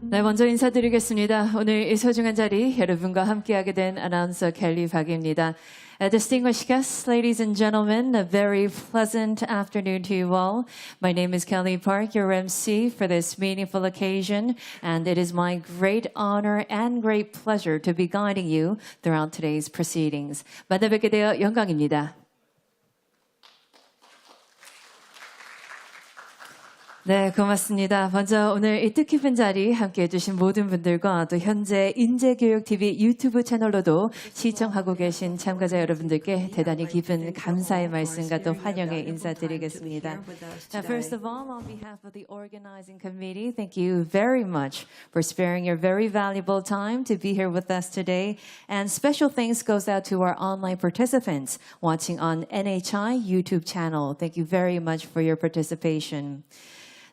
네, 먼저 인사드리겠습니다. 오늘 이 소중한 자리 여러분과 함께하게 된 아나운서 켈리 박입니다. Distinguished guests, ladies and gentlemen, a very pleasant afternoon to you all. My name is Kelly Park, your MC for this meaningful occasion, and it is my great honor and great pleasure to be guiding you throughout today's proceedings. 만나 뵙게 되어 영광입니다. 네, 고맙습니다. 먼저 오늘 이 뜻깊은 자리 함께해 주신 모든 분들과 또 현재 인재교육TV 유튜브 채널로도 시청하고 계신 참가자 여러분들께 대단히 깊은 감사의 말씀과 또 환영의 인사드리겠습니다. Now, first of all, on behalf of the organizing committee, thank you very much for sparing your very valuable time to be here with us today. And special thanks goes out to our online participants watching on NHI YouTube channel. Thank you very much for your participation.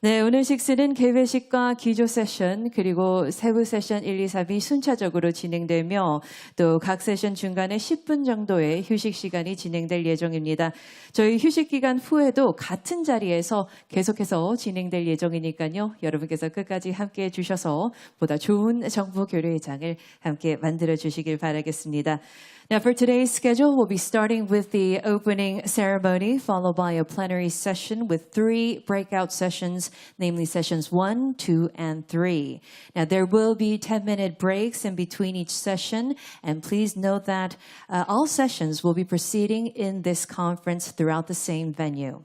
네, 오늘 식스는 개회식과 기조 세션 그리고 세부 세션 1, 2, 3이 순차적으로 진행되며 또 각 세션 중간에 10분 정도의 휴식 시간이 진행될 예정입니다. 저희 휴식 기간 후에도 같은 자리에서 계속해서 진행될 예정이니까요. 여러분께서 끝까지 함께해 주셔서 보다 좋은 정보 교류의 장을 함께 만들어 주시길 바라겠습니다. Now for today's schedule, we'll be starting with the opening ceremony, followed by a plenary session with 3 breakout sessions, namely sessions 1, 2, and 3. Now there will be 10-minute breaks in between each session, and please note that all sessions will be proceeding in this conference throughout the same venue.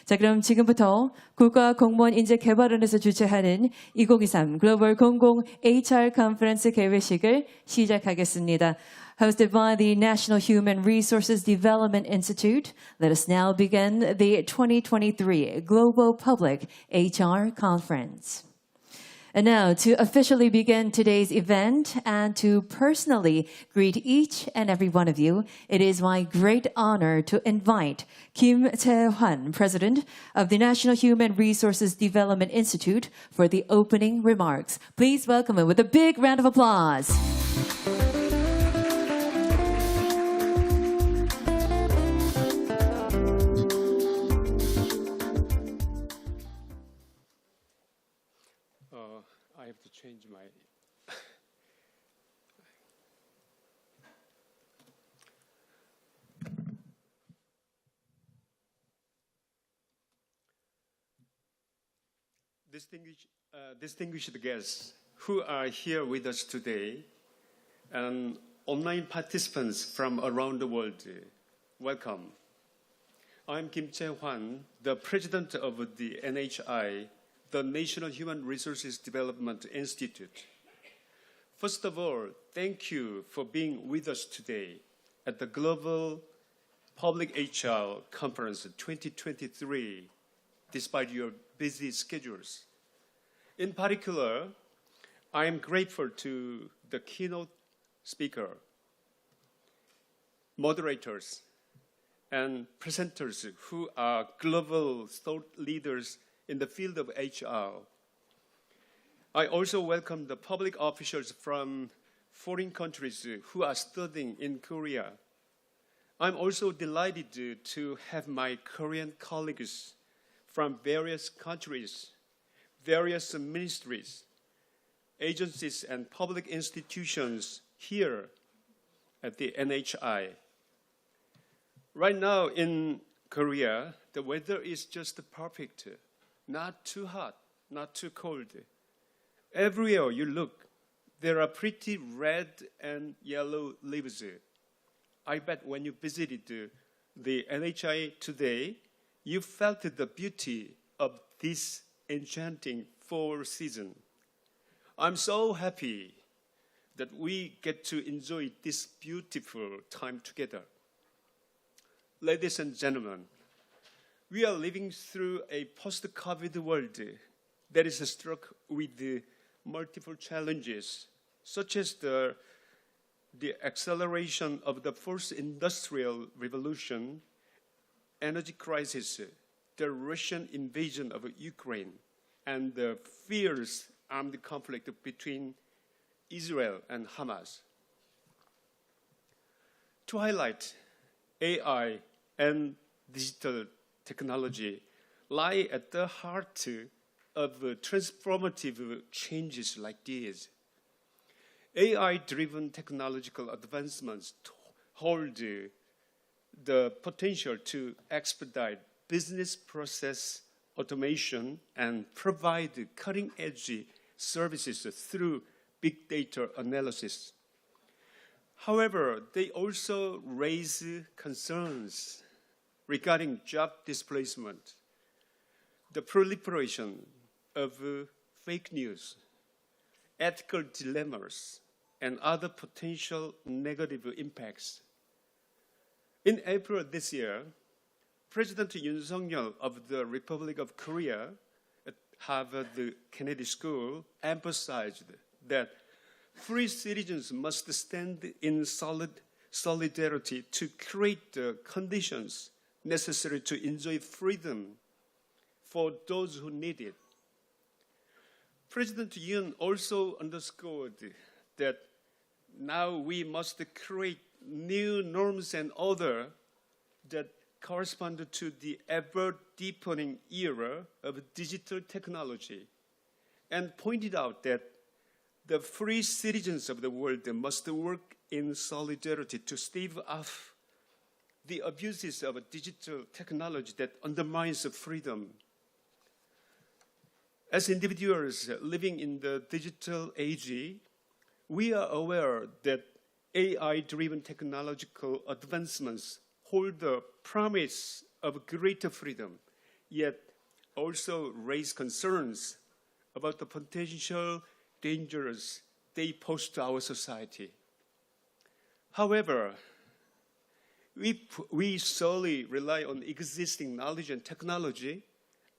자, 그럼 지금부터 국가공무원인재개발원에서 주최하는 2023 글로벌 공공 HR 컨퍼런스 개회식을 시작하겠습니다. Hosted by the National Human Resources Development Institute, let us now begin the 2023 Global Public HR Conference. And now, to officially begin today's event and to personally greet each and every one of you, it is my great honor to invite Kim Tae-hwan, President of the National Human Resources Development Institute, for the opening remarks. Please welcome him with a big round of applause. I have to change my distinguished guests who are here with us today and online participants from around the world. Welcome. I'm Kim Tae-hwan, the president of the NHI, the National Human Resources Development Institute. First of all, thank you for being with us today at the Global Public HR Conference 2023, despite your busy schedules. In particular, I am grateful to the keynote speaker, moderators, and presenters who are global thought leaders in the field of HR. I also welcome the public officials from foreign countries who are studying in Korea. I'm also delighted to have my Korean colleagues from various countries, various ministries, agencies, and public institutions here at the NHI. Right now in Korea, the weather is just perfect. Not too hot, not too cold. Everywhere you look, there are pretty red and yellow leaves. I bet when you visited the NHI today, you felt the beauty of this enchanting fall season. I'm so happy that we get to enjoy this beautiful time together. Ladies and gentlemen, we are living through a post-COVID world that is struck with multiple challenges, such as the acceleration of the fourth industrial revolution, energy crisis, the Russian invasion of Ukraine, and the fierce armed conflict between Israel and Hamas. To highlight, AI and digital technology lie at the heart of transformative changes like these. AI-driven technological advancements hold the potential to expedite business process automation and provide cutting-edge services through big data analysis. However, they also raise concerns regarding job displacement, the proliferation of fake news, ethical dilemmas, and other potential negative impacts. In April this year, President Yoon Suk-yeol of the Republic of Korea at Harvard Kennedy School emphasized that free citizens must stand in solidarity to create the conditions necessary to enjoy freedom for those who need it. President Yoon also underscored that now we must create new norms and order that correspond to the ever-deepening era of digital technology, and pointed out that the free citizens of the world must work in solidarity to stave off the abuses of digital technology that undermines freedom. As individuals living in the digital age, we are aware that AI-driven technological advancements hold the promise of greater freedom, yet also raise concerns about the potential dangers they pose to our society. However, if we solely rely on existing knowledge and technology,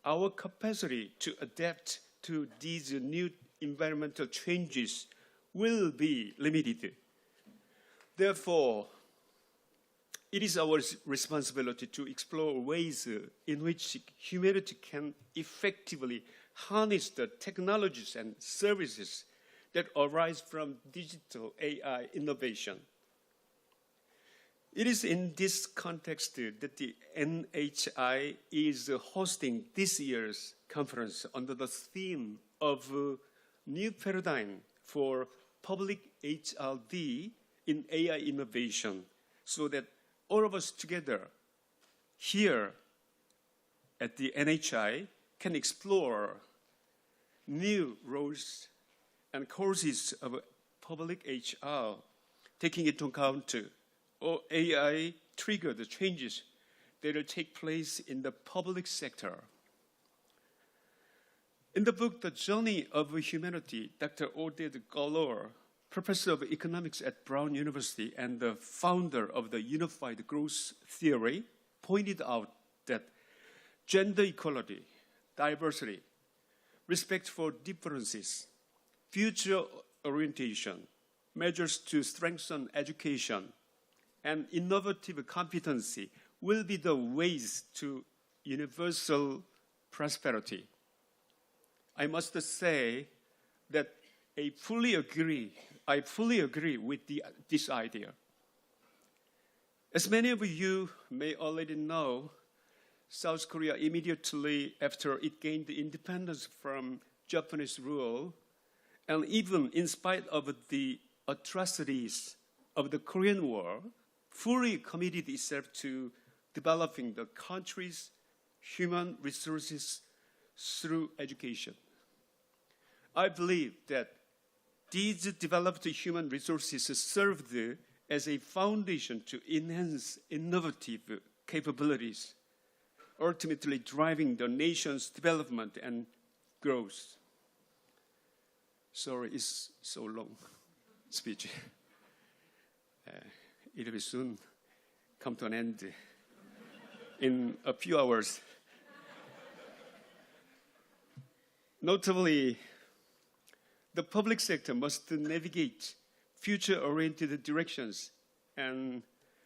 our capacity to adapt to these new environmental changes will be limited. Therefore, it is our responsibility to explore ways in which humanity can effectively harness the technologies and services that arise from digital AI innovation. It is in this context that the NHI is hosting this year's conference under the theme of New Paradigm for Public HRD in AI Innovation, so that all of us together here at the NHI can explore new roles and courses of public HR, taking into account AI-triggered changes that will take place in the public sector. In the book, The Journey of Humanity, Dr. Oded Galor, professor of economics at Brown University and the founder of the Unified Growth Theory, pointed out that gender equality, diversity, respect for differences, future orientation, measures to strengthen education, and innovative competency will be the ways to universal prosperity. I must say that I fully agree with this idea. As many of you may already know, South Korea immediately after it gained independence from Japanese rule, and even in spite of the atrocities of the Korean War, fully committed itself to developing the country's human resources through education. I believe that these developed human resources served as a foundation to enhance innovative capabilities, ultimately driving the nation's development and growth. Sorry, it's so long speech. It will soon come to an end in a few hours. Notably, the public sector must navigate future-oriented directions and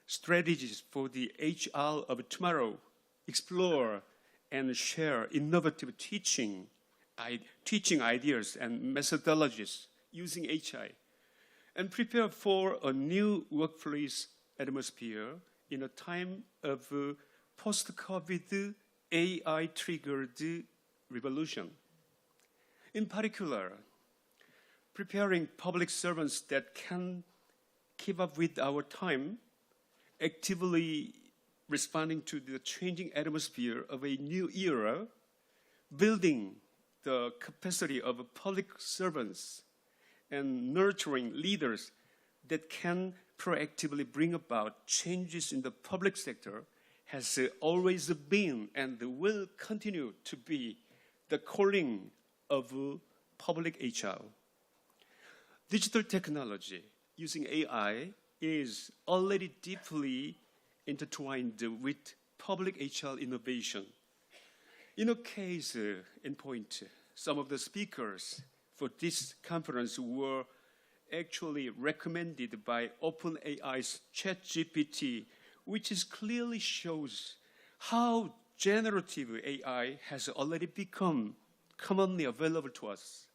strategies for the HR of tomorrow, explore and share innovative teaching ideas and methodologies using HI, and prepare for a new workplace atmosphere in a time of post-COVID AI-triggered revolution. In particular, preparing public servants that can keep up with our time, actively responding to the changing atmosphere of a new era, building the capacity of public servants, and nurturing leaders that can proactively bring about changes in the public sector has always been and will continue to be the calling of public HR. Digital technology using AI is already deeply intertwined with public HR innovation. In a case in point, some of the speakers for this conference were actually recommended by OpenAI's ChatGPT, which clearly shows how generative AI has already become commonly available to us.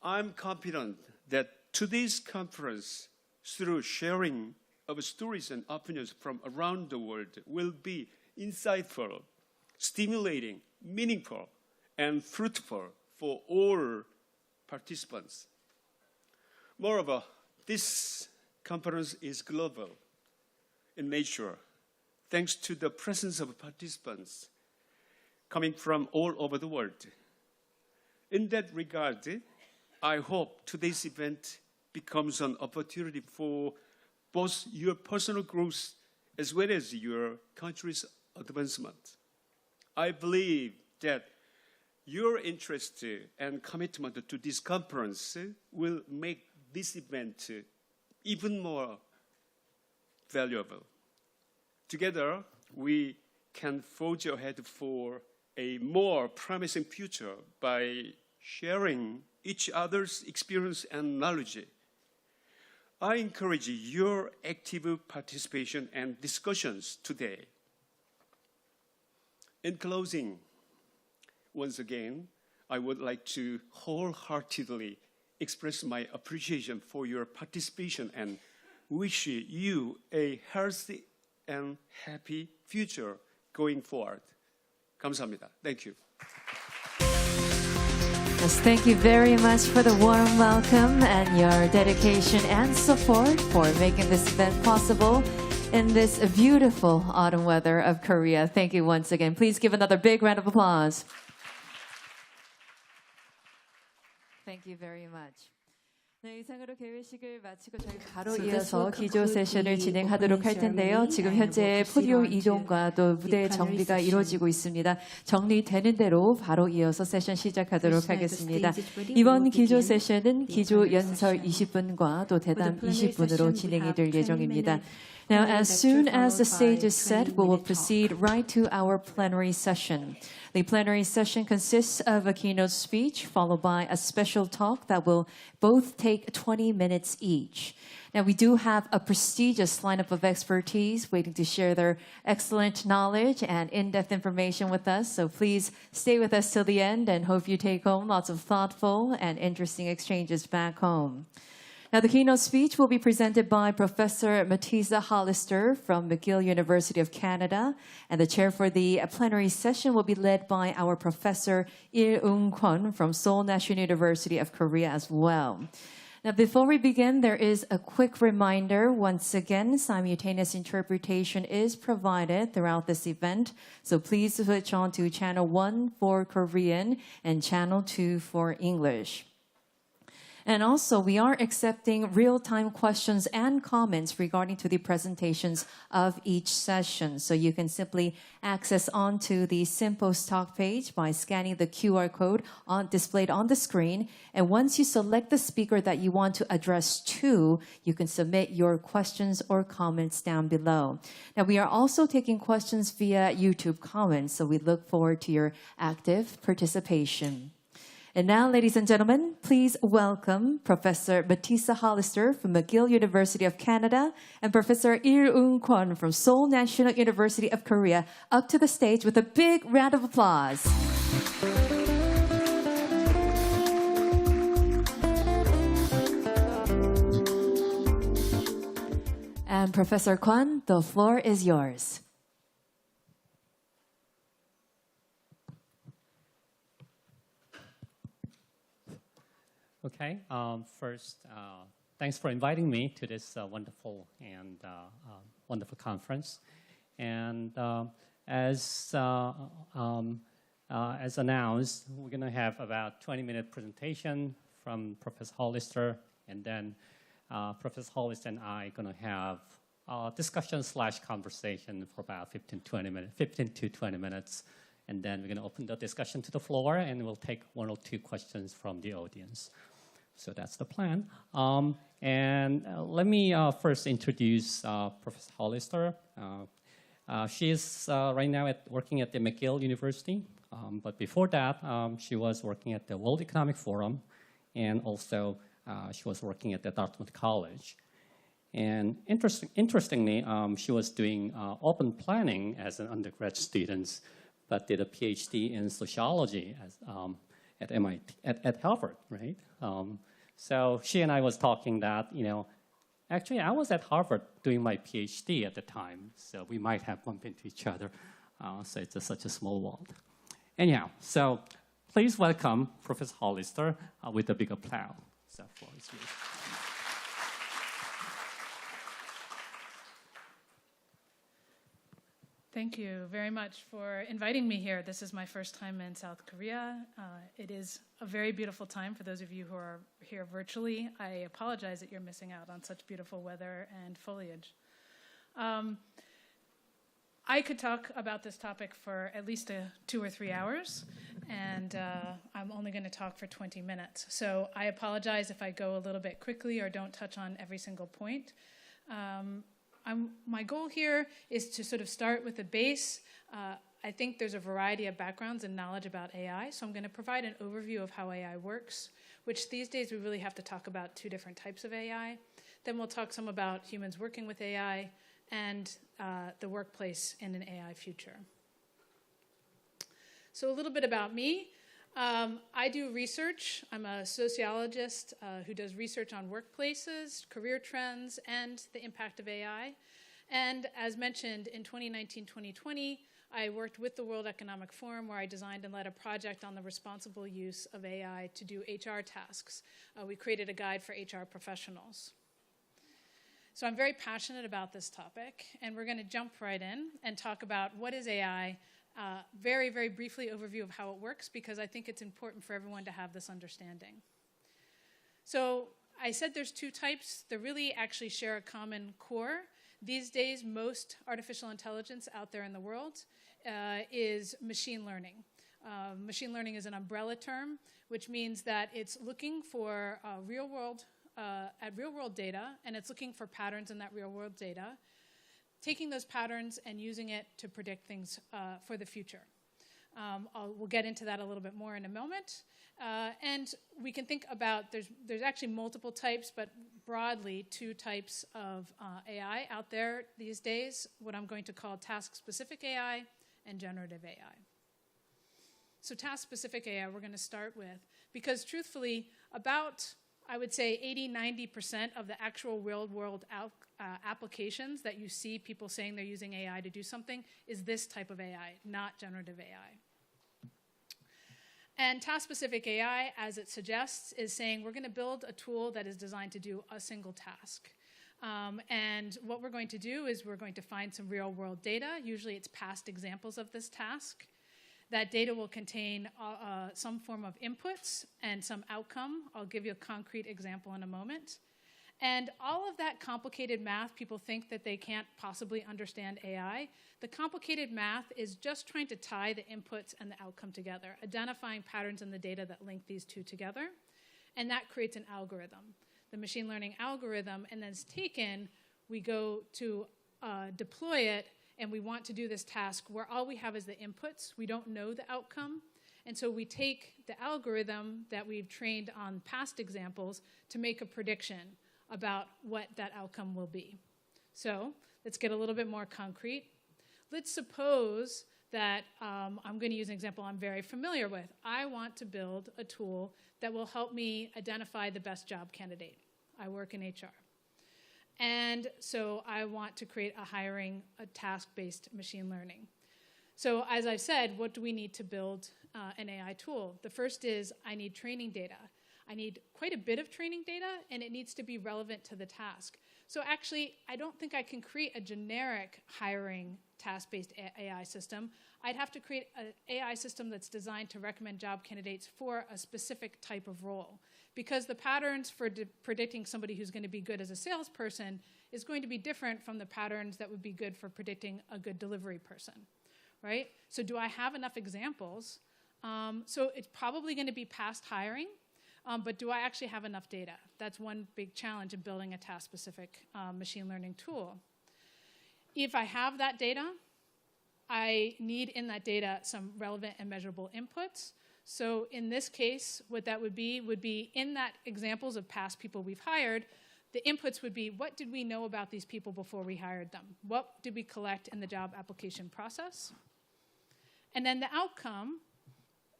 I'm confident that today's conference, through sharing of stories and opinions from around the world, will be insightful, stimulating, meaningful, and fruitful for all participants. Moreover, this conference is global in nature, thanks to the presence of participants coming from all over the world. In that regard, I hope today's event becomes an opportunity for both your personal growth as well as your country's advancement. I believe that your interest and commitment to this conference will make this event even more valuable. Together, we can forge ahead for a more promising future by sharing each other's experience and knowledge. I encourage your active participation and discussions today. In closing, once again, I would like to wholeheartedly express my appreciation for your participation and wish you a healthy and happy future going forward. 감사합니다. Thank you. Yes, thank you very much for the warm welcome and your dedication and support for making this event possible in this beautiful autumn weather of Korea. Thank you once again. Please give another big round of applause. Thank you very much. 네, 이상으로 개회식을 마치고 저희 바로 이어서 기조 세션을 진행하도록 할 텐데요. 지금 현재 포디오 이동과 또 무대 정비가 이루어지고 있습니다. 정리되는 대로 바로 이어서 세션 시작하도록 하겠습니다. 이번 기조 세션은 기조 연설 20분과 또 대담 20분으로 진행이 될 예정입니다. Now, as soon as the stage is set, we will proceed right to our plenary session. The plenary session consists of a keynote speech followed by a special talk that will both take 20 minutes each. Now, we do have a prestigious lineup of expertise waiting to share their excellent knowledge and in-depth information with us. So please stay with us till the end and hope you take home lots of thoughtful and interesting exchanges back home. Now, the keynote speech will be presented by Professor Matisa Hollister from McGill University of Canada, and the chair for the plenary session will be led by our Professor Il-Eung Kwon from Seoul National University of Korea as well. Now, before we begin, there is a quick reminder. Once again, simultaneous interpretation is provided throughout this event, so please switch on to channel 1 for Korean and channel 2 for English. And also, we are accepting real-time questions and comments regarding to the presentations of each session. So you can simply access onto the Simpost Talk page by scanning the QR code displayed on the screen. And once you select the speaker that you want to address to, you can submit your questions or comments down below. Now, we are also taking questions via YouTube comments, so we look forward to your active participation. And now, ladies and gentlemen, please welcome Professor Matisa Hollister from McGill University of Canada and Professor Il-Eung Kwon from Seoul National University of Korea up to the stage with a big round of applause. And Professor Kwon, the floor is yours. Okay. First, thanks for inviting me to this wonderful and wonderful conference. And as announced, we're going to have about 20-minute presentation from Professor Hollister, and then Professor Hollister and I are going to have a discussion/conversation for about 15 to 20 minutes. And then we're going to open the discussion to the floor, and we'll take 1 or 2 questions from the audience. So that's the plan. And let me first introduce Professor Hollister. She is right now working at the McGill University. But before that, she was working at the World Economic Forum, and also she was working at the Dartmouth College. And interestingly, she was doing urban planning as an undergrad student, but did a PhD in sociology at MIT, at Harvard, right? So she and I was talking that, actually I was at Harvard doing my PhD at the time, so we might have bumped into each other. So it's such a small world. Anyhow, so please welcome Professor Hollister with a big applause. So floor is yours. Thank you very much for inviting me here. This is my first time in South Korea. It is a very beautiful time for those of you who are here virtually. I apologize that you're missing out on such beautiful weather and foliage. I could talk about this topic for at least 2 or 3 hours, and I'm only going to talk for 20 minutes. So I apologize if I go a little bit quickly or don't touch on every single point. My goal here is to sort of start with the base. I think there's a variety of backgrounds and knowledge about AI, so I'm going to provide an overview of how AI works, which these days we really have to talk about 2 different types of AI. Then we'll talk some about humans working with AI and the workplace in an AI future. So a little bit about me. I do research. I'm a sociologist who does research on workplaces, career trends, and the impact of AI. And as mentioned, in 2019-2020, I worked with the World Economic Forum where I designed and led a project on the responsible use of AI to do HR tasks. We created a guide for HR professionals. So I'm very passionate about this topic, and we're going to jump right in and talk about what is AI. Very, very briefly overview of how it works, because I think it's important for everyone to have this understanding. So I said there's 2 types. They really actually share a common core. These days, most artificial intelligence out there in the world is machine learning. Machine learning is an umbrella term, which means that it's looking for real-world data, and it's looking for patterns in that real-world data, taking those patterns and using it to predict things for the future. We'll get into that a little bit more in a moment. And we can think about, there's actually multiple types, but broadly 2 types of AI out there these days, what I'm going to call task-specific AI and generative AI. So task-specific AI we're going to start with, because truthfully, about, I would say, 80–90% of the actual real-world applications that you see people saying they're using AI to do something is this type of AI, not generative AI. And task-specific AI, as it suggests, is saying we're going to build a tool that is designed to do a single task. And what we're going to do is we're going to find some real-world data. Usually it's past examples of this task. That data will contain some form of inputs and some outcome. I'll give you a concrete example in a moment. And all of that complicated math, people think that they can't possibly understand AI. The complicated math is just trying to tie the inputs and the outcome together, identifying patterns in the data that link these 2 together. And that creates an algorithm, the machine learning algorithm. And then it's taken, we go to deploy it, and we want to do this task where all we have is the inputs. We don't know the outcome. And so we take the algorithm that we've trained on past examples to make a prediction about what that outcome will be. So let's get a little bit more concrete. Let's suppose that I'm going to use an example I'm very familiar with. I want to build a tool that will help me identify the best job candidate. I work in HR. And so I want to create a task-based machine learning. So as I said, what do we need to build an AI tool? The first is I need training data. I need quite a bit of training data, and it needs to be relevant to the task. So actually, I don't think I can create a generic hiring task-based AI system. I'd have to create an AI system that's designed to recommend job candidates for a specific type of role. Because the patterns for predicting somebody who's going to be good as a salesperson is going to be different from the patterns that would be good for predicting a good delivery person, right? So do I have enough examples? So it's probably going to be past hiring, but do I actually have enough data? That's one big challenge in building a task-specific machine learning tool. If I have that data, I need in that data some relevant and measurable inputs. So in this case, what that would be in that examples of past people we've hired, the inputs would be, what did we know about these people before we hired them? What did we collect in the job application process? And then the outcome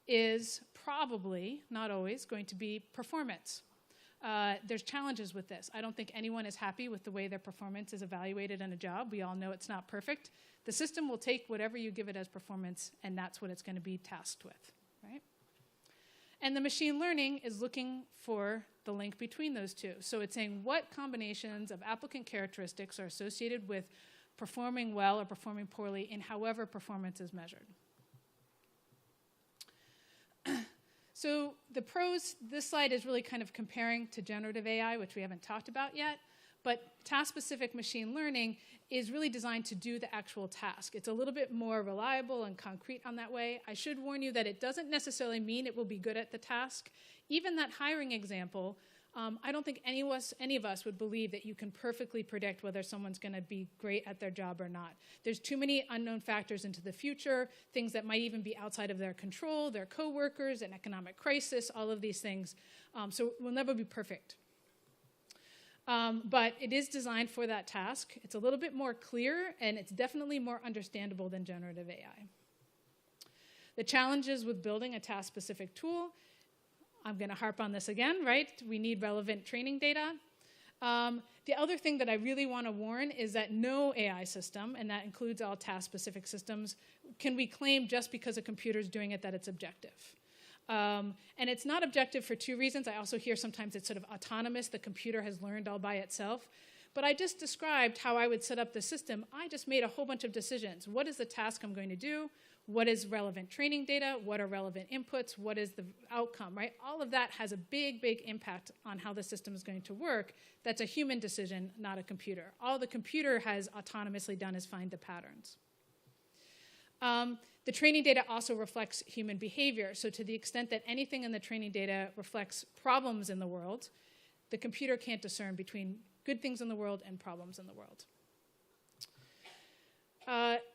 is probably, not always, going to be performance. There's challenges with this. I don't think anyone is happy with the way their performance is evaluated in a job. We all know it's not perfect. The system will take whatever you give it as performance, and that's what it's going to be tasked with, right? And the machine learning is looking for the link between those two. So it's saying what combinations of applicant characteristics are associated with performing well or performing poorly in however performance is measured. So the pros, this slide is really kind of comparing to generative AI, which we haven't talked about yet. But task-specific machine learning is really designed to do the actual task. It's a little bit more reliable and concrete on that way. I should warn you that it doesn't necessarily mean it will be good at the task. Even that hiring example, I don't think any of us would believe that you can perfectly predict whether someone's going to be great at their job or not. There's too many unknown factors into the future, things that might even be outside of their control, their coworkers, an economic crisis, all of these things. So we'll never be perfect. But it is designed for that task. It's a little bit more clear, and it's definitely more understandable than generative AI. The challenges with building a task-specific tool, I'm going to harp on this again, right? We need relevant training data. The other thing that I really want to warn is that no AI system, and that includes all task-specific systems, can we claim just because a computer is doing it that it's objective. And it's not objective for two reasons. I also hear sometimes it's sort of autonomous. The computer has learned all by itself. But I just described how I would set up the system. I just made a whole bunch of decisions. What is the task I'm going to do? What is relevant training data? What are relevant inputs? What is the outcome, right? All of that has a big, big impact on how the system is going to work. That's a human decision, not a computer. All the computer has autonomously done is find the patterns. The training data also reflects human behavior. So to the extent that anything in the training data reflects problems in the world, the computer can't discern between good things in the world and problems in the world.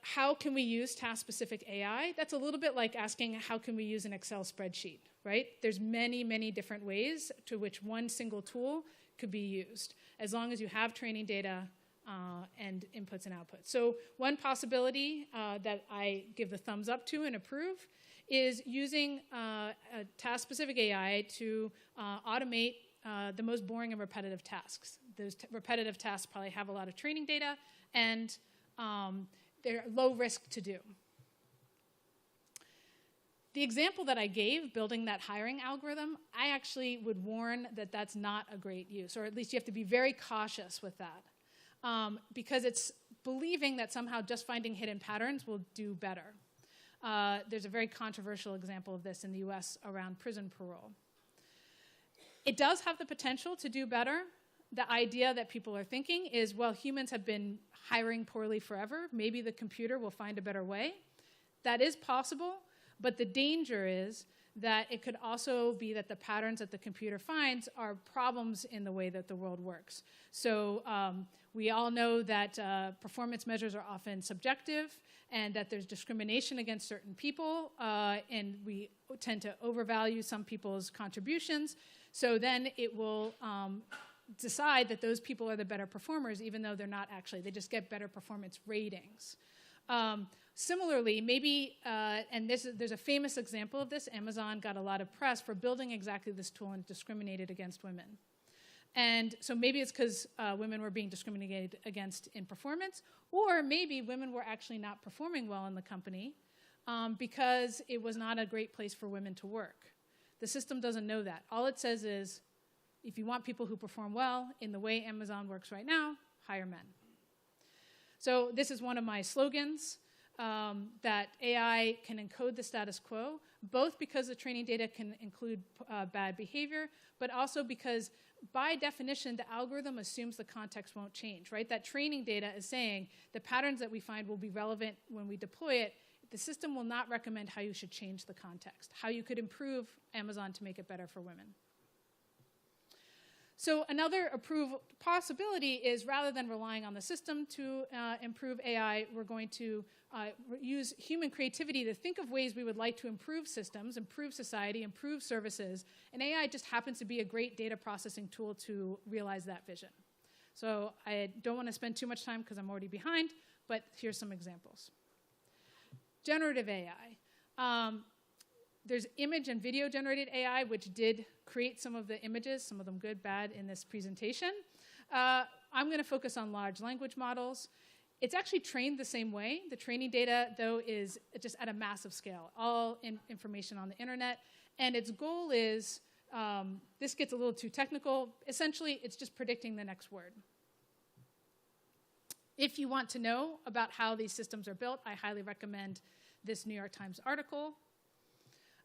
How can we use task-specific AI? That's a little bit like asking how can we use an Excel spreadsheet, right? There's many, many different ways to which one single tool could be used, as long as you have training data and inputs and outputs. So one possibility that I give the thumbs up to and approve is using a task-specific AI to automate the most boring and repetitive tasks. Those repetitive tasks probably have a lot of training data, and they're low risk to do. The example that I gave, building that hiring algorithm, I actually would warn that that's not a great use, or at least you have to be very cautious with that. Because it's believing that somehow just finding hidden patterns will do better. There's a very controversial example of this in the US around prison parole. It does have the potential to do better. The idea that people are thinking is, well, humans have been hiring poorly forever. Maybe the computer will find a better way. That is possible, but the danger is that it could also be that the patterns that the computer finds are problems in the way that the world works. So we all know that performance measures are often subjective and that there's discrimination against certain people, and we tend to overvalue some people's contributions. So then it will decide that those people are the better performers, even though they're not actually. They just get better performance ratings. Similarly, maybe, and there's a famous example of this. Amazon got a lot of press for building exactly this tool and discriminated against women. And so maybe it's because women were being discriminated against in performance, or maybe women were actually not performing well in the company because it was not a great place for women to work. The system doesn't know that. All it says is, if you want people who perform well in the way Amazon works right now, hire men. So this is one of my slogans, that AI can encode the status quo, both because the training data can include bad behavior, but also because by definition, the algorithm assumes the context won't change, right? That training data is saying the patterns that we find will be relevant when we deploy it. The system will not recommend how you should change the context, how you could improve Amazon to make it better for women. So another possibility is, rather than relying on the system to improve AI, we're going to use human creativity to think of ways we would like to improve systems, improve society, improve services, and AI just happens to be a great data processing tool to realize that vision. So I don't want to spend too much time because I'm already behind, but here's some examples. Generative AI. There's image and video generated AI, which did create some of the images, some of them good, bad, in this presentation. I'm going to focus on large language models. It's actually trained the same way. The training data, though, is just at a massive scale, all information on the internet. And its goal is, this gets a little too technical. Essentially, it's just predicting the next word. If you want to know about how these systems are built, I highly recommend this New York Times article.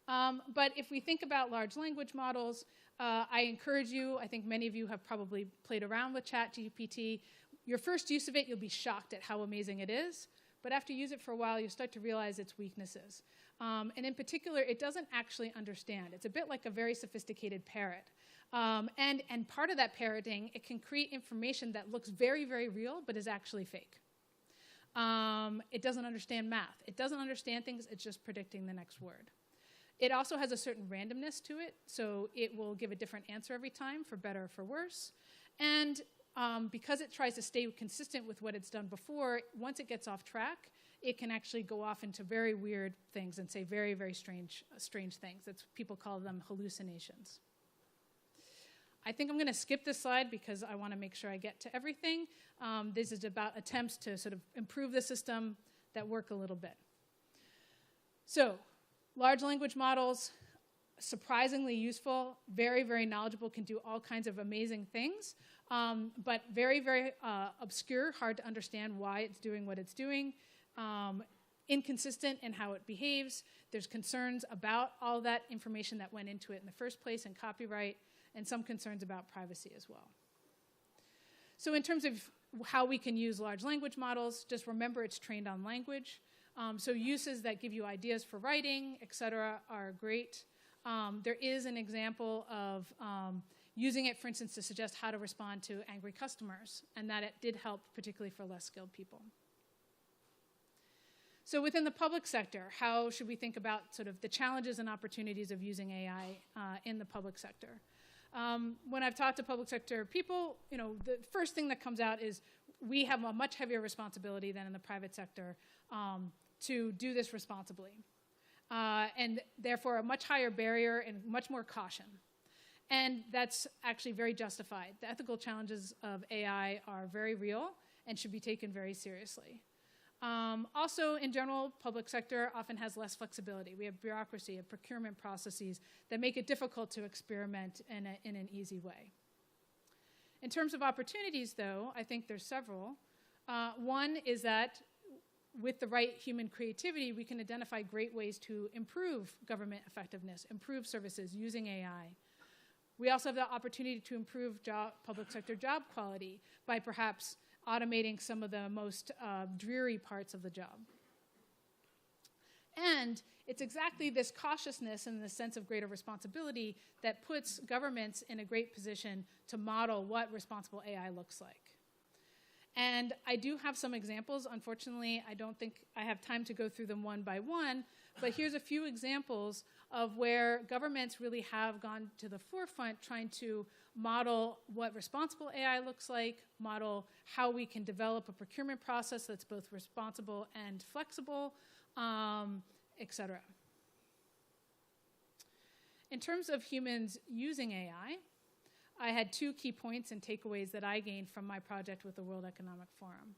But if we think about large language models, I encourage you, I think many of you have probably played around with ChatGPT. Your first use of it, you'll be shocked at how amazing it is. But after you use it for a while, you start to realize its weaknesses. And in particular, it doesn't actually understand. It's a bit like a very sophisticated parrot. And part of that parroting, it can create information that looks very, very real, but is actually fake. It doesn't understand math. It doesn't understand things. It's just predicting the next word. It also has a certain randomness to it, so it will give a different answer every time, for better or for worse. And because it tries to stay consistent with what it's done before, once it gets off track, it can actually go off into very weird things and say very, very strange things. People call them hallucinations. I think I'm going to skip this slide because I want to make sure I get to everything. This is about attempts to sort of improve the system that work a little bit. So, large language models, surprisingly useful, very, very knowledgeable, can do all kinds of amazing things, but very, very obscure, hard to understand why it's doing what it's doing, inconsistent in how it behaves. There's concerns about all that information that went into it in the first place and copyright, and some concerns about privacy as well. So in terms of how we can use large language models, just remember it's trained on language. So uses that give you ideas for writing, et cetera, are great. There is an example of using it, for instance, to suggest how to respond to angry customers, and that it did help, particularly for less skilled people. So within the public sector, how should we think about sort of the challenges and opportunities of using AI in the public sector? When I've talked to public sector people, the first thing that comes out is we have a much heavier responsibility than in the private sector to do this responsibly. And therefore a much higher barrier and much more caution. And that's actually very justified. The ethical challenges of AI are very real and should be taken very seriously. Also, in general, public sector often has less flexibility. We have bureaucracy and procurement processes that make it difficult to experiment in an easy way. In terms of opportunities, though, I think there's several. One is that with the right human creativity, we can identify great ways to improve government effectiveness, improve services using AI. We also have the opportunity to improve public sector job quality by perhaps automating some of the most dreary parts of the job. And it's exactly this cautiousness and the sense of greater responsibility that puts governments in a great position to model what responsible AI looks like. And I do have some examples. Unfortunately, I don't think I have time to go through them one by one, but here's a few examples of where governments really have gone to the forefront trying to model what responsible AI looks like, model how we can develop a procurement process that's both responsible and flexible, et cetera. In terms of humans using AI, I had two key points and takeaways that I gained from my project with the World Economic Forum.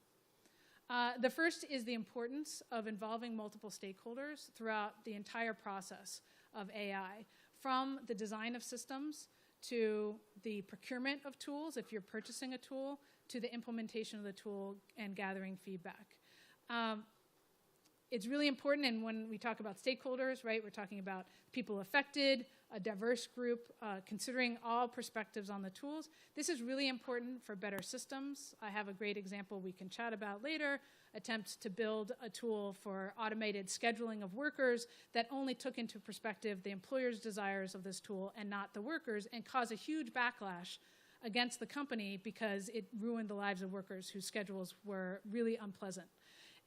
The first is the importance of involving multiple stakeholders throughout the entire process of AI, from the design of systems to the procurement of tools, if you're purchasing a tool, to the implementation of the tool and gathering feedback. It's really important, and when we talk about stakeholders, right, we're talking about people affected, a diverse group, considering all perspectives on the tools. This is really important for better systems. I have a great example we can chat about later, attempts to build a tool for automated scheduling of workers that only took into perspective the employer's desires of this tool and not the workers, and caused a huge backlash against the company because it ruined the lives of workers whose schedules were really unpleasant.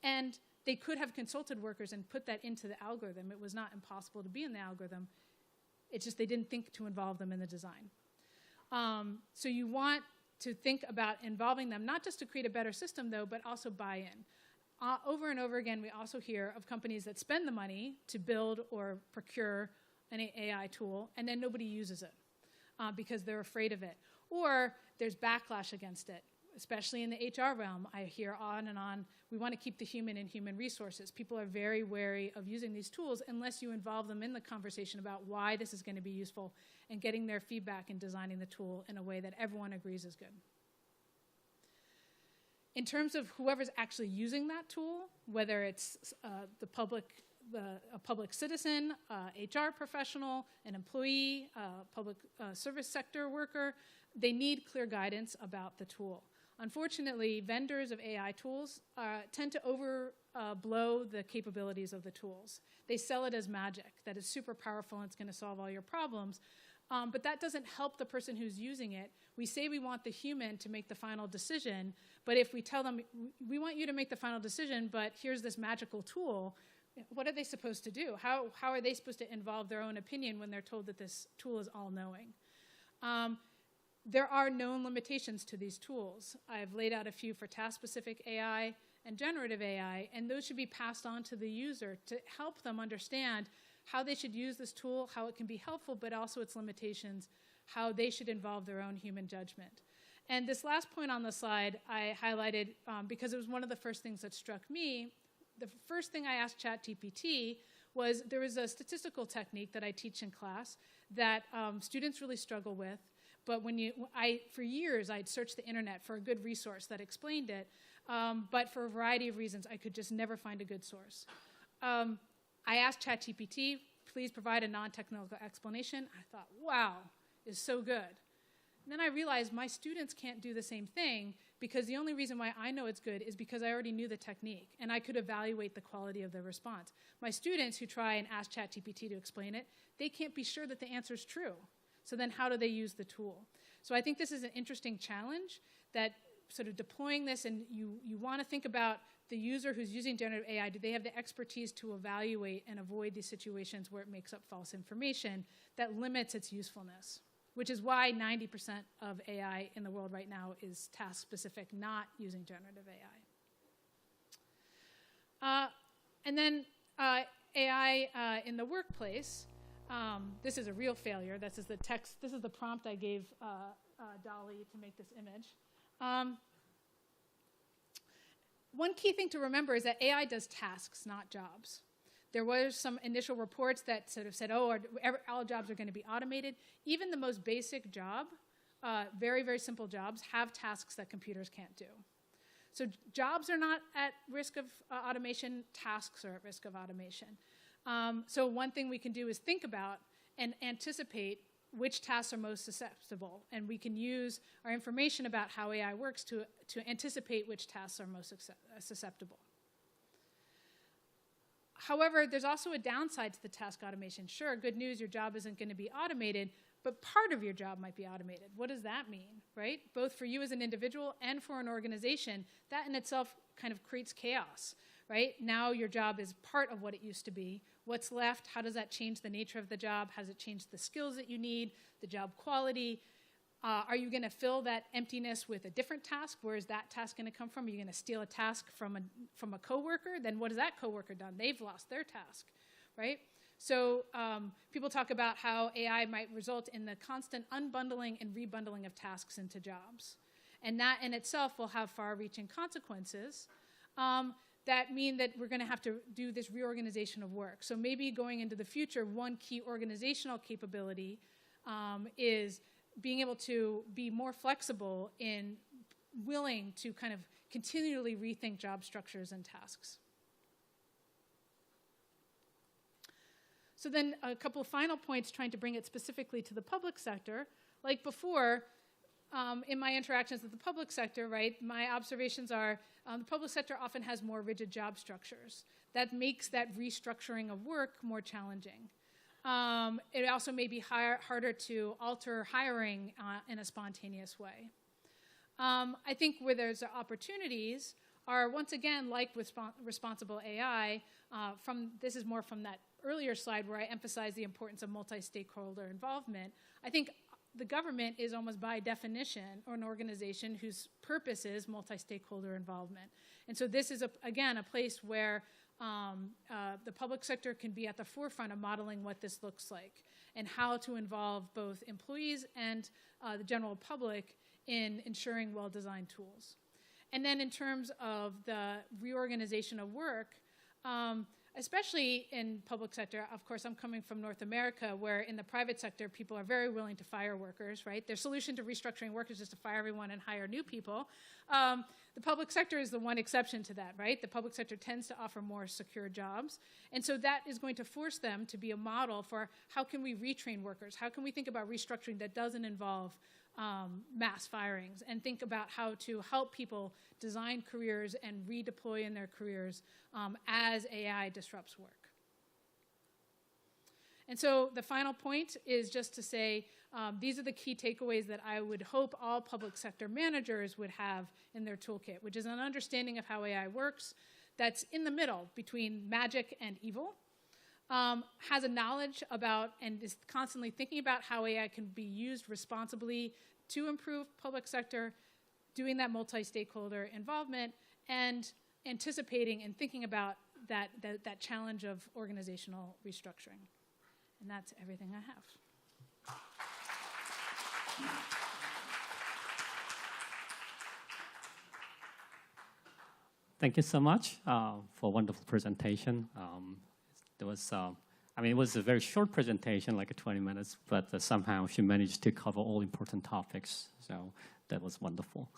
And they could have consulted workers and put that into the algorithm. It was not impossible to be in the algorithm. It's just they didn't think to involve them in the design. So you want to think about involving them, not just to create a better system, though, but also buy-in. Over and over again, we also hear of companies that spend the money to build or procure an AI tool, and then nobody uses it because they're afraid of it. Or there's backlash against it. Especially in the HR realm, I hear on and on, we want to keep the human in human resources. People are very wary of using these tools unless you involve them in the conversation about why this is going to be useful and getting their feedback and designing the tool in a way that everyone agrees is good. In terms of whoever's actually using that tool, whether it's a public citizen, HR professional, an employee, public service sector worker, they need clear guidance about the tool. Unfortunately, vendors of AI tools tend to overblow the capabilities of the tools. They sell it as magic, that it's super powerful and it's going to solve all your problems. But that doesn't help the person who's using it. We say we want the human to make the final decision, but if we tell them, we want you to make the final decision, but here's this magical tool, what are they supposed to do? How are they supposed to involve their own opinion when they're told that this tool is all-knowing? There are known limitations to these tools. I've laid out a few for task-specific AI and generative AI, and those should be passed on to the user to help them understand how they should use this tool, how it can be helpful, but also its limitations, how they should involve their own human judgment. And this last point on the slide I highlighted because it was one of the first things that struck me. The first thing I asked ChatGPT was, there was a statistical technique that I teach in class that students really struggle with. But for years, I'd searched the internet for a good resource that explained it. But for a variety of reasons, I could just never find a good source. I asked ChatGPT, please provide a non-technical explanation. I thought, wow, it's so good. And then I realized my students can't do the same thing because the only reason why I know it's good is because I already knew the technique and I could evaluate the quality of their response. My students who try and ask ChatGPT to explain it, they can't be sure that the answer is true. So then how do they use the tool? So I think this is an interesting challenge, that sort of deploying this, and you want to think about the user who's using generative AI. Do they have the expertise to evaluate and avoid these situations where it makes up false information that limits its usefulness? Which is why 90% of AI in the world right now is task-specific, not using generative AI. And then AI in the workplace. This is a real failure. This is the text. This is the prompt I gave DALL-E to make this image. One key thing to remember is that AI does tasks, not jobs. There were some initial reports that sort of said, oh, all jobs are going to be automated. Even the most basic job, very, very simple jobs, have tasks that computers can't do. So jobs are not at risk of automation. Tasks are at risk of automation. So one thing we can do is think about and anticipate which tasks are most susceptible. And we can use our information about how AI works to anticipate which tasks are most susceptible. However, there's also a downside to the task automation. Sure, good news, your job isn't going to be automated, but part of your job might be automated. What does that mean, right? Both for you as an individual and for an organization, that in itself kind of creates chaos, right? Now your job is part of what it used to be. What's left? How does that change the nature of the job? Has it changed the skills that you need, the job quality? Are you going to fill that emptiness with a different task? Where is that task going to come from? Are you going to steal a task from a coworker? Then what has that coworker done? They've lost their task, right? So people talk about how AI might result in the constant unbundling and rebundling of tasks into jobs. And that in itself will have far-reaching consequences. that mean that we're going to have to do this reorganization of work. So maybe going into the future, one key organizational capability is being able to be more flexible in willing to kind of continually rethink job structures and tasks. So then a couple of final points trying to bring it specifically to the public sector. Like before, in my interactions with the public sector, right, my observations are the public sector often has more rigid job structures. That makes that restructuring of work more challenging. It also may be harder to alter hiring in a spontaneous way. I think where there's opportunities are, once again, like with responsible AI, this is more from that earlier slide where I emphasized the importance of multi-stakeholder involvement. I think the government is almost by definition an organization whose purpose is multi-stakeholder involvement. And so this is, again, a place where the public sector can be at the forefront of modeling what this looks like and how to involve both employees and the general public in ensuring well-designed tools. And then in terms of the reorganization of work, especially in public sector, of course, I'm coming from North America, where in the private sector, people are very willing to fire workers, right? Their solution to restructuring work is just to fire everyone and hire new people. The public sector is the one exception to that, right? The public sector tends to offer more secure jobs. And so that is going to force them to be a model for how can we retrain workers? How can we think about restructuring that doesn't involve mass firings, and think about how to help people design careers and redeploy in their careers as AI disrupts work. And so the final point is just to say these are the key takeaways that I would hope all public sector managers would have in their toolkit, which is an understanding of how AI works that's in the middle between magic and evil, has a knowledge about and is constantly thinking about how AI can be used responsibly to improve public sector, doing that multi-stakeholder involvement, and anticipating and thinking about that challenge of organizational restructuring. And that's everything I have. Thank you so much for a wonderful presentation. There was, it was a very short presentation, like 20 minutes, but somehow she managed to cover all important topics. So that was wonderful.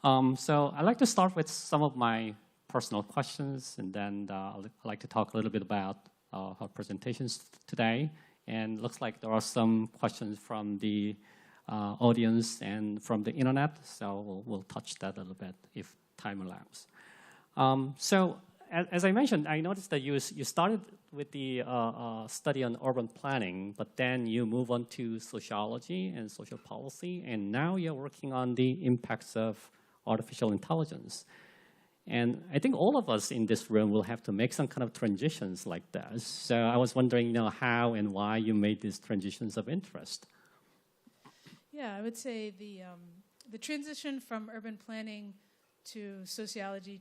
So I'd like to start with some of my personal questions, and then I'd like to talk a little bit about her presentations today. And it looks like there are some questions from the audience and from the internet, so we'll touch that a little bit if time allows. So as I mentioned, I noticed that you started with the study on urban planning, but then you move on to sociology and social policy, and now you're working on the impacts of artificial intelligence. And I think all of us in this room will have to make some kind of transitions like this. So I was wondering, how and why you made these transitions of interest. Yeah, I would say the transition from urban planning to sociology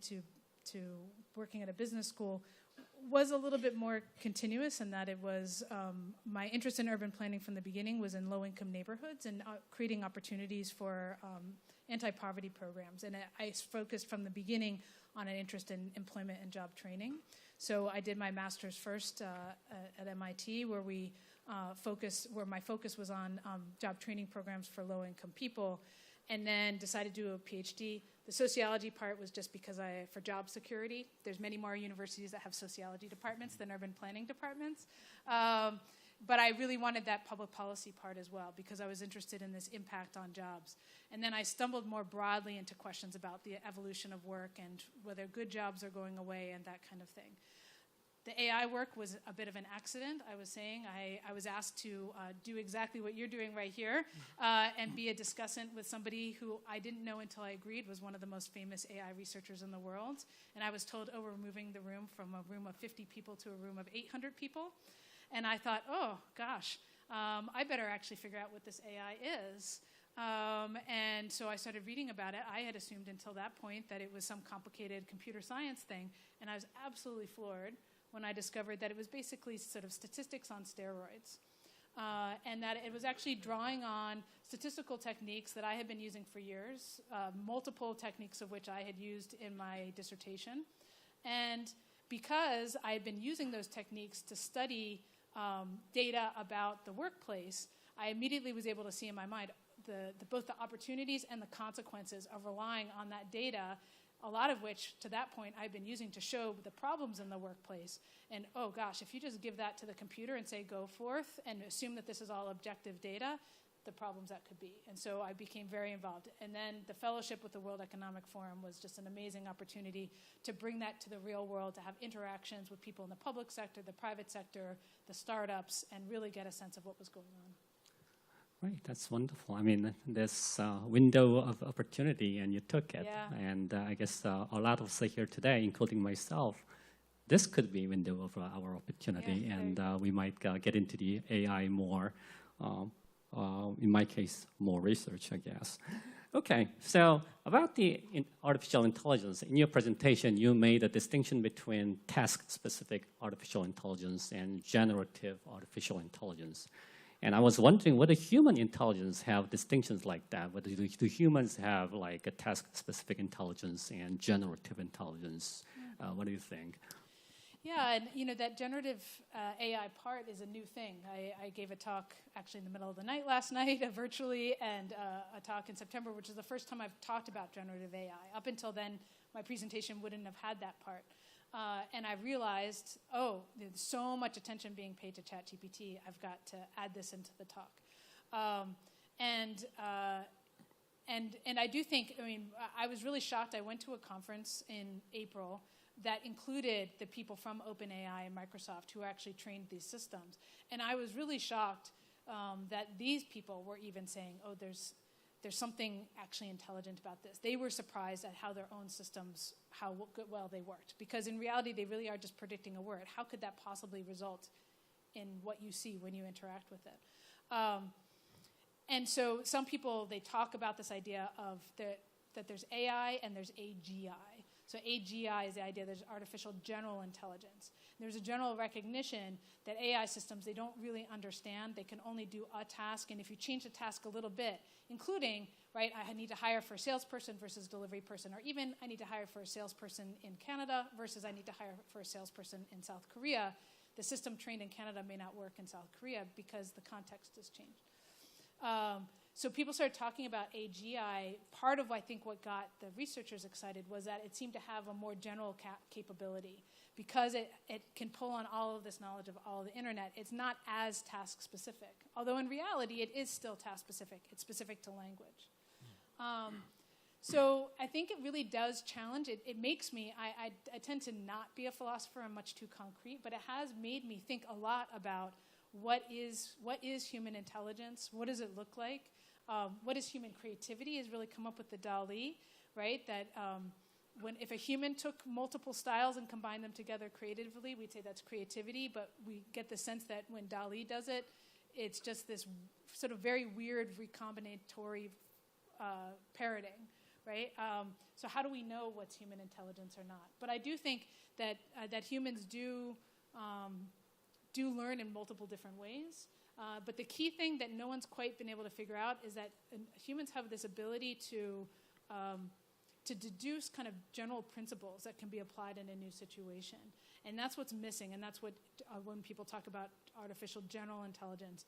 to working at a business school was a little bit more continuous in that it was my interest in urban planning from the beginning was in low-income neighborhoods and creating opportunities for anti-poverty programs. And I focused from the beginning on an interest in employment and job training. So I did my master's first at MIT, where my focus was on job training programs for low-income people, and then decided to do a PhD. The sociology part was just because for job security. There's many more universities that have sociology departments than urban planning departments. But I really wanted that public policy part as well because I was interested in this impact on jobs. And then I stumbled more broadly into questions about the evolution of work and whether good jobs are going away and that kind of thing. The AI work was a bit of an accident. I was saying I was asked to do exactly what you're doing right here and be a discussant with somebody who I didn't know until I agreed was one of the most famous AI researchers in the world. And I was told, we're moving the room from a room of 50 people to a room of 800 people. And I thought, oh, gosh, I better actually figure out what this AI is. And so I started reading about it. I had assumed until that point that it was some complicated computer science thing. And I was absolutely floored when I discovered that it was basically sort of statistics on steroids. And that it was actually drawing on statistical techniques that I had been using for years, multiple techniques of which I had used in my dissertation. And because I had been using those techniques to study data about the workplace, I immediately was able to see in my mind both the opportunities and the consequences of relying on that data, a lot of which, to that point, I've been using to show the problems in the workplace. And, oh gosh, if you just give that to the computer and say, go forth, and assume that this is all objective data, the problems that could be. And so I became very involved. And then the fellowship with the World Economic Forum was just an amazing opportunity to bring that to the real world, to have interactions with people in the public sector, the private sector, the startups, and really get a sense of what was going on. Right, that's wonderful. I mean, this window of opportunity, and you took it. Yeah. And I guess a lot of us here today, including myself, this could be a window of our opportunity, Yeah, and we might get into the AI more. In my case, more research, I guess. Okay, so about the artificial intelligence, in your presentation, you made a distinction between task-specific artificial intelligence and generative artificial intelligence. And I was wondering, whether human intelligence have distinctions like that? Whether do humans have like a task-specific intelligence and generative intelligence? What do you think? Yeah, and you know, that generative AI part is a new thing. I gave a talk actually in the middle of the night last night, virtually, and a talk in September, which is the first time I've talked about generative AI. Up until then, my presentation wouldn't have had that part. And I realized, oh, there's so much attention being paid to ChatGPT, I've got to add this into the talk. And I do think, I mean, I was really shocked. I went to a conference in April that included the people from OpenAI and Microsoft who actually trained these systems. And I was really shocked that these people were even saying, oh, there's something actually intelligent about this. They were surprised at how their own systems, how well they worked. Because in reality, they really are just predicting a word. How could that possibly result in what you see when you interact with it? And so some people, they talk about this idea of that there's AI and there's AGI. So AGI is the idea there's artificial general intelligence. There's a general recognition that AI systems, they don't really understand. They can only do a task. And if you change the task a little bit, including, right, I need to hire for a salesperson versus delivery person, or even I need to hire for a salesperson in Canada versus I need to hire for a salesperson in South Korea, the system trained in Canada may not work in South Korea because the context has changed. So people started talking about AGI. Part of, I think, what got the researchers excited was that it seemed to have a more general capability. Because it can pull on all of this knowledge of all of the internet, it's not as task-specific. Although in reality, it is still task-specific. It's specific to language. So I think it really does challenge. It makes me, I tend to not be a philosopher. I'm much too concrete. But it has made me think a lot about what is human intelligence? What does it look like? What is human creativity? Has really come up with the DALL-E, right? That if a human took multiple styles and combined them together creatively, we'd say that's creativity. But we get the sense that when DALL-E does it, it's just this sort of very weird recombinatory parroting, right? So how do we know what's human intelligence or not? But I do think that humans do learn in multiple different ways. But the key thing that no one's quite been able to figure out is that humans have this ability to deduce kind of general principles that can be applied in a new situation. And that's what's missing, and that's what, when people talk about artificial general intelligence,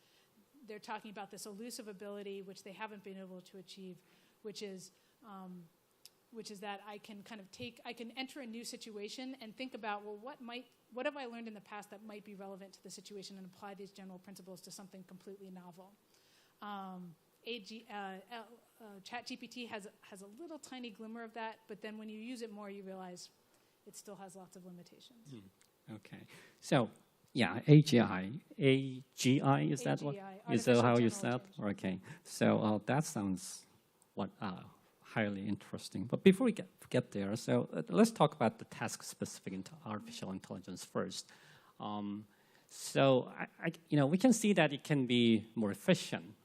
they're talking about this elusive ability which they haven't been able to achieve, which is that I can enter a new situation and think about, well, what have I learned in the past that might be relevant to the situation and apply these general principles to something completely novel. ChatGPT has a little tiny glimmer of that, but then when you use it more, you realize it still has lots of limitations. Okay, so yeah, AGI, is that what? Is that how you said? Okay, so that sounds highly interesting. But before we get there, so let's talk about the task-specific artificial intelligence first. So we can see that it can be more efficient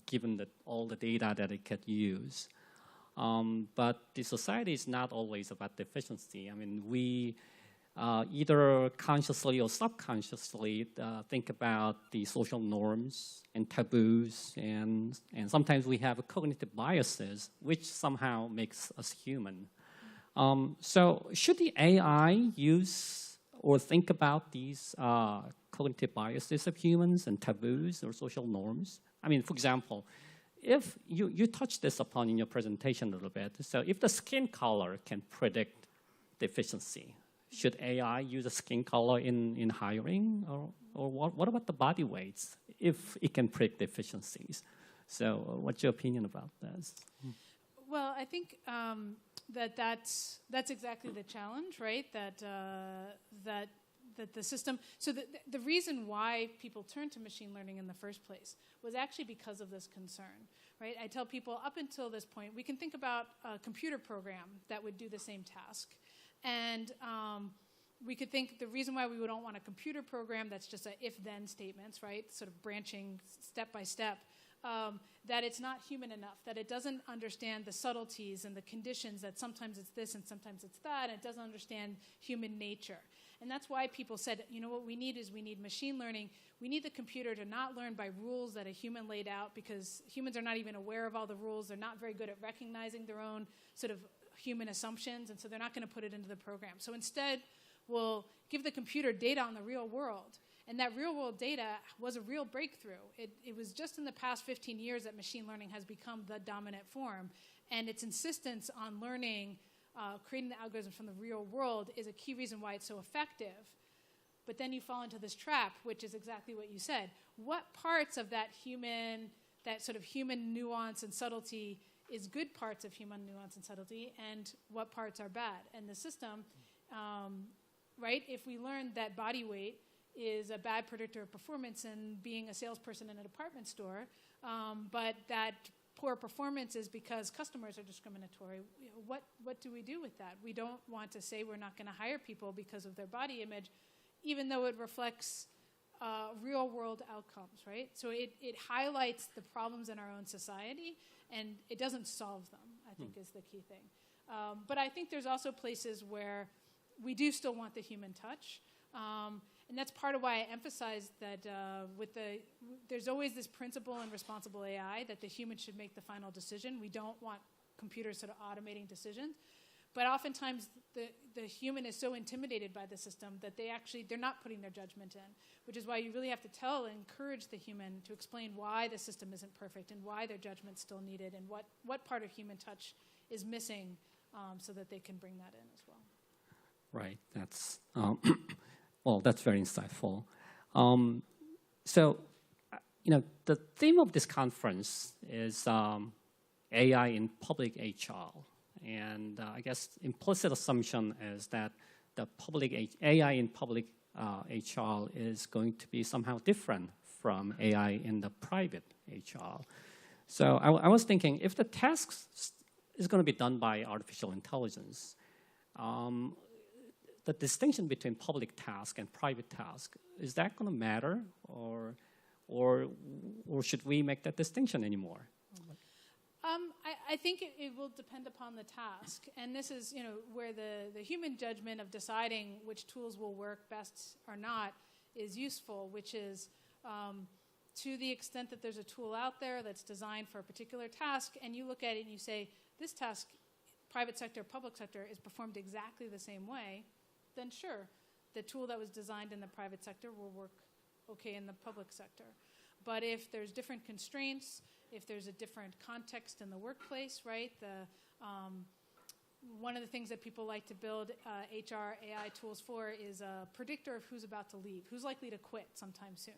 given all the data that it can use. But the society is not always about the efficiency. I mean, we either consciously or subconsciously think about the social norms and taboos, and sometimes we have cognitive biases, which somehow makes us human. So should the AI use or think about these cognitive biases of humans and taboos or social norms? I mean, for example, if you touched this upon in your presentation a little bit, so if the skin color can predict the efficiency, should AI use a skin color in hiring? Or what about the body weights if it can predict the efficiencies? So what's your opinion about this? Well, I think that's exactly the challenge, right? That the system. So the reason why people turned to machine learning in the first place was actually because of this concern, right? I tell people up until this point, we can think about a computer program that would do the same task, and we could think the reason why we don't want a computer program that's just a if-then statements, right? Sort of branching step by step. That it's not human enough, that it doesn't understand the subtleties and the conditions, that sometimes it's this and sometimes it's that, and it doesn't understand human nature. And that's why people said, you know what we need machine learning. We need the computer to not learn by rules that a human laid out, because humans are not even aware of all the rules. They're not very good at recognizing their own sort of human assumptions, and so they're not going to put it into the program. So instead, we'll give the computer data on the real world. And that real-world data was a real breakthrough. It was just in the past 15 years that machine learning has become the dominant form. And its insistence on learning, creating the algorithms from the real world is a key reason why it's so effective. But then you fall into this trap, which is exactly what you said. What parts of that sort of human nuance and subtlety is good parts of human nuance and subtlety, and what parts are bad? And the system, right, if we learn that body weight is a bad predictor of performance in being a salesperson in a department store, but that poor performance is because customers are discriminatory. What do we do with that? We don't want to say we're not going to hire people because of their body image, even though it reflects real-world outcomes, right? So it highlights the problems in our own society, and it doesn't solve them, I think is the key thing. But I think there's also places where we do still want the human touch. And that's part of why I emphasize that there's always this principle in responsible AI that the human should make the final decision. We don't want computers sort of automating decisions. But oftentimes the human is so intimidated by the system that they're not putting their judgment in, which is why you really have to encourage the human to explain why the system isn't perfect and why their judgment's still needed, and what part of human touch is missing, so that they can bring that in as well. Right, that's... Well, that's very insightful. So, the theme of this conference is AI in public HR. And I guess implicit assumption is that the AI in public HR is going to be somehow different from AI in the private HR. So I was thinking, if the task is going to be done by artificial intelligence, the distinction between public task and private task, is that going to matter, or should we make that distinction anymore? I think it will depend upon the task, and this is where the human judgment of deciding which tools will work best or not is useful, which is to the extent that there's a tool out there that's designed for a particular task, and you look at it and you say, this task, private sector, public sector, is performed exactly the same way, then sure, the tool that was designed in the private sector will work okay in the public sector. But if there's different constraints, if there's a different context in the workplace, right? One of the things that people like to build HR AI tools for is a predictor of who's about to leave, who's likely to quit sometime soon,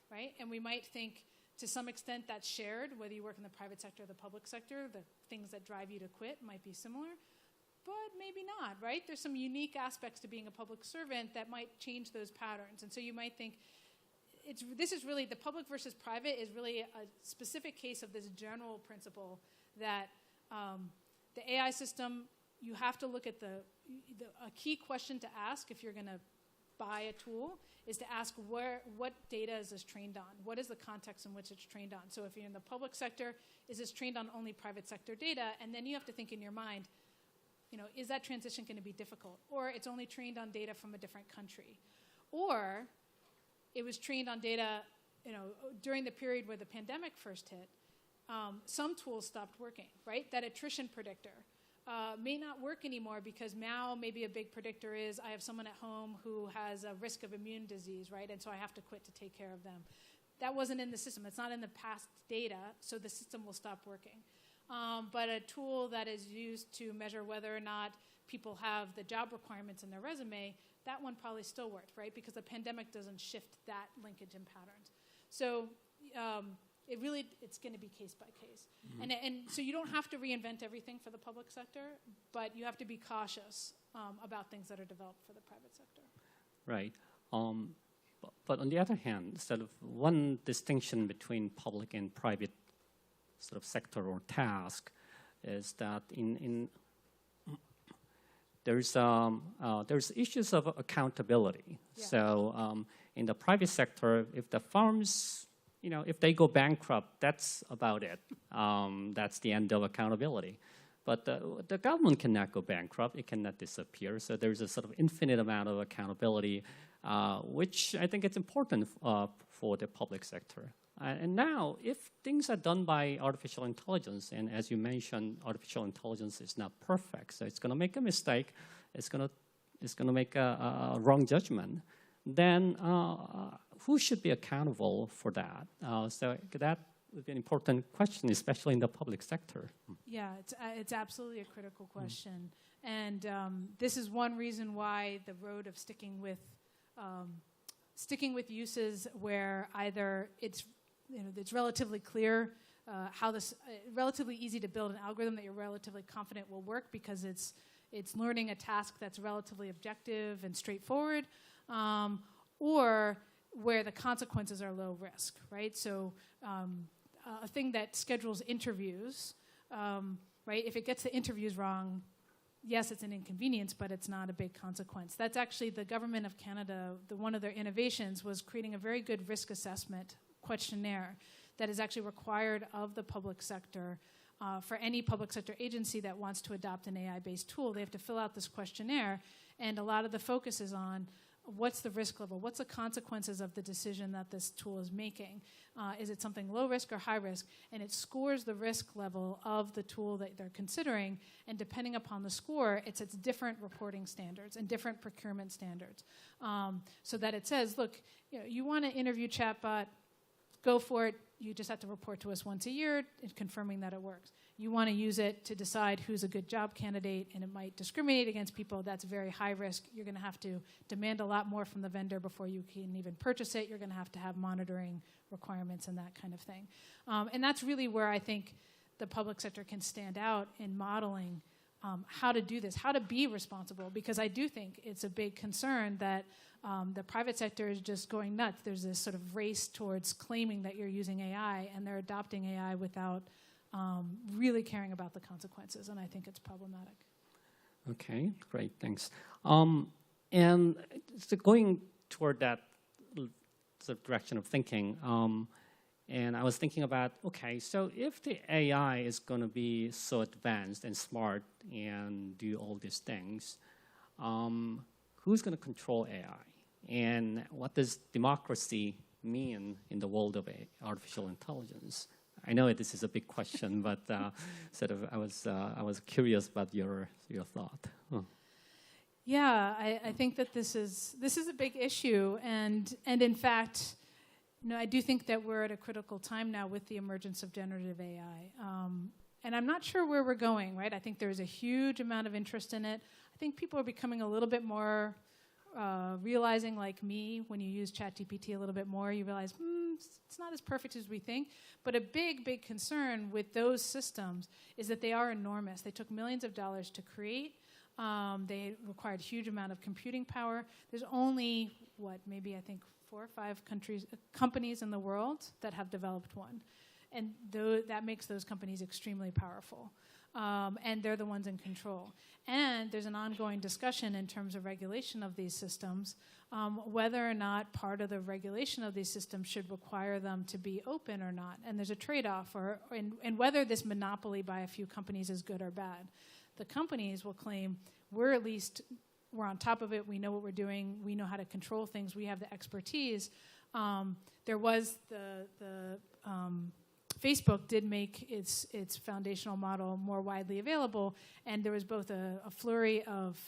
right? And we might think to some extent that's shared, whether you work in the private sector or the public sector, the things that drive you to quit might be similar. But maybe not, right? There's some unique aspects to being a public servant that might change those patterns. And so you might think, this is really, the public versus private is really a specific case of this general principle that the AI system, you have to look at a key question to ask if you're going to buy a tool is to ask what data is this trained on? What is the context in which it's trained on? So if you're in the public sector, is this trained on only private sector data? And then you have to think in your mind, is that transition going to be difficult? Or it's only trained on data from a different country? Or it was trained on data, during the period where the pandemic first hit, some tools stopped working, right? That attrition predictor may not work anymore because now maybe a big predictor is I have someone at home who has a risk of immune disease, right? And so I have to quit to take care of them. That wasn't in the system. It's not in the past data, so the system will stop working. But a tool that is used to measure whether or not people have the job requirements in their resume, that one probably still worked, right? Because the pandemic doesn't shift that linkage and patterns. So it's going to be case by case. And so you don't have to reinvent everything for the public sector, but you have to be cautious about things that are developed for the private sector. Right. But on the other hand, sort of one distinction between public and private sort of sector or task is that there's issues of accountability. Yeah. So in the private sector, if the firms, if they go bankrupt, that's about it. That's the end of accountability. But the government cannot go bankrupt. It cannot disappear. So there's a sort of infinite amount of accountability, which I think it's important for the public sector. And now, if things are done by artificial intelligence, and as you mentioned, artificial intelligence is not perfect, so it's going to make a mistake, it's going to make a wrong judgment, then who should be accountable for that? So that would be an important question, especially in the public sector. Yeah, it's absolutely a critical question. And this is one reason why the road of sticking with uses where either it's relatively clear relatively easy to build an algorithm that you're relatively confident will work because it's learning a task that's relatively objective and straightforward, or where the consequences are low risk, right? So a thing that schedules interviews, right? If it gets the interviews wrong, yes, it's an inconvenience, but it's not a big consequence. That's actually the government of Canada, one of their innovations was creating a very good risk assessment questionnaire that is actually required of the public sector. For any public sector agency that wants to adopt an AI-based tool, they have to fill out this questionnaire, and a lot of the focus is on what's the risk level, what's the consequences of the decision that this tool is making. Is it something low risk or high risk? And it scores the risk level of the tool that they're considering, and depending upon the score, it's different reporting standards and different procurement standards. So that it says, look, you want to interview chatbot, go for it. You just have to report to us once a year confirming that it works. You want to use it to decide who's a good job candidate, and it might discriminate against people. That's very high risk. You're going to have to demand a lot more from the vendor before you can even purchase it. You're going to have monitoring requirements and that kind of thing. And that's really where I think the public sector can stand out in modeling how to do this, how to be responsible, because I do think it's a big concern that the private sector is just going nuts. There's this sort of race towards claiming that you're using AI, and they're adopting AI without really caring about the consequences, and I think it's problematic. Okay, great, thanks. And so going toward that sort of direction of thinking, and I was thinking about, okay, so if the AI is going to be so advanced and smart and do all these things, who's going to control AI? And what does democracy mean in the world of artificial intelligence? I know this is a big question, but sort of I was curious about your thought. Yeah, I think that this is a big issue, and in fact, I do think that we're at a critical time now with the emergence of generative AI, and I'm not sure where we're going. Right? I think there's a huge amount of interest in it. I think people are becoming a little bit more realizing, like me, when you use ChatGPT a little bit more, you realize it's not as perfect as we think. But a big concern with those systems is that they are enormous. They took millions of dollars to create. They required a huge amount of computing power. There's only, maybe I think 4 or 5 companies in the world that have developed one. And that makes those companies extremely powerful. And they're the ones in control. And there's an ongoing discussion in terms of regulation of these systems, whether or not part of the regulation of these systems should require them to be open or not. And there's a trade-off, and whether this monopoly by a few companies is good or bad. The companies will claim we're on top of it, we know what we're doing, we know how to control things, we have the expertise. There was the Facebook did make its foundational model more widely available, and there was both a flurry of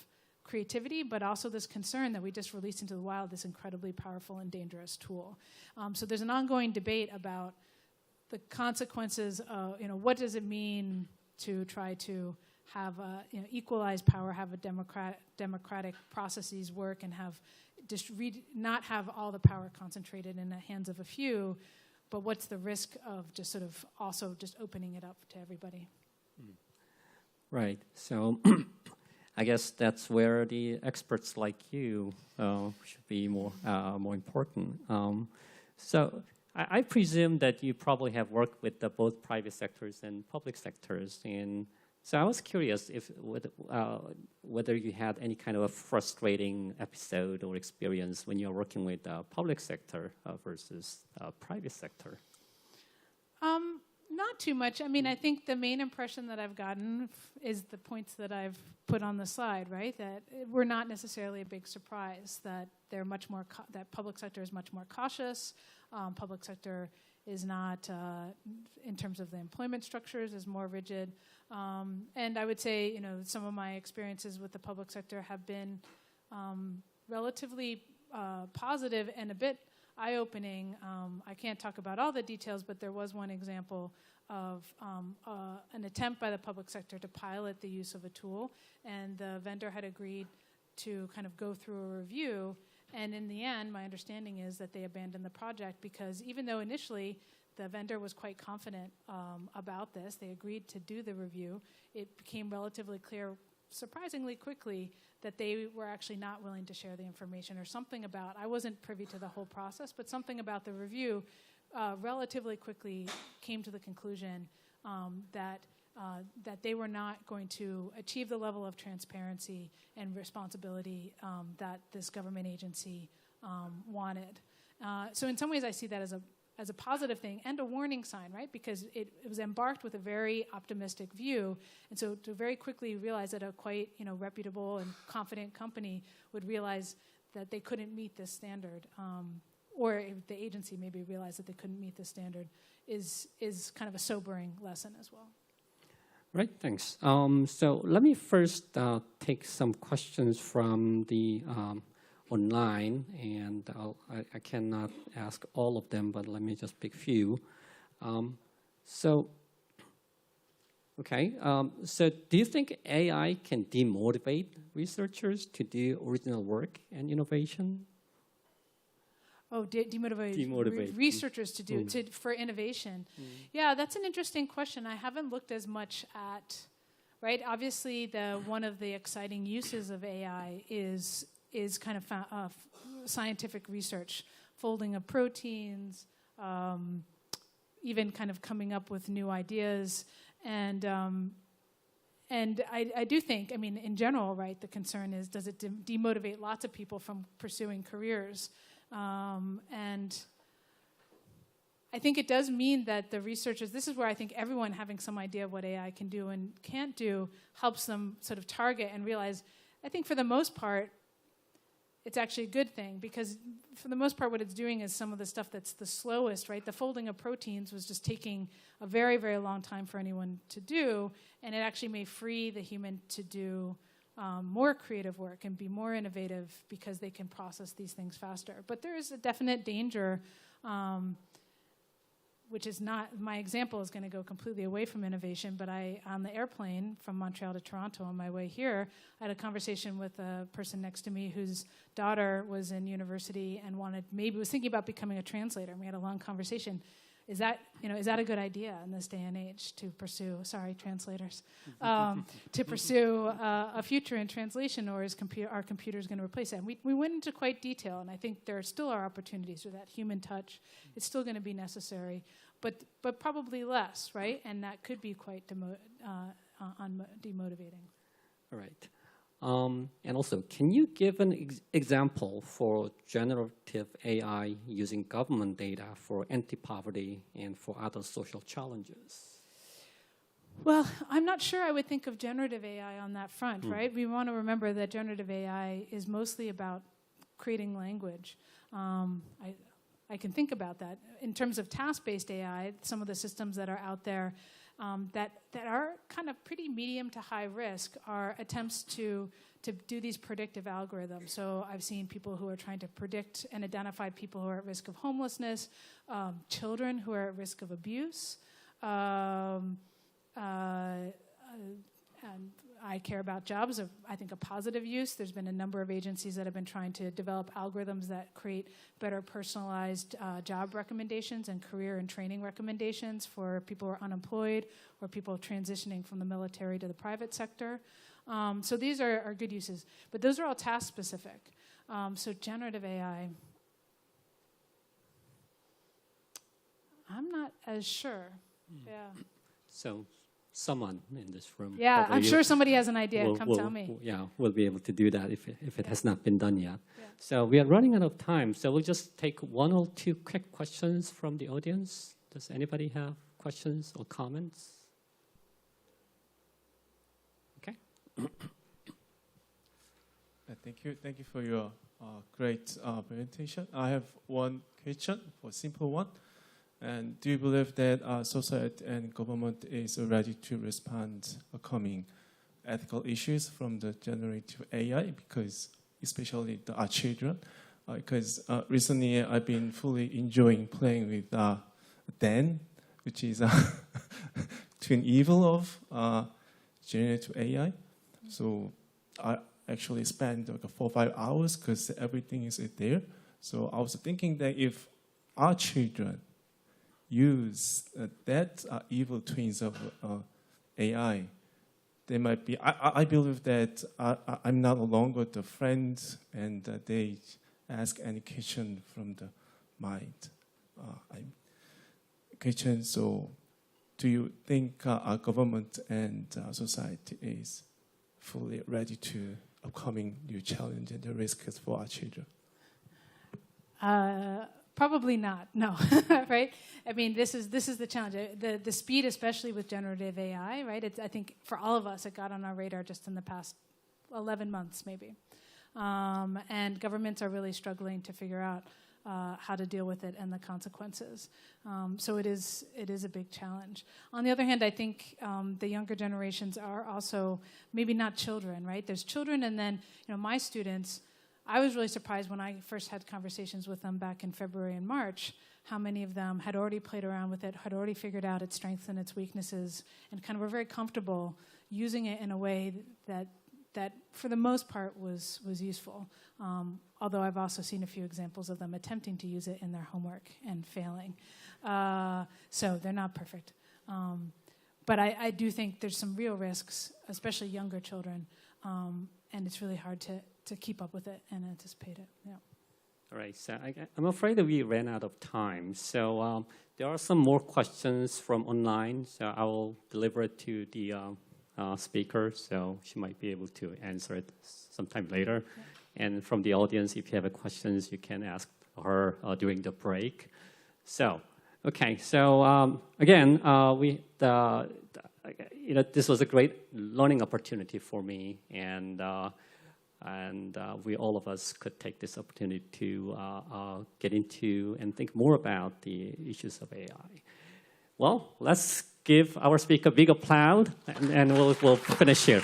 creativity, but also this concern that we just released into the wild this incredibly powerful and dangerous tool. So there's an ongoing debate about the consequences of, what does it mean to try to have equalize power, have a democratic processes work, and have not have all the power concentrated in the hands of a few, but what's the risk of just sort of also just opening it up to everybody? Right. So I guess that's where the experts like you should be more important. So I presume that you probably have worked with both private sectors and public sectors, and so I was curious if whether you had any kind of a frustrating episode or experience when you're working with the public sector versus private sector. Not too much. I mean, I think the main impression that I've gotten is the points that I've put on the slide, right? That we're not necessarily a big surprise, that they're much more that public sector is much more cautious. Public sector is not, in terms of the employment structures, is more rigid. And I would say, some of my experiences with the public sector have been relatively positive and a bit eye-opening. I can't talk about all the details, but there was one example of an attempt by the public sector to pilot the use of a tool, and the vendor had agreed to kind of go through a review. And in the end, my understanding is that they abandoned the project because even though initially the vendor was quite confident about this, they agreed to do the review, it became relatively clear surprisingly quickly that they were actually not willing to share the information, or something about, I wasn't privy to the whole process, but something about the review relatively quickly came to the conclusion that they were not going to achieve the level of transparency and responsibility that this government agency wanted. So in some ways I see that as a positive thing and a warning sign, right? Because it was embarked with a very optimistic view, and so to very quickly realize that a quite reputable and confident company would realize that they couldn't meet this standard, or if the agency maybe realized that they couldn't meet this standard, is kind of a sobering lesson as well. Right, thanks. So let me first take some questions from the online, and I cannot ask all of them, but let me just pick a few. So do you think AI can demotivate researchers to do original work and innovation? Oh, demotivate researchers to do for innovation. Yeah, that's an interesting question. I haven't looked as much at, right? Obviously, one of the exciting uses of AI is kind of scientific research, folding of proteins, even kind of coming up with new ideas, and I do think, I mean, in general, right? The concern is, does it demotivate lots of people from pursuing careers? And I think it does mean that the researchers, this is where I think everyone having some idea of what AI can do and can't do helps them sort of target and realize, I think for the most part, it's actually a good thing, because for the most part what it's doing is some of the stuff that's the slowest, right? The folding of proteins was just taking a very, very long time for anyone to do, and it actually may free the human to do more creative work and be more innovative because they can process these things faster. But there is a definite danger, which is not, my example is going to go completely away from innovation, but on the airplane from Montreal to Toronto on my way here, I had a conversation with a person next to me whose daughter was in university and was thinking about becoming a translator. And we had a long conversation. Is that a good idea in this day and age to pursue, translators, to pursue a future in translation, or are computers going to replace that? And we went into quite detail, and I think there still are opportunities for that human touch. It's still going to be necessary, but probably less, right? And that could be quite demotivating. All right. And also, can you give an example for generative AI using government data for anti-poverty and for other social challenges? Well, I'm not sure I would think of generative AI on that front, right? We want to remember that generative AI is mostly about creating language. I can think about that. In terms of task-based AI, some of the systems that are out there that are kind of pretty medium to high risk are attempts to do these predictive algorithms. So I've seen people who are trying to predict and identify people who are at risk of homelessness, children who are at risk of abuse, and I care about jobs, I think a positive use. There's been a number of agencies that have been trying to develop algorithms that create better personalized job recommendations and career and training recommendations for people who are unemployed or people transitioning from the military to the private sector. So these are good uses, but those are all task specific. So generative AI, I'm not as sure. Yeah. So someone in this room. Yeah, probably I'm sure somebody has an idea. Come tell me. Yeah, we'll be able to do that if it has not been done yet. Yeah. So we are running out of time. So we'll just take one or two quick questions from the audience. Does anybody have questions or comments? Okay. Thank you for your great presentation. I have one question, for simple one. And do you believe that society and government is ready to respond upcoming ethical issues from the generative AI? Because especially our children, because recently I've been fully enjoying playing with Dan, which is twin evil of generative AI. So I actually spent like 4 or 5 hours because everything is there. So I was thinking that if our children use that evil twins of AI, they might be. I believe that I'm not longer the friend, and they ask any question from the mind. Question. So, do you think our government and society is fully ready to upcoming new challenge and the risks for our children? Probably not. No, right? I mean, this is the challenge. The speed, especially with generative AI, right? I think for all of us, it got on our radar just in the past 11 months, maybe. And governments are really struggling to figure out how to deal with it and the consequences. So it is a big challenge. On the other hand, I think the younger generations are also maybe not children, right? There's children, and then my students. I was really surprised when I first had conversations with them back in February and March, how many of them had already played around with it, had already figured out its strengths and its weaknesses, and kind of were very comfortable using it in a way that for the most part was useful. Although I've also seen a few examples of them attempting to use it in their homework and failing. So they're not perfect. But I do think there's some real risks, especially younger children, and it's really hard to keep up with it and anticipate it. Yeah. All right, so I'm afraid that we ran out of time. So there are some more questions from online, so I will deliver it to the speaker, so she might be able to answer it sometime later. Yeah. And from the audience, if you have questions, you can ask her during the break. So, okay, so again, this was a great learning opportunity for me, and we all of us could take this opportunity to get into and think more about the issues of AI. Well, let's give our speaker a big applause, and we'll finish here.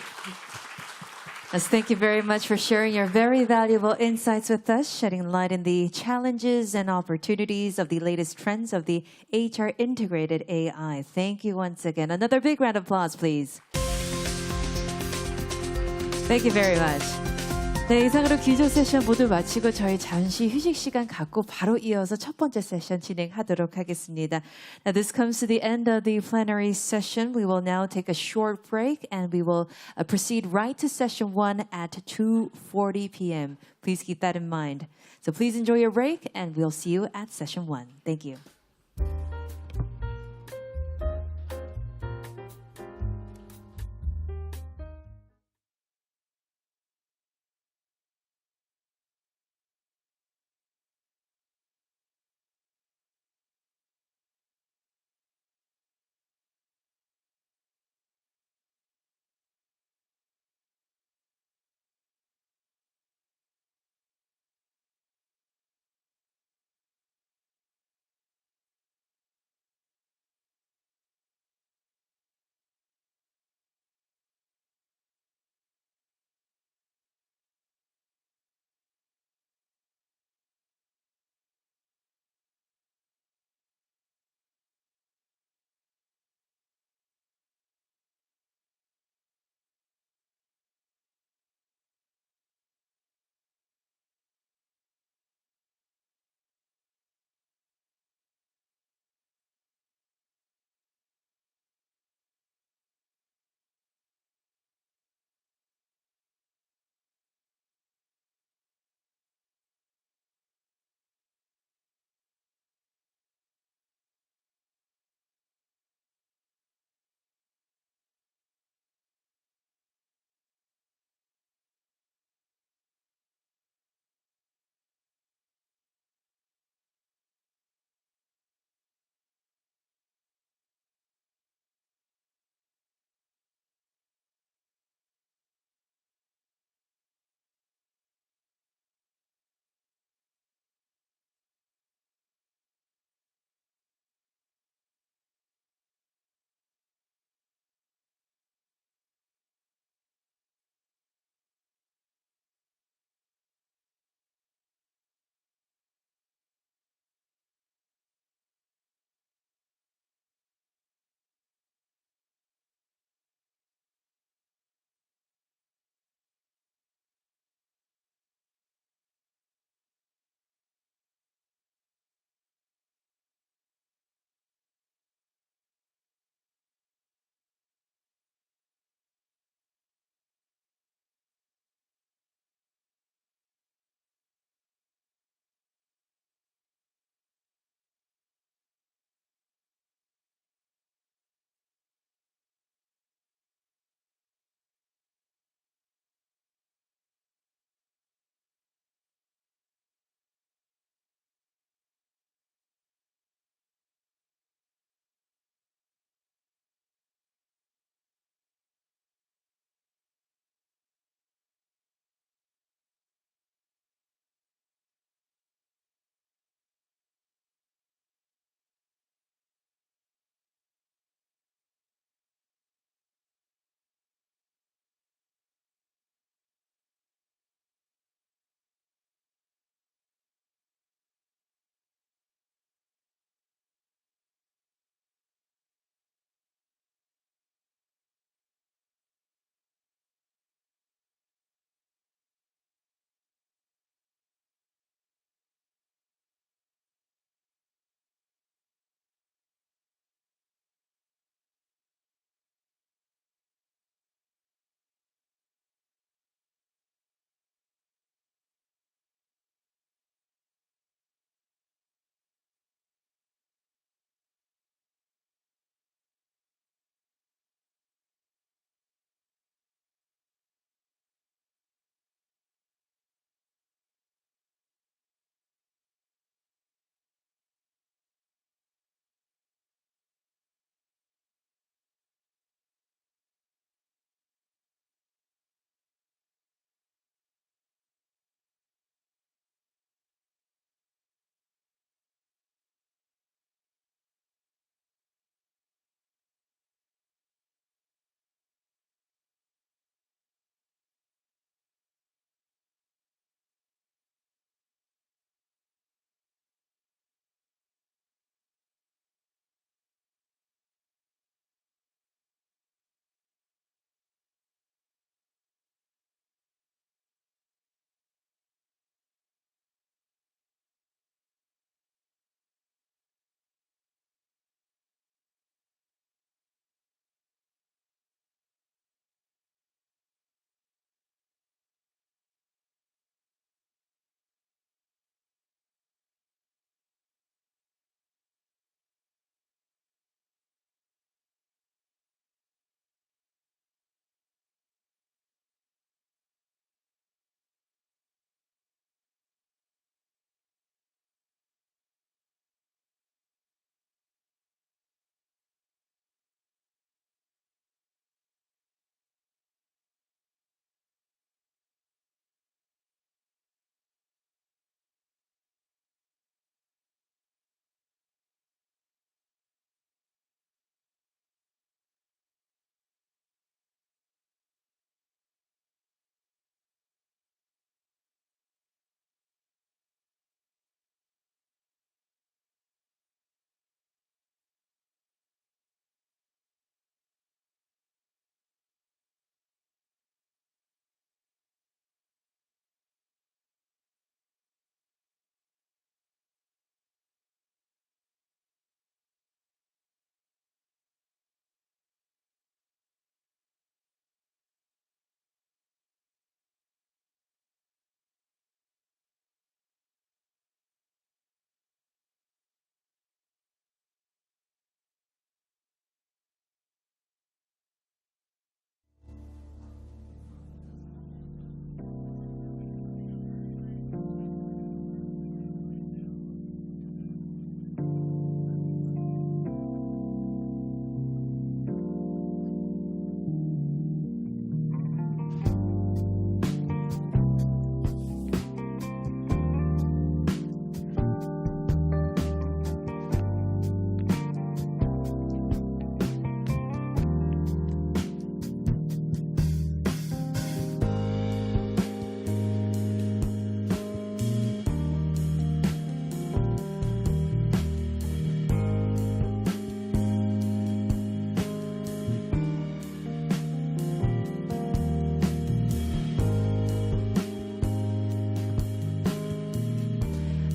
Yes, thank you very much for sharing your very valuable insights with us, shedding light on the challenges and opportunities of the latest trends of the HR integrated AI. Thank you once again. Another big round of applause, please. Thank you very much. 네, 이상으로 기조 세션 모두 마치고 저희 잠시 휴식 시간 갖고 바로 이어서 첫 번째 세션 진행하도록 하겠습니다. Now this comes to the end of the plenary session. We will now take a short break and we will proceed right to session 1 at 2:40 p.m. Please keep that in mind. So please enjoy your break and we'll see you at session 1. Thank you.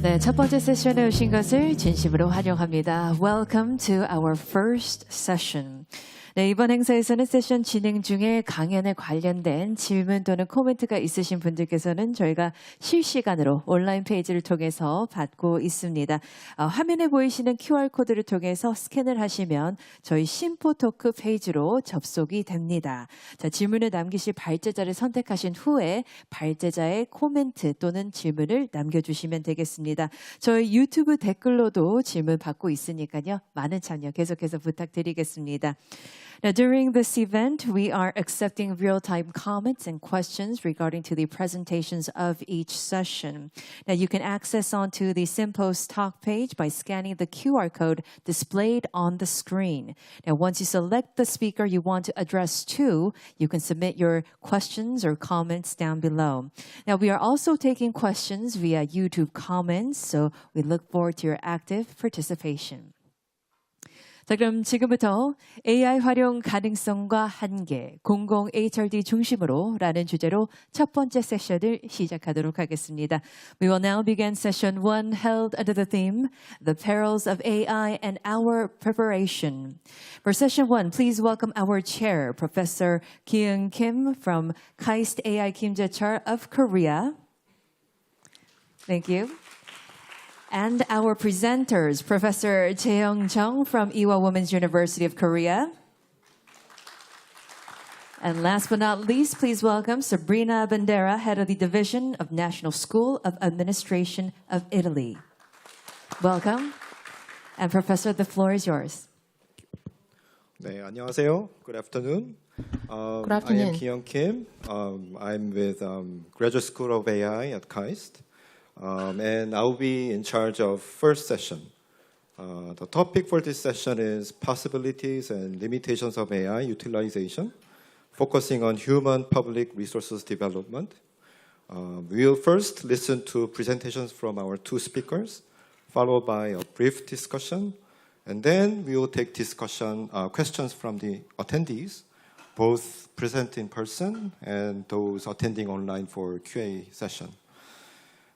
네, 첫 번째 세션에 오신 것을 진심으로 환영합니다. Welcome to our first session. 네, 이번 행사에서는 세션 진행 중에 강연에 관련된 질문 또는 코멘트가 있으신 분들께서는 저희가 실시간으로 온라인 페이지를 통해서 받고 있습니다. 화면에 보이시는 QR코드를 통해서 스캔을 하시면 저희 심포토크 페이지로 접속이 됩니다. 자, 질문을 남기실 발제자를 선택하신 후에 발제자의 코멘트 또는 질문을 남겨주시면 되겠습니다. 저희 유튜브 댓글로도 질문 받고 있으니까요. 많은 참여 계속해서 부탁드리겠습니다. Now, during this event, we are accepting real-time comments and questions regarding to the presentations of each session. Now, you can access onto the Simpos talk page by scanning the QR code displayed on the screen. Now, once you select the speaker you want to address to, you can submit your questions or comments down below. Now, we are also taking questions via YouTube comments, so we look forward to your active participation. 자, 그럼 지금부터 AI 활용 가능성과 한계, 공공 HRD 중심으로 라는 주제로 첫 번째 세션을 시작하도록 하겠습니다. We will now begin session 1 held under the theme, The Perils of AI and Our Preparation. For session 1, please welcome our chair, Professor Kyung Kim from KAIST AI Kimjaechar of Korea. Thank you. And our presenters, Professor Jaeyoung Jung from Ewha Women's University of Korea. And last but not least, please welcome Sabrina Bandera, Head of the Division of National School of Administration of Italy. Welcome. And Professor, the floor is yours. 네, 안녕하세요. Good afternoon. Good afternoon. I am Kyung Kim. I'm with Graduate School of AI at KAIST. And I'll be in charge of first session. The topic for this session is possibilities and limitations of AI utilization, focusing on human public resources development. We will first listen to presentations from our two speakers, followed by a brief discussion, and then we will take questions from the attendees, both present in person and those attending online for QA session.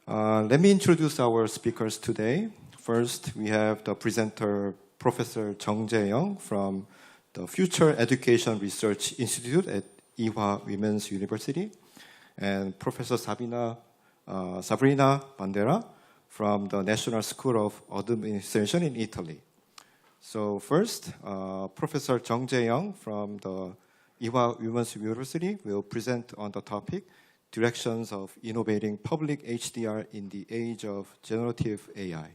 Let me introduce our speakers today. First, we have the presenter, Professor Jung Jae-young from the Future Education Research Institute at Ewha Women's University, and Professor Sabrina Bandera from the National School of Administration in Italy. So first, Professor Jung Jae-young from the Ewha Women's University will present on the topic, Directions of Innovating Public HDR in the Age of Generative AI.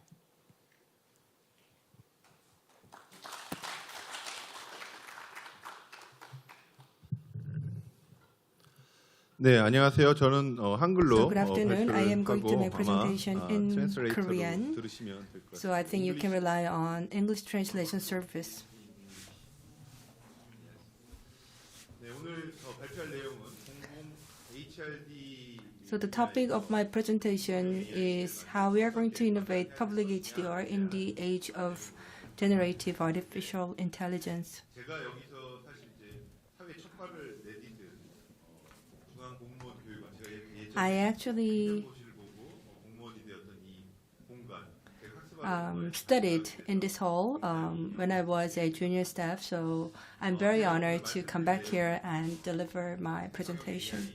네, 안녕하세요. 저는 한글로 Good afternoon. I am going to make 발표를 하고 presentation 아마 in 트랜스레이터로 Korean. 들으시면 될 것 So I think you can rely on English translation service. 네, 오늘 발표할 내용은 공공 HRD So the topic of my presentation is how we are going to innovate public HDR in the age of generative artificial intelligence. 제가 여기서 사실 이제 사회 첫 발을 내딛은 중앙 공무원 교육원 제가 예전에 I actually 고시를 보고 공무원이 되었던 이 공간 학습하는 studied in this hall when I was a junior staff, so I'm very honored to come back here and deliver my presentation.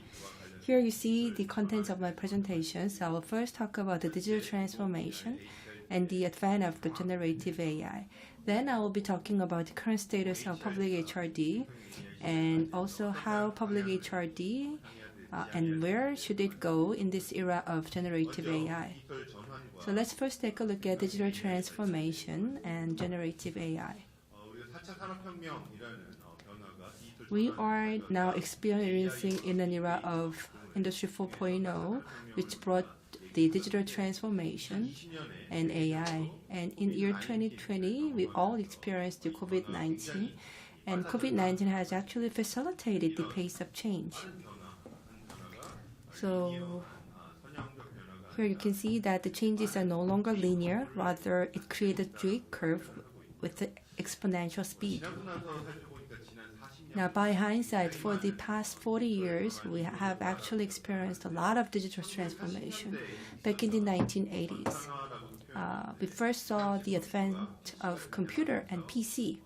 Here you see the contents of my presentation. So I will first talk about the digital transformation and the advent of the generative AI. Then I will be talking about the current status of public HRD and also how public HRD and where should it go in this era of generative AI. So let's first take a look at digital transformation and generative AI. 우리가 4차 산업혁명이라는 변화가 We are now experiencing in an era of Industry 4.0, which brought the digital transformation and AI. And in year 2020, we all experienced the COVID-19, and COVID-19 has actually facilitated the pace of change. So here you can see that the changes are no longer linear, rather it created a J curve with the exponential speed. 지나고 나서 살펴보니까 지난 40년 Now, by hindsight, for the past 40 years, we have actually experienced a lot of digital transformation. Back in the 1980s, we first saw the advent of computer and PC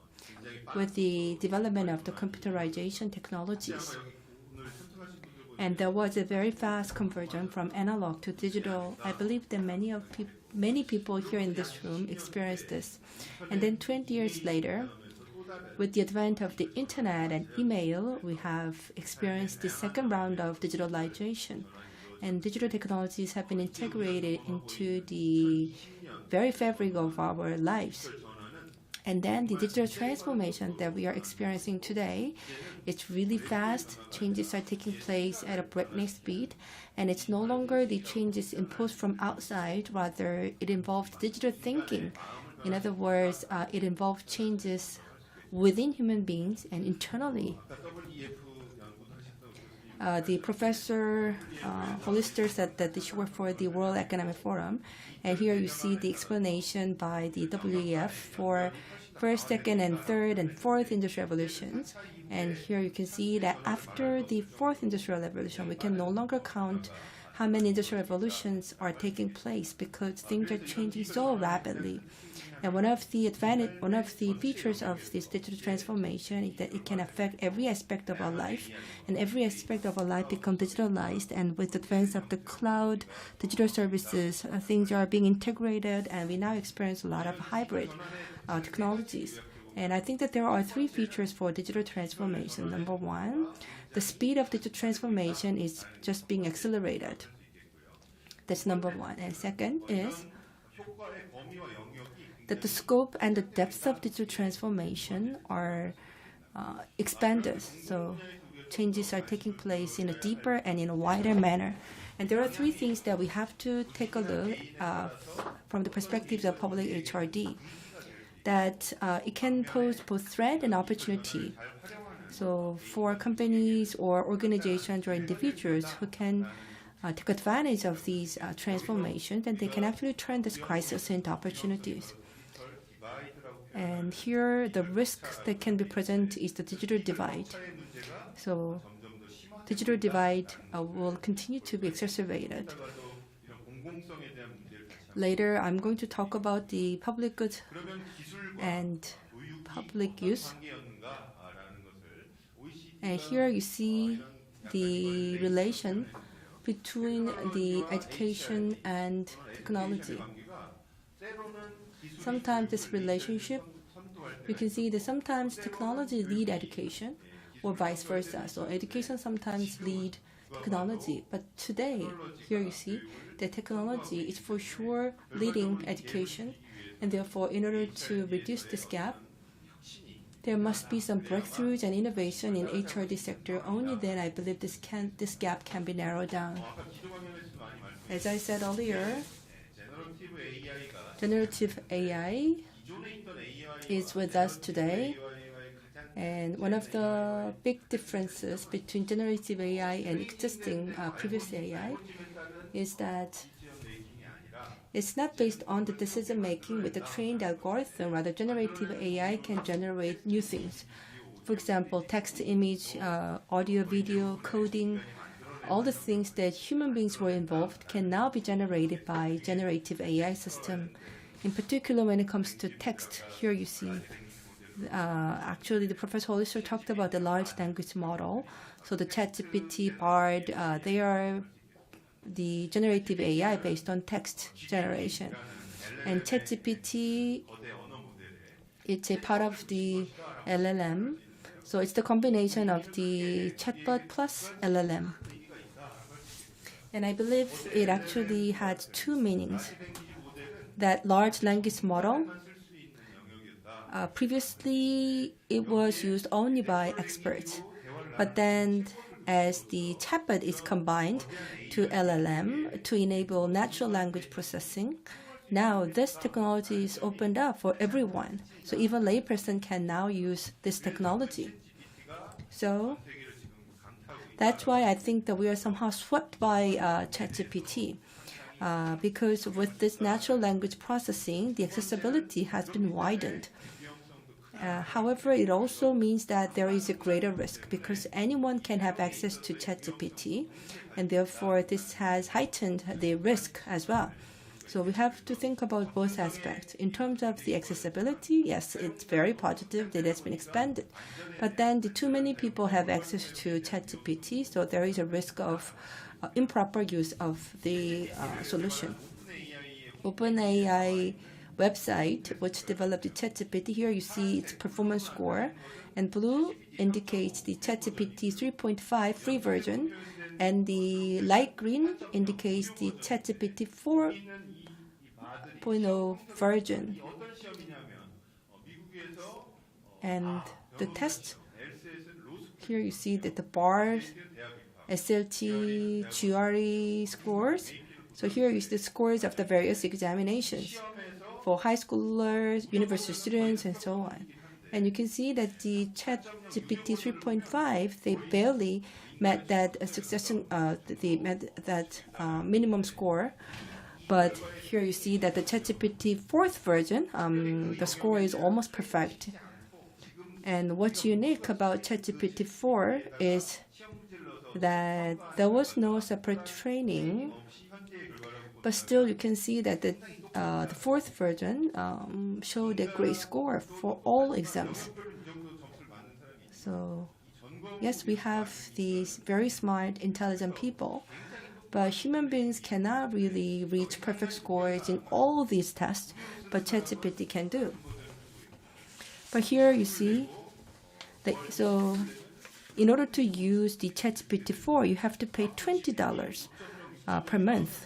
with the development of the computerization technologies. And there was a very fast conversion from analog to digital. I believe that many people here in this room experienced this. And then 20 years later, with the advent of the internet and email, we have experienced the second round of digitalization. And digital technologies have been integrated into the very fabric of our lives. And then the digital transformation that we are experiencing today, it's really fast. Changes are taking place at a breakneck speed. And it's no longer the changes imposed from outside, rather it involves digital thinking. In other words, it involves changes within human beings and internally. The Professor Hollister said that she worked for the World Economic Forum, and here you see the explanation by the WEF for first, second, and third, and fourth industrial revolutions. And here you can see that after the fourth industrial revolution, we can no longer count how many industrial revolutions are taking place because things are changing so rapidly. And one of the features of this digital transformation is that it can affect every aspect of our life, and every aspect of our life becomes digitalized. And with the advance of the cloud, digital services, things are being integrated, and we now experience a lot of hybrid technologies. And I think that there are three features for digital transformation. Number one, the speed of digital transformation is just being accelerated. That's number one. And second is that the scope and the depth of digital transformation are expanded. So changes are taking place in a deeper and in a wider manner. And there are three things that we have to take a look from the perspectives of public HRD. That it can pose both threat and opportunity. So for companies or organizations or individuals who can take advantage of these transformations, then they can actually turn this crisis into opportunities. And here, the risk that can be present is the digital divide. So digital divide will continue to be exacerbated. Later, I'm going to talk about the public goods and public use. And here you see the relation between the education and technology. Sometimes this relationship, you can see that sometimes technology lead education or vice versa. So education sometimes lead technology. But today, here you see that technology is for sure leading education. And therefore, in order to reduce this gap, there must be some breakthroughs and innovation in HRD sector. Only then I believe this gap can be narrowed down. As I said earlier, generative AI is with us today. And one of the big differences between generative AI and existing previous AI is that it's not based on the decision-making with the trained algorithm. Rather, generative AI can generate new things. For example, text, image, audio, video, coding, all the things that human beings were involved can now be generated by generative AI system. In particular, when it comes to text, here you see, actually, the Professor Hollister talked about the large language model. So the ChatGPT, Bard, they are the generative AI based on text generation. And ChatGPT, it's a part of the LLM. So it's the combination of the chatbot plus LLM. And I believe it actually had two meanings. That large language model, previously it was used only by experts. But then as the chatbot is combined to LLM to enable natural language processing, now this technology is opened up for everyone. So even layperson can now use this technology. So that's why I think that we are somehow swept by ChatGPT. Because with this natural language processing, the accessibility has been widened. However, it also means that there is a greater risk because anyone can have access to ChatGPT, and therefore this has heightened the risk as well. So we have to think about both aspects. In terms of the accessibility, yes, it's very positive that it's been expanded. But then too many people have access to ChatGPT, so there is a risk of improper use of the solution. OpenAI website, which developed the ChatGPT, here you see its performance score, and blue indicates the ChatGPT 3.5 free version, and the light green indicates the ChatGPT 4.0 version. And the test, here you see that the bars, SLT, GRE scores. So here is the scores of the various examinations for high schoolers, university students, and so on. And you can see that the ChatGPT 3.5, they barely met that minimum score. But here you see that the ChatGPT 4th version, the score is almost perfect. And what's unique about ChatGPT 4 is that there was no separate training, but still you can see that the 4th version showed a great score for all exams. So yes, we have these very smart, intelligent people, but human beings cannot really reach perfect scores in all these tests, but ChatGPT can do. But here you see that, so in order to use the ChatGPT 4, you have to pay $20 per month.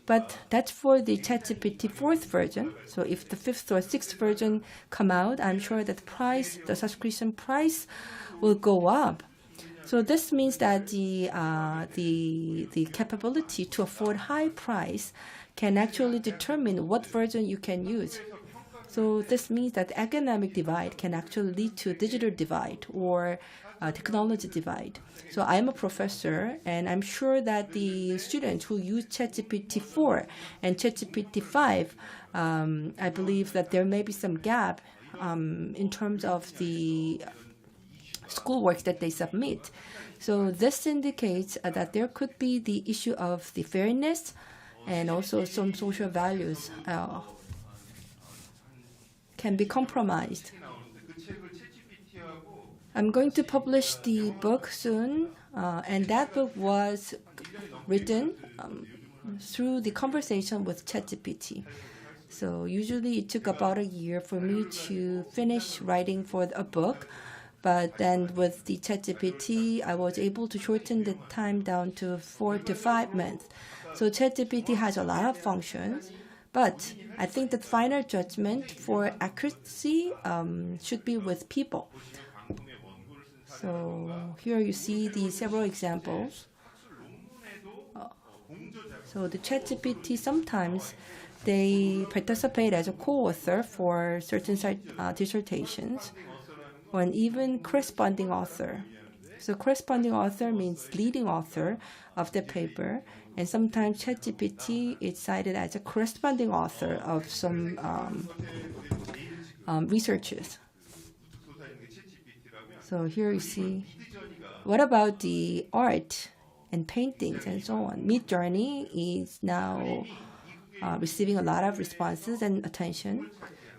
But that's for the ChatGPT 4th version. So if the 5th or 6th version come out, I'm sure that the subscription price will go up. So this means that the capability to afford high price can actually determine what version you can use. So this means that economic divide can actually lead to digital divide or technology divide. So I'm a professor, and I'm sure that the students who use ChatGPT 4 and ChatGPT 5, I believe that there may be some gap in terms of the schoolwork that they submit. So this indicates that there could be the issue of the fairness and also some social values can be compromised. I'm going to publish the book soon, and that book was written through the conversation with ChatGPT. So usually it took about a year for me to finish writing for a book, but then with the ChatGPT, I was able to shorten the time down to 4 to 5 months. So ChatGPT has a lot of functions, but I think that final judgment for accuracy should be with people. So here you see the several examples. So the ChatGPT, sometimes they participate as a co-author for certain dissertations, or an even corresponding author. So corresponding author means leading author of the paper, and sometimes ChatGPT is cited as a corresponding author of some researches. So here you see, what about the art and paintings and so on? Midjourney is now receiving a lot of responses and attention.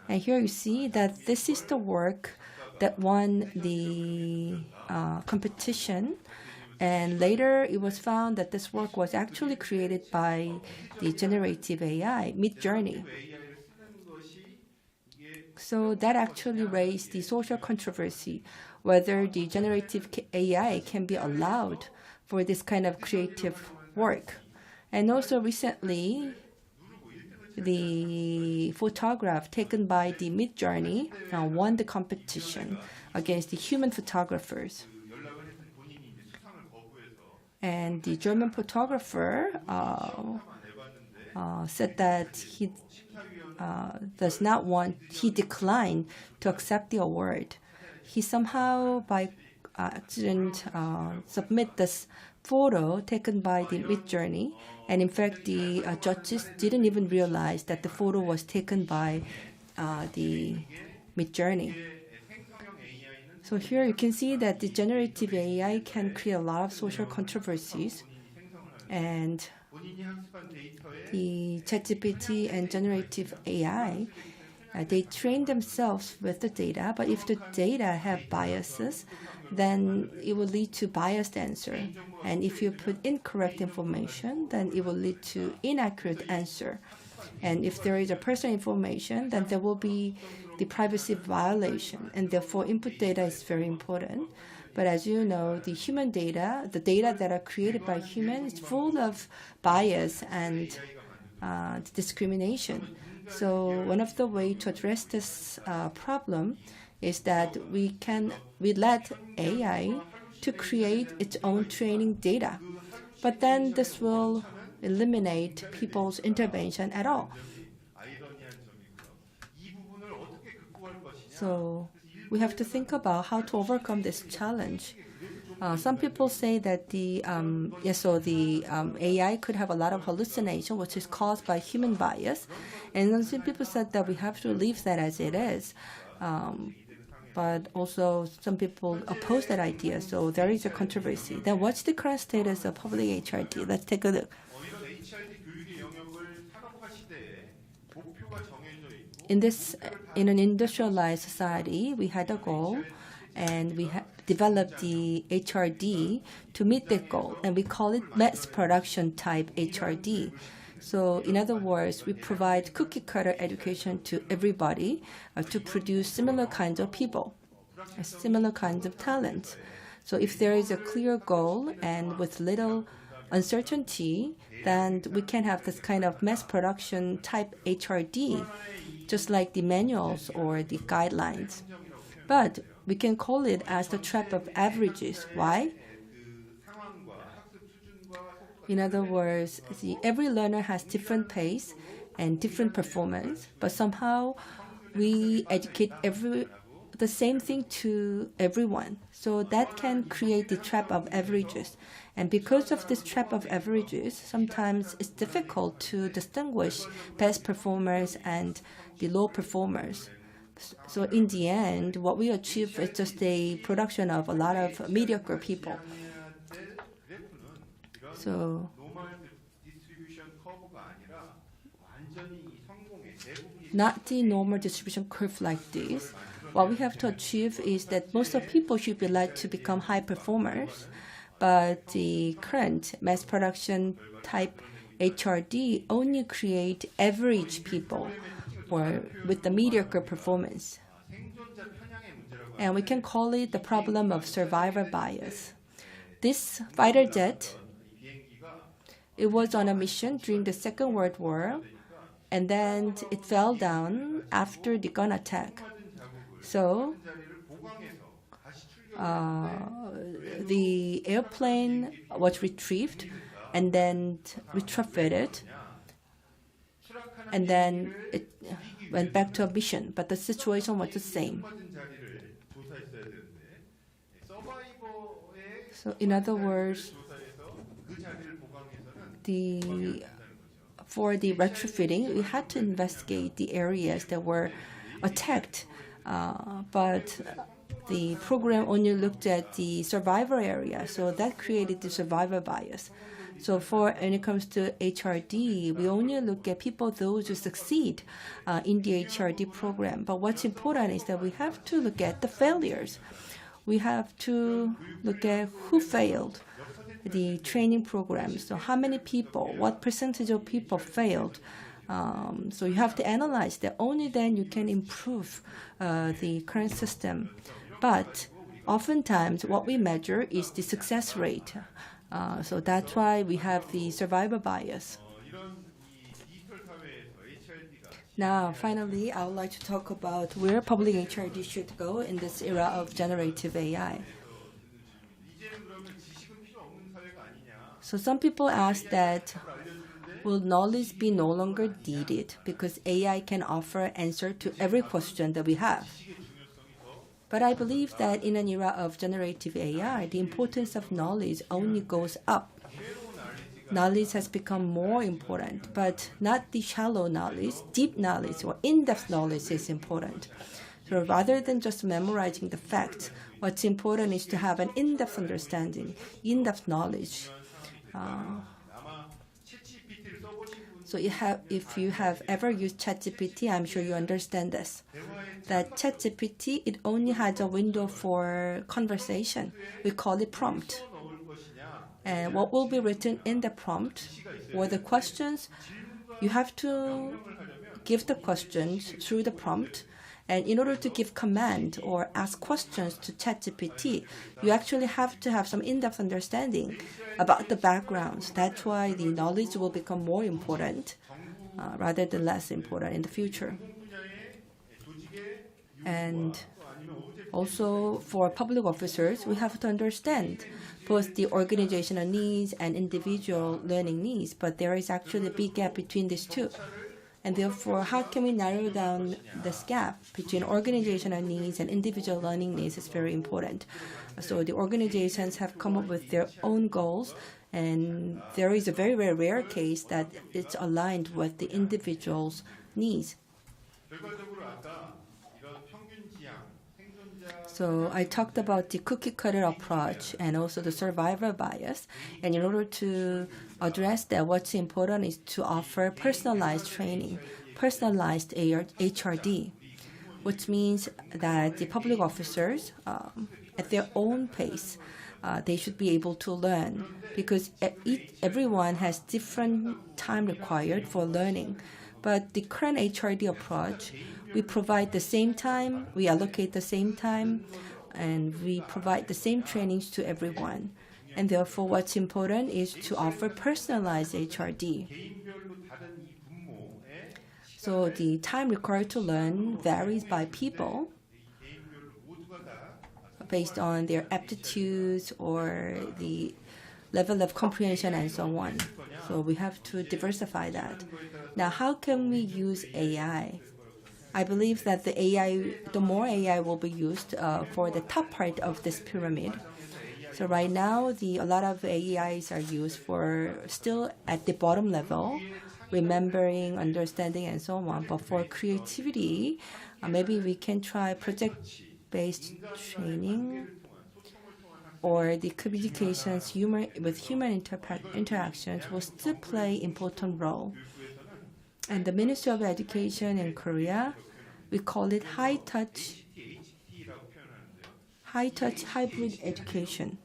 And here you see that this is the work that won the competition. And later it was found that this work was actually created by the generative AI, Midjourney. So that actually raised the social controversy, whether the generative AI can be allowed for this kind of creative work. And also recently, the photograph taken by the Midjourney won the competition against the human photographers. And the German photographer said that he declined to accept the award. He somehow, by accident, submit this photo taken by the Midjourney, and in fact, the judges didn't even realize that the photo was taken by the Midjourney. So here you can see that the generative AI can create a lot of social controversies, and the ChatGPT and generative AI, they train themselves with the data, but if the data have biases, then it will lead to biased answer. And if you put incorrect information, then it will lead to inaccurate answer. And if there is a personal information, then there will be the privacy violation, and therefore input data is very important. But as you know, the human data, the data that are created by humans, is full of bias and discrimination. So one of the ways to address this problem is that we let AI to create its own training data. But then this will eliminate people's intervention at all. So we have to think about how to overcome this challenge. Some people say that the AI could have a lot of hallucination, which is caused by human bias, and then some people said that we have to leave that as it is. But also some people oppose that idea, so there is a controversy. Then what's the current status of public HRD? Let's take a look. In an industrialized society, we had a goal, and we developed the HRD to meet that goal, and we call it mass production type HRD. So in other words, we provide cookie cutter education to everybody to produce similar kinds of people, similar kinds of talents. So if there is a clear goal and with little uncertainty, then we can have this kind of mass production type HRD, just like the manuals or the guidelines. But we can call it as the trap of averages. Why? In other words, every learner has different pace and different performance, but somehow we educate the same thing to everyone. So that can create the trap of averages. And because of this trap of averages, sometimes it's difficult to distinguish best performers and the low performers. So in the end, what we achieve is just a production of a lot of mediocre people. So not the normal distribution curve like this. What we have to achieve is that most of people should be led to become high performers, but the current mass production type HRD only create average people or with the mediocre performance. And we can call it the problem of survivor bias. This fighter jet, it was on a mission during the Second World War, and then it fell down after the gun attack. So the airplane was retrieved and then retrofitted, and then it went back to a mission, but the situation was the same. So in other words, for the retrofitting, we had to investigate the areas that were attacked, but the program only looked at the survivor area, so that created the survivor bias. So when it comes to HRD, we only look at those who succeed in the HRD program. But what's important is that we have to look at the failures. We have to look at who failed the training program. So how many people, what percentage of people failed? So you have to analyze that. Only then you can improve the current system. But oftentimes what we measure is the success rate. So that's why we have the survivor bias. Now, finally, I would like to talk about where public HRD should go in this era of generative AI. So some people ask that, will knowledge be no longer needed because AI can offer answer to every question that we have? But I believe that in an era of generative AI, the importance of knowledge only goes up. Knowledge has become more important, but not the shallow knowledge. Deep knowledge or in-depth knowledge is important. So rather than just memorizing the facts, what's important is to have an in-depth understanding, in-depth knowledge. So if you have ever used ChatGPT, I'm sure you understand this. That ChatGPT, it only has a window for conversation. We call it prompt. And what will be written in the prompt or the questions, you have to give the questions through the prompt. And in order to give command or ask questions to ChatGPT, you actually have to have some in-depth understanding about the backgrounds. That's why the knowledge will become more important rather than less important in the future. And also for public officers, we have to understand both the organizational needs and individual learning needs, but there is actually a big gap between these two. And therefore, how can we narrow down this gap between organizational needs and individual learning needs is very important. So the organizations have come up with their own goals, and there is a very, very rare case that it's aligned with the individual's needs. So I talked about the cookie cutter approach and also the survivor bias. And in order to address that, what's important is to offer personalized training, personalized HRD, which means that the public officers, at their own pace, they should be able to learn, because everyone has different time required for learning. But the current HRD approach, we provide the same time, we allocate the same time, and we provide the same trainings to everyone. And therefore, what's important is to offer personalized HRD. So the time required to learn varies by people based on their aptitudes or the level of comprehension and so on. So we have to diversify that. Now, how can we use AI? I believe that the more AI will be used for the top part of this pyramid. So right now, a lot of AIs are used for still at the bottom level, remembering, understanding, and so on. But for creativity, maybe we can try project-based training, or the communications with human interactions will still play important role. And the Ministry of Education in Korea, we call it high-touch hybrid education.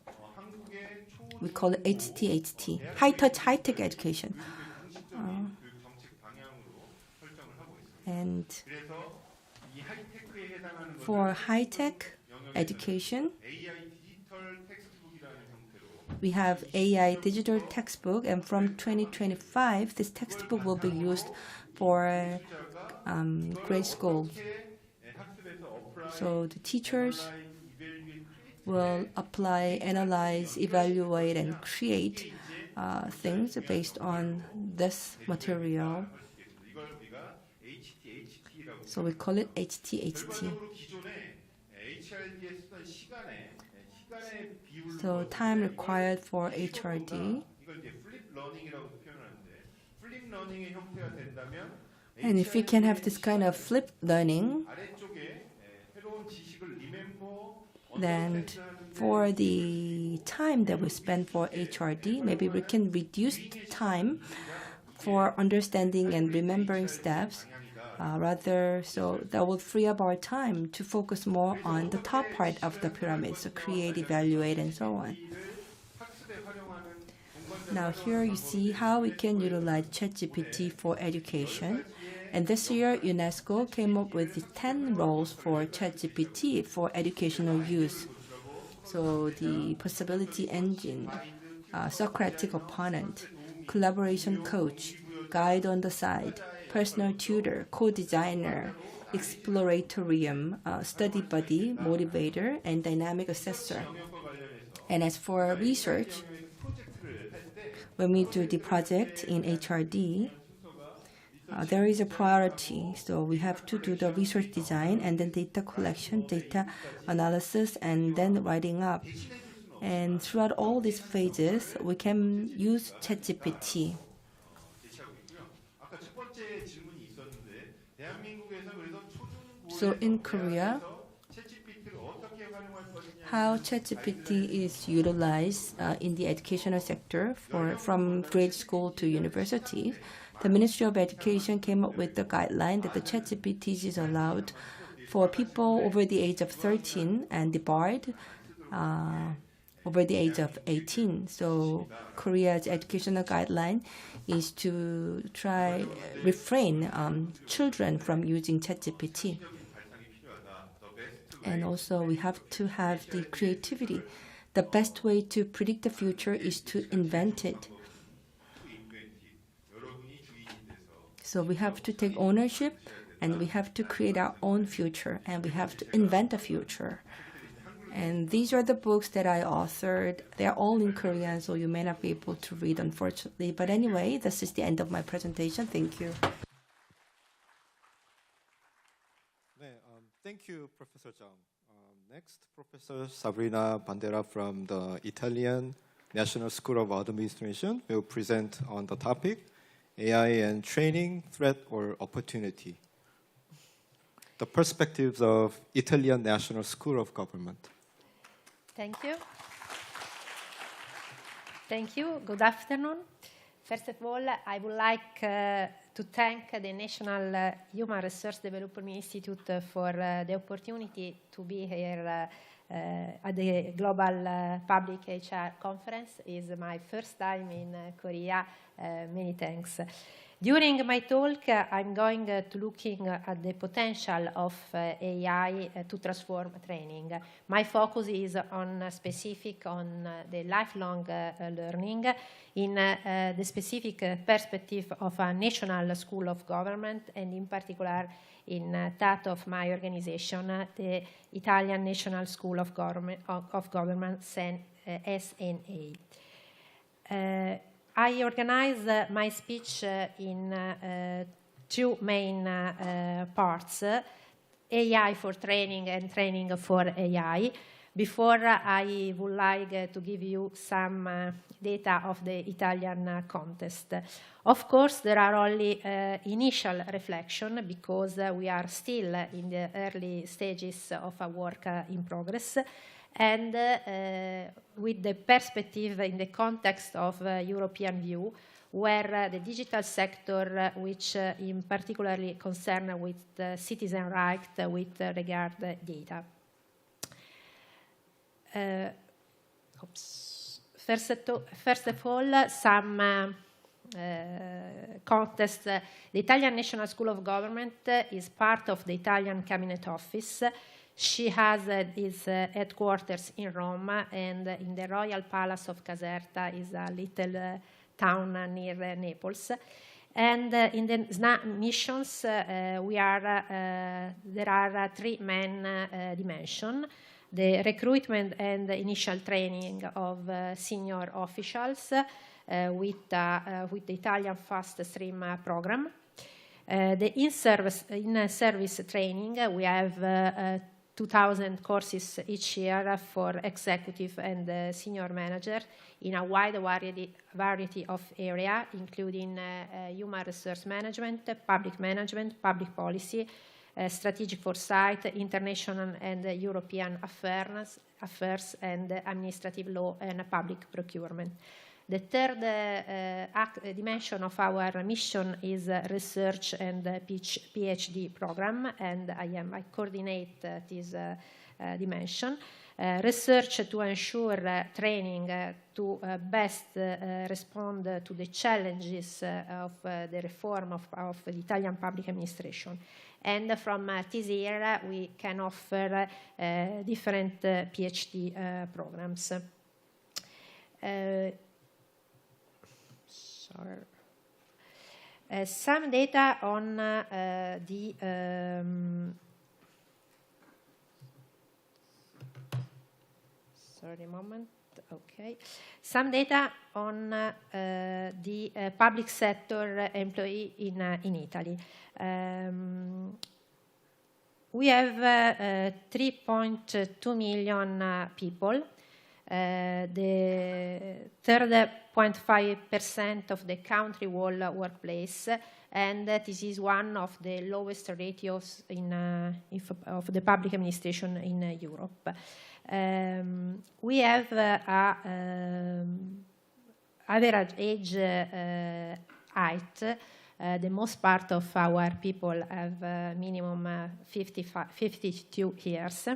We call it HTHT, high-touch, high-tech education. And for high-tech education, we have AI digital textbook, and from 2025, this textbook will be used for grade schools. So the teachers will apply, analyze, evaluate, and create things based on this material. So we call it HTHT. So time required for HRD. And if we can have this kind of flipped learning, then for the time that we spend for HRD, maybe we can reduce the time for understanding and remembering steps. So that will free up our time to focus more on the top part of the pyramid, so create, evaluate, and so on. Now here you see how we can utilize ChatGPT for education. And this year, UNESCO came up with 10 roles for ChatGPT for educational use. So the possibility engine, Socratic opponent, collaboration coach, guide on the side, personal tutor, co-designer, exploratorium, study buddy, motivator, and dynamic assessor. And as for research, when we do the project in HRD, there is a priority. So we have to do the research design and then data collection, data analysis, and then writing up. And throughout all these phases, we can use ChatGPT. So in Korea, how ChatGPT is utilized in the educational sector from grade school to university, the Ministry of Education came up with the guideline that the ChatGPT is allowed for people over the age of 13 and debarred over the age of 18. So Korea's educational guideline is to try refrain children from using ChatGPT. And also we have to have the creativity. The best way to predict the future is to invent it. So we have to take ownership and we have to create our own future and we have to invent a future. And these are the books that I authored. They're all in Korean, so you may not be able to read, unfortunately. But anyway, this is the end of my presentation. Thank you. Thank you, Professor Zhang. Next, Professor Sabrina Bandera from the Italian National School of Administration will present on the topic, AI and training, threat or opportunity. The perspectives of Italian National School of Government. Thank you. Thank you. Good afternoon. First of all, I would like to thank the National Human Resource Development Institute for the opportunity to be here at the Global Public HR Conference. It's my first time in Korea. Many thanks. During my talk, I'm going to looking at the potential of AI to transform training. My focus is on specific on the lifelong learning in the specific perspective of a national school of government and in particular in that of my organization, the Italian National School of Government, SNA. I organize my speech in two main parts, AI for training and training for AI. Before, I would like to give you some data of the Italian context. Of course, there are only initial reflection because we are still in the early stages of a work in progress. And with the perspective in the context of European view, where the digital sector, which in particularly concern with citizen rights with regard data. First of all, some context. The Italian National School of Government is part of the Italian Cabinet Office. She has its headquarters in Rome, and in the Royal Palace of Caserta is a little town near Naples. And in the SNA missions, there are three main dimensions. The recruitment and the initial training of senior officials with the Italian Fast Stream program. The in-service training, we have 2,000 courses each year for executive and senior manager in a wide variety of areas, including human resource management, public policy, strategic foresight, international and European affairs, and administrative law and public procurement. The third dimension of our mission is research and PhD program, and I coordinate this dimension. Research to ensure training to best respond to the challenges of the reform of the Italian public administration. And from this year, we can offer different PhD programs. Some data on the sorry, a moment. Okay, some data on the public sector employee in Italy. We have 3.2 million people. The 30.5% of the country whole workplace and this is one of the lowest ratios of the public administration in Europe. We have average age height. The most part of our people have minimum 52 years,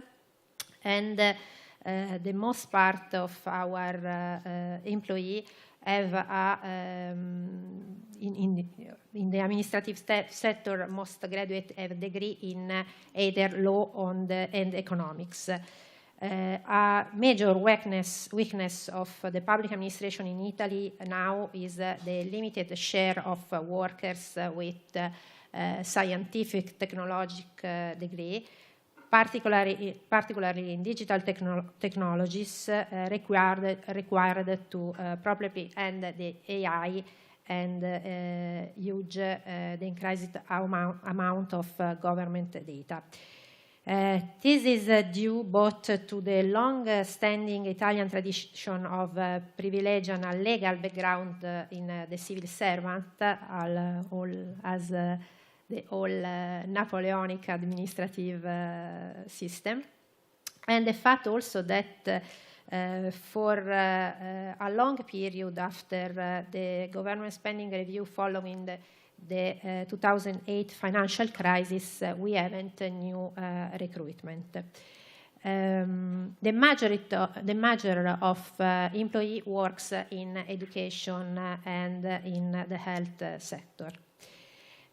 and the most part of our employee have in the administrative sector, most graduates have a degree in either law and economics. A major weakness of the public administration in Italy now is the limited share of workers with scientific technological degree, particularly in digital technologies required to properly end the AI and huge the increased amount of government data. This is due both to the long-standing Italian tradition of privileging a legal background in the civil servant, as the whole Napoleonic administrative system, and the fact also that for a long period after the government spending review following the 2008 financial crisis, we haven't new recruitment. The majority of employee works in education and in the health sector.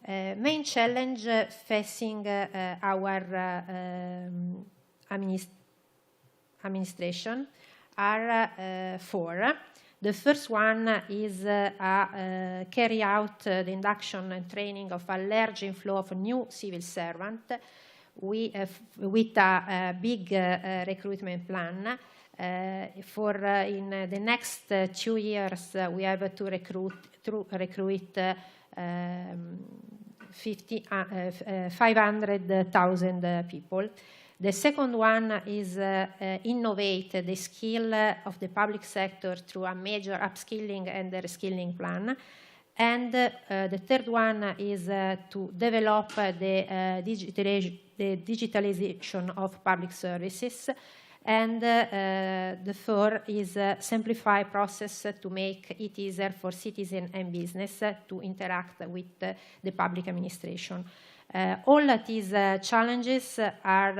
Main challenge facing our administration are four. The first one is carry out the induction and training of a large inflow of new civil servants with a big recruitment plan. In the next 2 years, we have to recruit 500,000 people. The second one is innovate the skill of the public sector through a major upskilling and reskilling plan. And the third one is to develop the digitalization of public services. And the fourth is simplify process to make it easier for citizens and business to interact with the public administration. All of these challenges are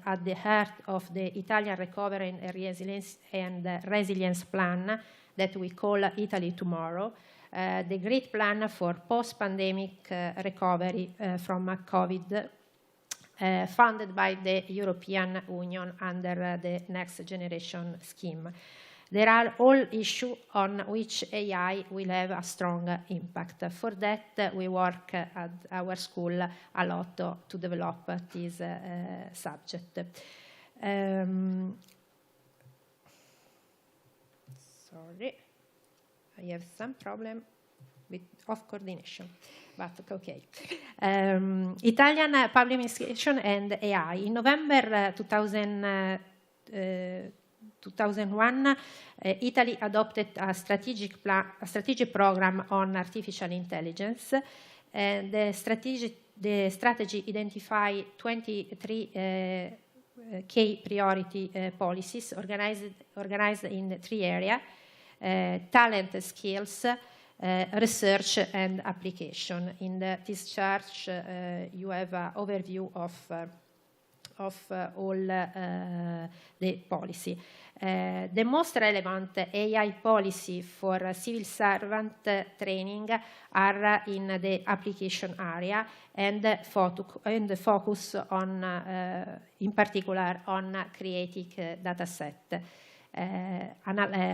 at the heart of the Italian Recovery and Resilience Plan that we call Italy Tomorrow, the great plan for post-pandemic recovery from COVID, funded by the European Union under the Next Generation scheme. There are all issues on which AI will have a strong impact. For that, we work at our school a lot to develop this subject. Sorry, I have some problem of coordination, but okay. Italian public administration and AI. In November 2001, Italy adopted a strategic program on artificial intelligence. The strategy identified 23 key priority policies organized in 3 areas: talent, skills, research, and application. In this chart, you have an overview of all the policy. The most relevant AI policy for civil servant training are in the application area and focus on, in particular, on creating data set.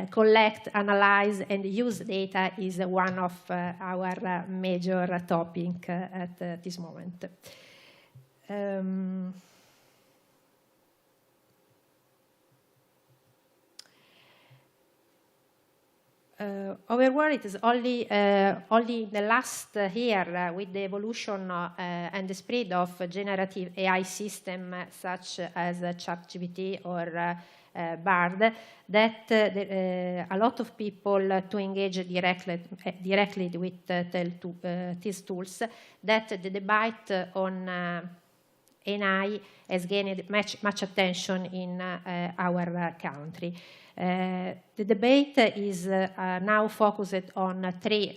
Collect, analyze, and use data is one of our major topics at this moment. Overall, it is only the last year with the evolution and the spread of generative AI systems such as ChatGPT or Bard, that a lot of people to engage directly with these tools, that the debate on AI has gained much attention in our country. The debate is now focused on three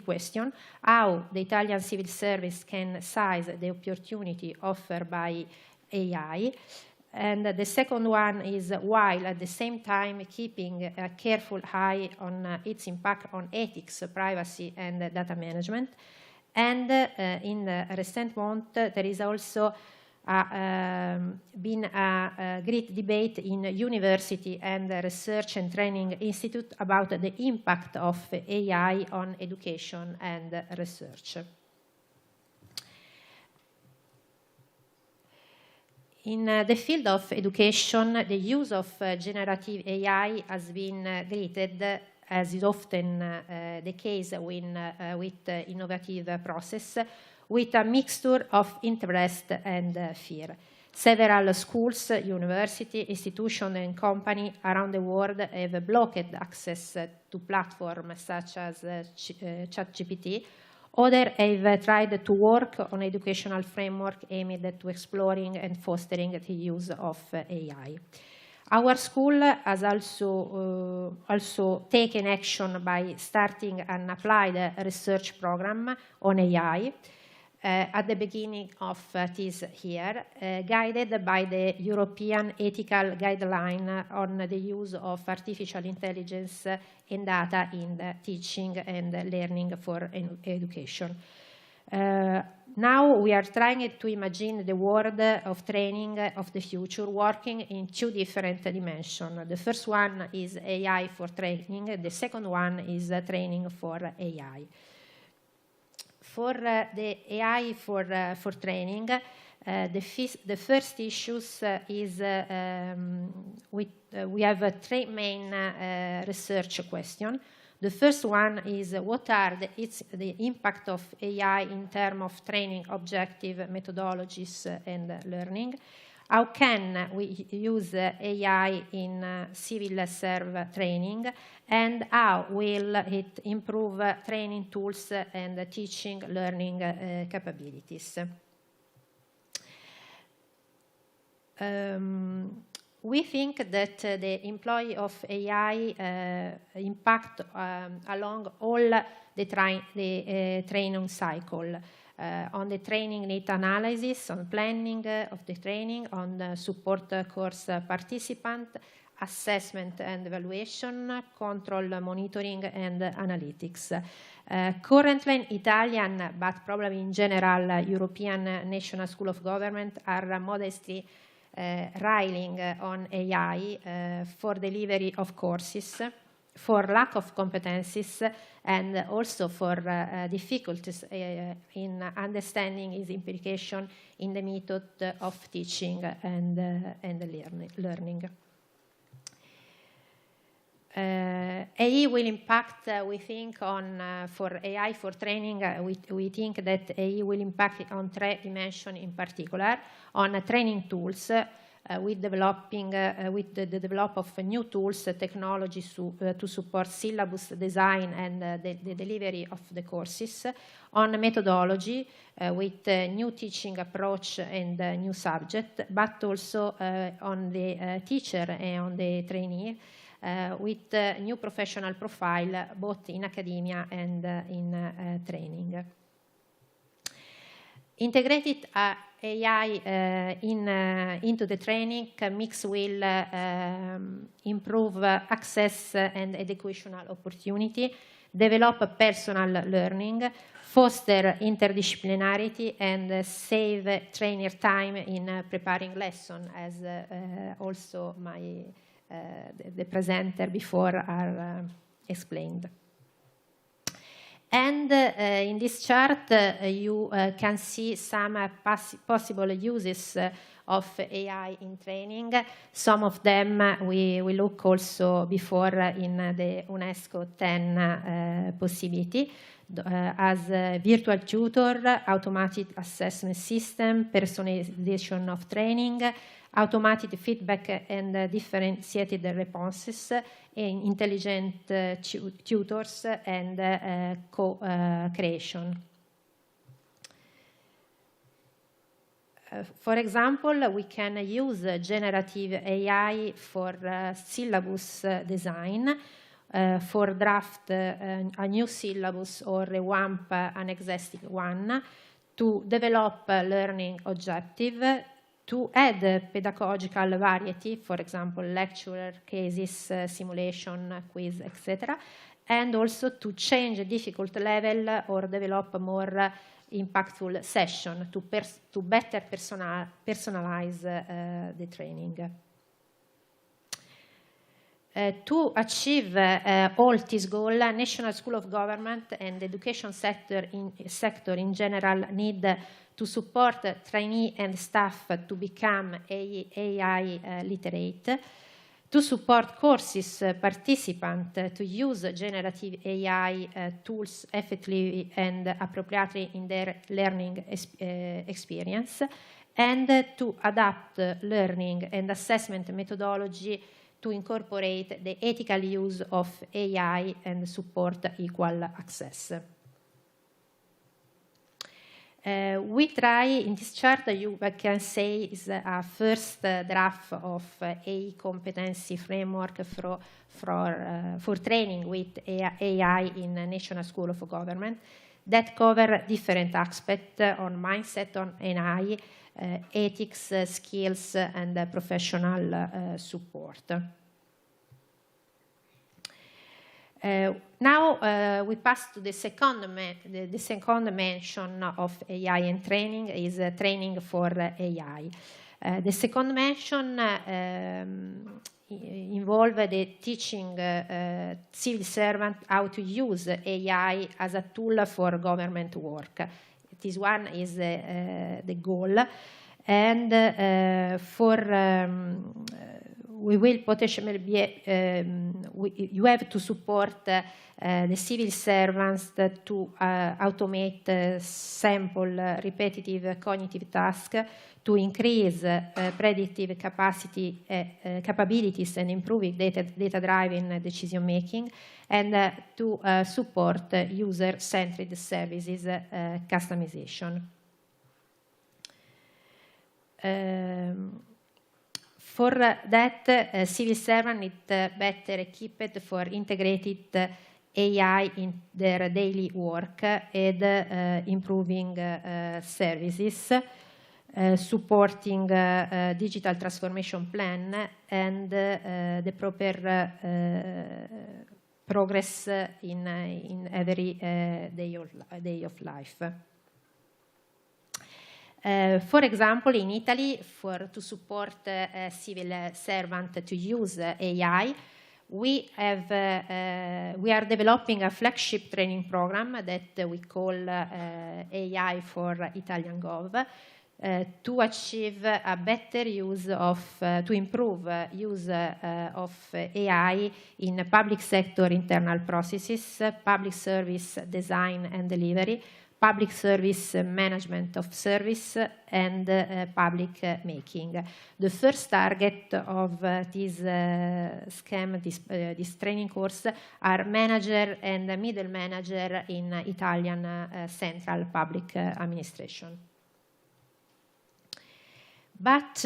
questions: how the Italian civil service can seize the opportunity offered by AI, and the second one is while at the same time keeping a careful eye on its impact on ethics, privacy, and data management. And in the recent month, there is also been a great debate in university and research and training institute about the impact of AI on education and research. In the field of education, the use of generative AI has been greeted, as is often the case with innovative process, with a mixture of interest and fear. Several schools, universities, institutions, and companies around the world have blocked access to platforms such as ChatGPT. Others have tried to work on educational framework aimed at exploring and fostering the use of AI. Our school has also taken action by starting an applied research program on AI at the beginning of this year, guided by the European Ethical Guideline on the use of artificial intelligence and data in the teaching and learning for education. Now we are trying to imagine the world of training of the future working in two different dimensions. The first one is AI for training. The second one is training for AI. For the AI for training, the first issues is we have three main research questions. The first one is what are the impact of AI in terms of training objective methodologies and learning? How can we use AI in civil serve training? And how will it improve training tools and teaching learning capabilities? We think that the employee of AI impact along all the training cycle, on the training need analysis, on planning of the training, on the support course participant, assessment and evaluation, control monitoring, and analytics. Currently, in Italian, but probably in general, European National School of Government are modestly relying on AI for delivery of courses, for lack of competencies, and also for difficulties in understanding its implication in the method of teaching and learning. AI will impact, we think, on for AI for training. We think that AI will impact on three dimensions in particular: on training tools, with the development of new tools, technologies to support syllabus design and the delivery of the courses; on methodology, with new teaching approach and new subject, but also on the teacher and on the trainee, with new professional profile, both in academia and in training. Integrated AI into the training mix will improve access and educational opportunity, develop personal learning, foster interdisciplinarity, and save trainer time in preparing lesson, as also the presenter before are explained. And in this chart, you can see some possible uses of AI in training. Some of them we look also before in the UNESCO 10 possibility. as a virtual tutor, automated assessment system, personalization of training, automated feedback and differentiated responses, intelligent tutors, and co-creation. For example, we can use generative AI for syllabus design, for draft a new syllabus or revamp an existing one, to develop learning objective, to add pedagogical variety, for example, lecture, cases, simulation, quiz, etc., and also to change difficult level or develop more impactful session to better personalize the training. To achieve all this goal, National School of Government and the education sector in general need to support trainee and staff to become AI literate, to support courses participants to use generative AI tools effectively and appropriately in their learning experience, and to adapt learning and assessment methodology to incorporate the ethical use of AI and support equal access. We try, in this chart, you can say is a first draft of a competency framework for training with AI in National School of Government that cover different aspects on mindset on AI, ethics, skills, and professional support. Now we pass to the second mention of AI and training is training for AI. The second mention involve the teaching civil servant how to use AI as a tool for government work. This one is the goal, and we will potentially be, you have to support the civil servants to automate simple, repetitive cognitive tasks, to increase predictive capabilities and improving data-driven decision-making, and to support user-centered services customization. For that, civil servants need better equipped for integrated AI in their daily work and improving services, supporting digital transformation plan and the proper progress in every day of life. For example, in Italy, to support civil servants to use AI, we are developing a flagship training program that we call AI for Italian Gov, to achieve a better use of, to improve use of AI in public sector internal processes, public service design and delivery, public service management of service, and public making. The first target of this scheme, this training course, are manager and middle manager in Italian central public administration. But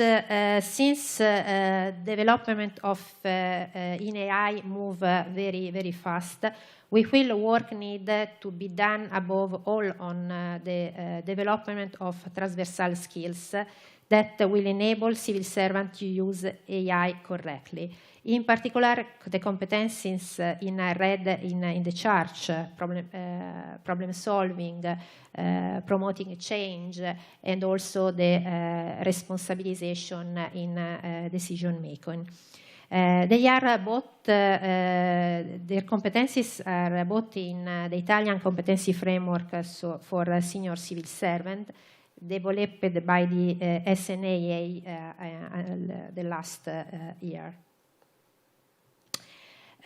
since development of in AI move very, very fast, we feel work need to be done above all on the development of transversal skills that will enable civil servants to use AI correctly. In particular, the competencies in red in the chart, problem solving, promoting change, and also the responsibilization in decision making. They are both, their competencies are both in the Italian competency framework for senior civil servant, developed by the SNAA the last year.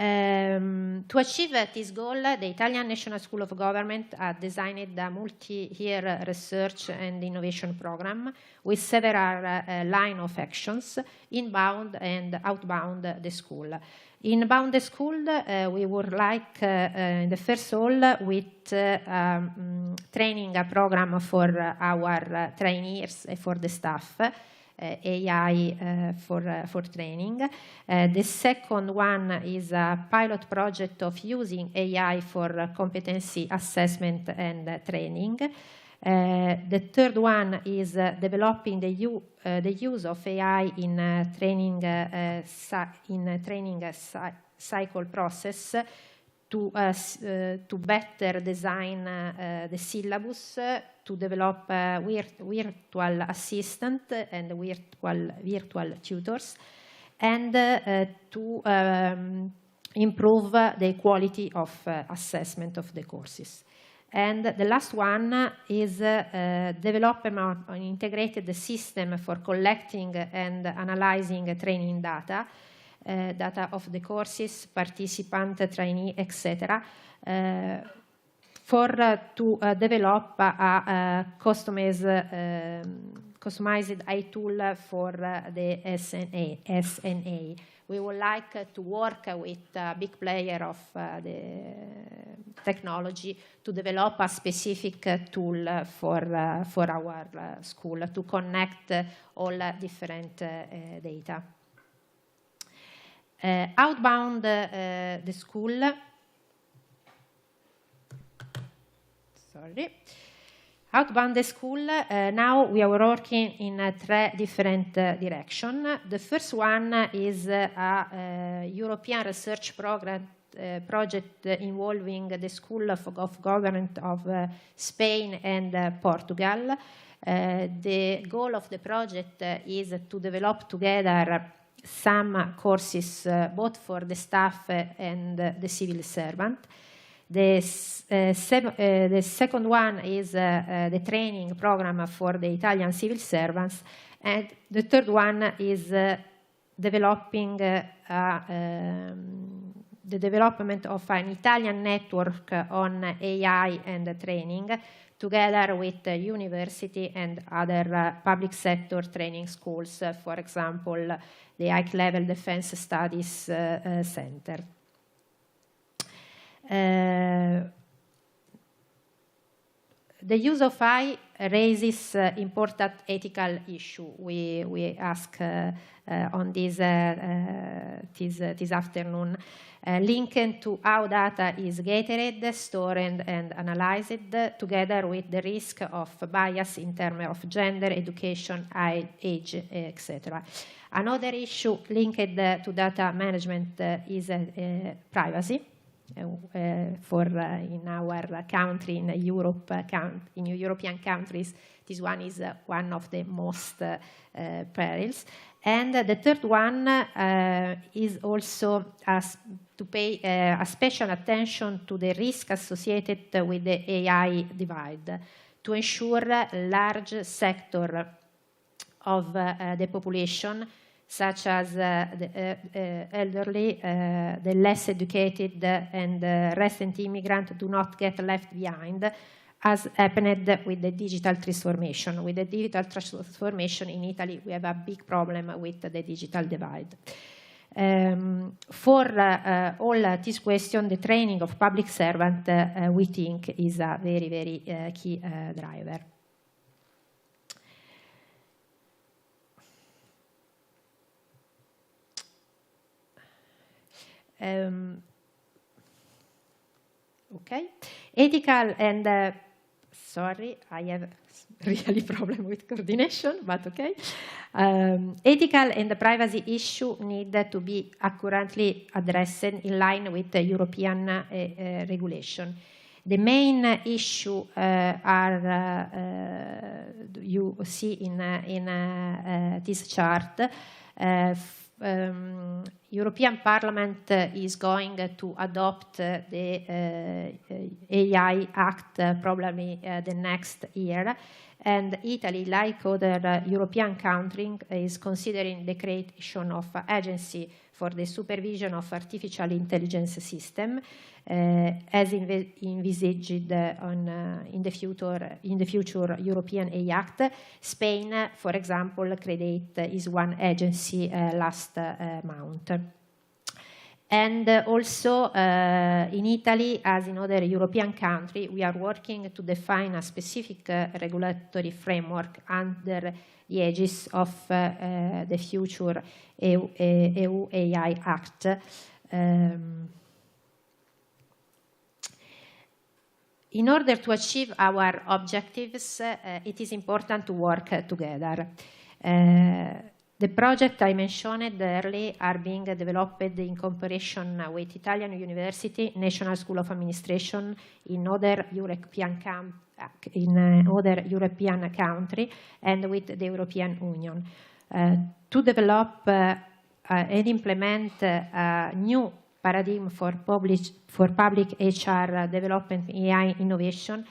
To achieve this goal, the Italian National School of Government has designed a multi-year research and innovation program with several line of actions, inbound and outbound the school. Inbound the school, we would like, in the first all, with training a program for our trainees and for the staff, AI for training. The second one is a pilot project of using AI for competency assessment and training. The third one is developing the use of AI in training cycle process to better design the syllabus, to develop virtual assistant and virtual tutors, and to improve the quality of assessment of the courses. And the last one is developing an integrated system for collecting and analyzing training data, data of the courses, participant, trainee, etc., to develop a customized AI tool for the SNA. We would like to work with a big player of the technology to develop a specific tool for our school to connect all different data. Outbound the school. Outbound the school, now we are working in three different directions. The first one is a European research project involving the School of Government of Spain and Portugal. The goal of the project is to develop together some courses both for the staff and the civil servant. The second one is the training program for the Italian civil servants, and the third one is developing the development of an Italian network on AI and training, together with the university and other public sector training schools, for example, the High Level Defense Studies Center. The use of AI raises important ethical issue. We ask on this afternoon, linked to how data is gathered, stored, and analyzed, together with the risk of bias in terms of gender, education, age, etc. Another issue linked to data management is privacy. In our country, in Europe, in European countries, this one is one of the most perils. And the third one is also to pay a special attention to the risk associated with the AI divide, to ensure a large sector of the population, such as the elderly, the less educated, and recent immigrants do not get left behind, as happened with the digital transformation. With the digital transformation in Italy, we have a big problem with the digital divide. For all this question, the training of public servant, we think, is a very, very key driver. Okay, ethical and sorry, I have really problem with coordination, but okay. Ethical and the privacy issue need to be accurately addressed in line with the European regulation. The main issue are you see in this chart. European Parliament is going to adopt the AI Act probably the next year. And Italy, like other European countries, is considering the creation of an agency for the supervision of artificial intelligence system, as envisaged in the future European AI Act. Spain, for example, created is one agency last month. And also in Italy, as in other European countries, we are working to define a specific regulatory framework under the aegis of the future EU AI Act. In order to achieve our objectives, it is important to work together. The projects I mentioned earlier are being developed in cooperation with Italian University, National School of Administration in other European countries, and with the European Union to develop and implement a new paradigm for public HR development AI innovation.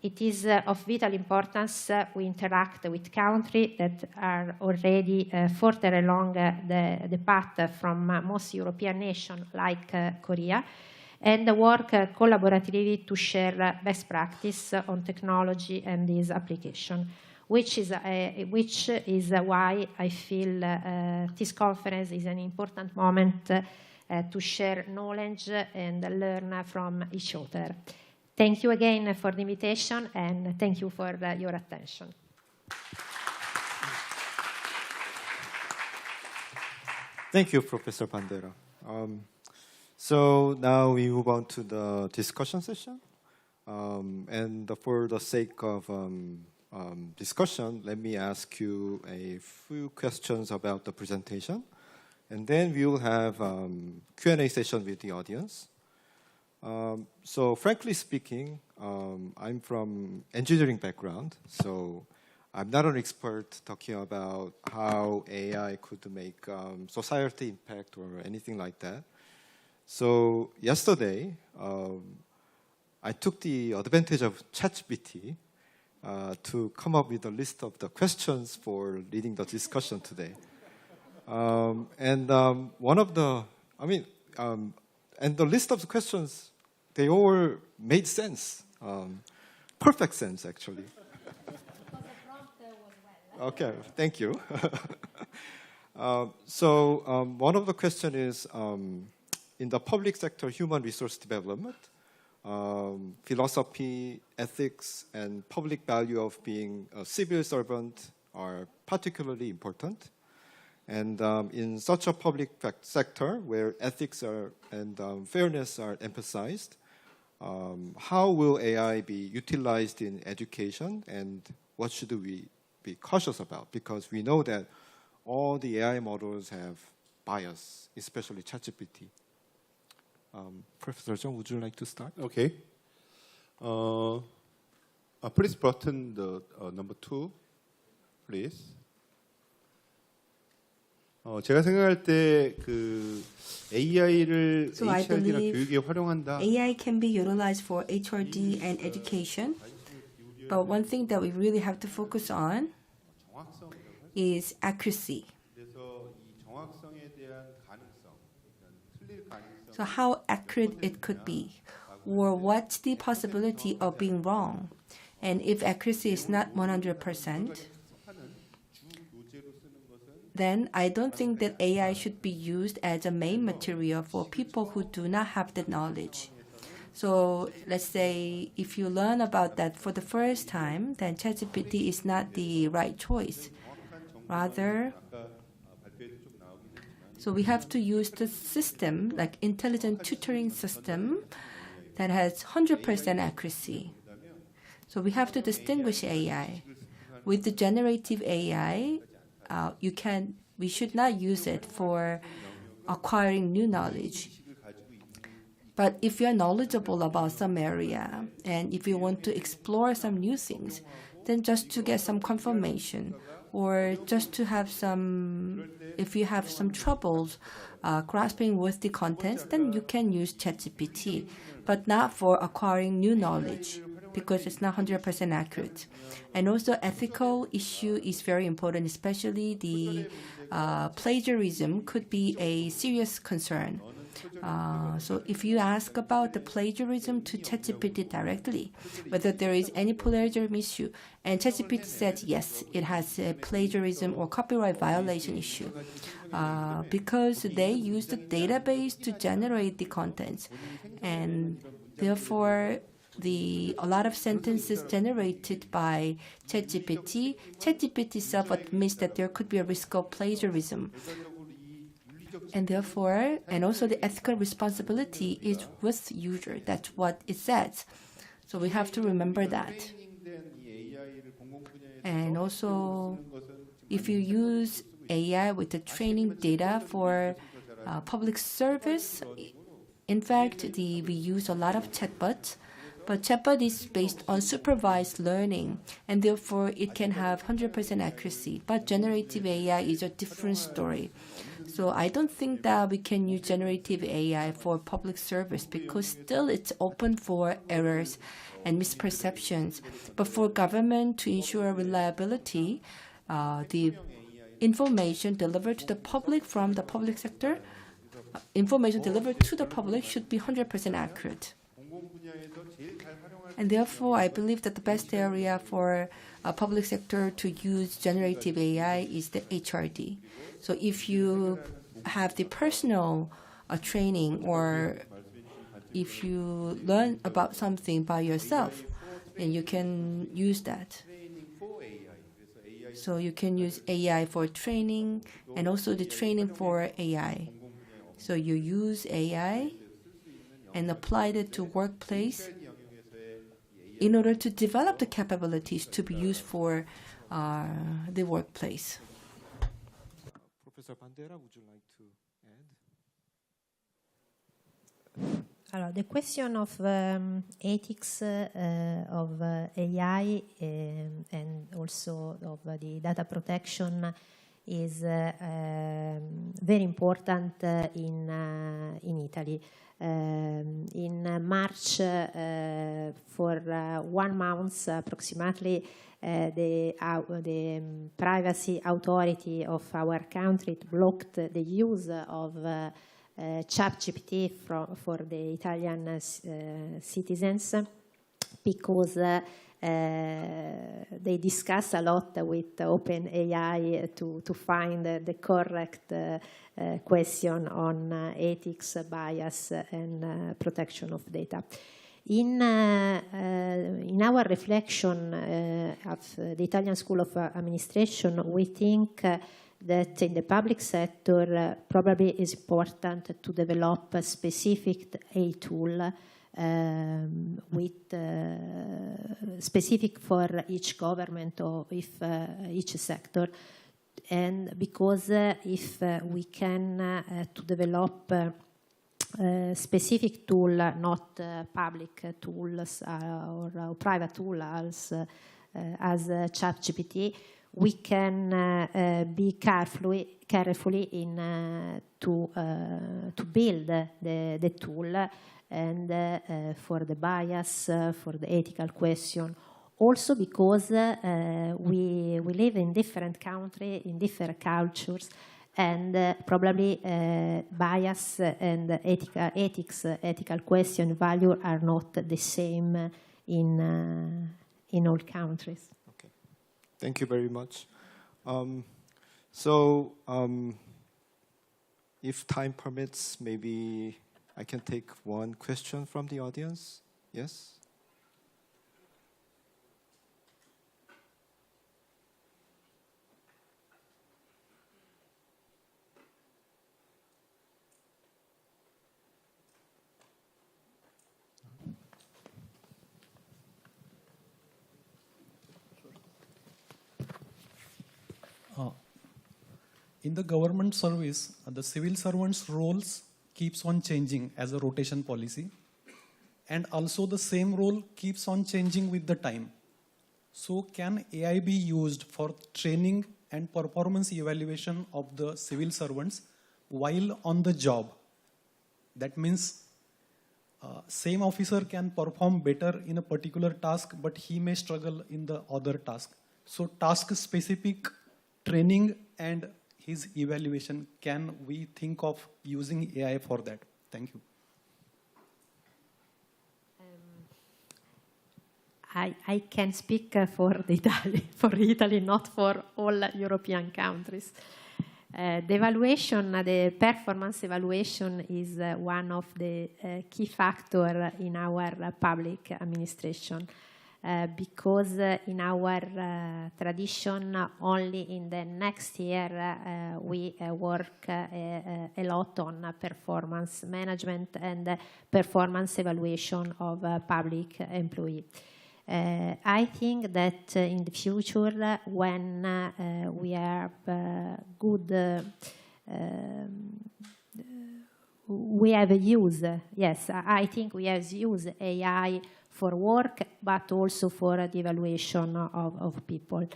It is of vital importance we interact with countries that are already further along the path from most European nations like Korea, and work collaboratively to share best practice on technology and this application, which is why I feel this conference is an important moment to share knowledge and learn from each other. Thank you again for the invitation, and thank you for your attention. Thank you, Professor Bandera. So now we move on to the discussion session. And for the sake of discussion, let me ask you a few questions about the presentation. And then we will have Q&A session with the audience. So frankly speaking, I'm from engineering background, so I'm not an expert talking about how AI could make society impact or anything like that. So yesterday, I took the advantage of ChatGPT to come up with a list of the questions for leading the discussion today. And one of the, and the list of the questions, they all made sense, perfect sense actually. Okay, thank you. So one of the questions is, in the public sector human resource development, philosophy, ethics, and public value of being a civil servant are particularly important. And in such a public sector where ethics and fairness are emphasized, how will AI be utilized in education, and what should we be cautious about? Because we know that all the AI models have bias, especially ChatGPT. Professor Jung, would you like to start? Okay. Please button the number 2, please. 제가 생각할 때 그 AI를 So I HRD나 believe 교육에 활용한다. AI can be utilized for HRD and education, but one thing that we really have to focus on is accuracy. 그래서 이 정확성에 대한 가능성, 틀릴 가능성. So how accurate it could be, or what's the possibility of being wrong? And if accuracy is not 100%, then I don't think that AI should be used as a main material for people who do not have the knowledge. So let's say if you learn about that for the first time, then ChatGPT is not the right choice. Rather, so we have to use the system, like intelligent tutoring system, that has 100% accuracy. So we have to distinguish AI. With the generative AI, we should not use it for acquiring new knowledge. But if you're knowledgeable about some area, and if you want to explore some new things, then just to get some confirmation, or just to have some, if you have some troubles grasping with the contents, then you can use ChatGPT, but not for acquiring new knowledge. because it's not 100% accurate. And also ethical issue is very important, especially the plagiarism could be a serious concern. So if you ask about the plagiarism to ChatGPT directly, whether there is any plagiarism issue, and ChatGPT said yes, it has a plagiarism or copyright violation issue, because they use the database to generate the contents, and therefore a lot of sentences generated by ChatGPT itself admits that there could be a risk of plagiarism. And therefore, and also the ethical responsibility is with the user. That's what it says. So we have to remember that. And also, if you use AI with the training data for public service, in fact, we use a lot of chatbots. But chatbot is based on supervised learning, and therefore it can have 100% accuracy. But generative AI is a different story. So I don't think that we can use generative AI for public service because still it's open for errors and misperceptions. But for government to ensure reliability, the information delivered to the public from the public sector, information delivered to the public should be 100% accurate. And therefore, I believe that the best area for a public sector to use generative AI is the HRD. So if you have the personal training, or if you learn about something by yourself, then you can use that. So you can use AI for training and also the training for AI. So you use AI and apply it to workplace in order to develop the capabilities to be used for the workplace. Professor Bandera, would you like to add? The question of ethics of AI and also of the data protection is very important in Italy. In March, for 1 month approximately, the privacy authority of our country blocked the use of ChatGPT for the Italian citizens because they discuss a lot with OpenAI to find the correct question on ethics, bias, and protection of data. In our reflection of the Italian School of Administration, we think that in the public sector probably is important to develop a specific AI tool with specific for each government or each sector. And because if we can to develop specific tool, not public tools or private tools as ChatGPT, we can be carefully in to build the tool and for the bias, for the ethical question. Also because we live in different countries, in different cultures, and probably bias and ethical question value are not the same in all countries. Okay, thank you very much. If time permits, maybe I can take one question from the audience. Yes? In the government service, the civil servants' roles keeps on changing as a rotation policy, and also the same role keeps on changing with the time. So can AI be used for training and performance evaluation of the civil servants while on the job? That means same officer can perform better in a particular task, but he may struggle in the other task. So task-specific training and his evaluation, can we think of using AI for that? Thank you. I can speak for Italy, not for all European countries. The performance evaluation is one of the key factors in our public administration because in our tradition, only in the next year we work a lot on performance management and performance evaluation of public employees. I think that in the future, when we have we have used, yes, I think we have used AI for work, but also for the evaluation of people.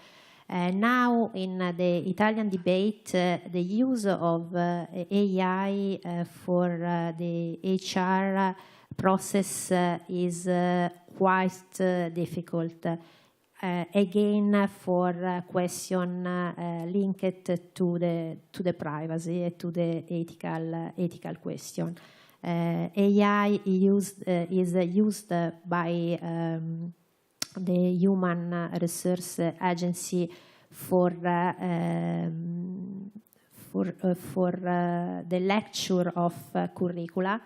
Now, in the Italian debate, the use of AI for the HR process is quite difficult. Again, for question linked to the privacy, to the ethical question. AI is used by the Human Resource Agency for the lecture of curricula.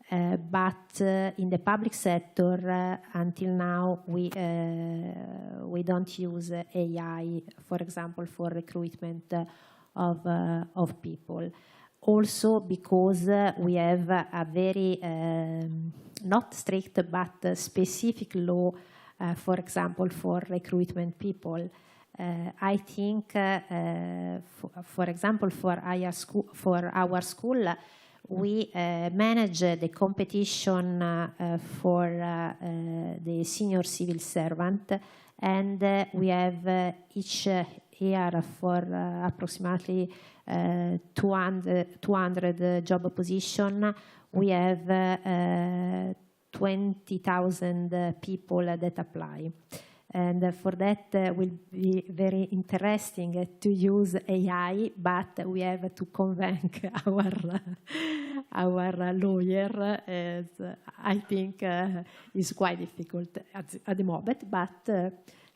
But in the public sector, until now, we don't use AI, for example, for recruitment of people. Also because we have a very not strict but specific law, for example, for recruitment people. I think, for example, for our school, we manage the competition for the senior civil servant, and we have each year for approximately 200 job position. We have 20,000 people that apply. And for that will be very interesting to use AI, but we have to convince our lawyer, as I think is quite difficult at the moment, but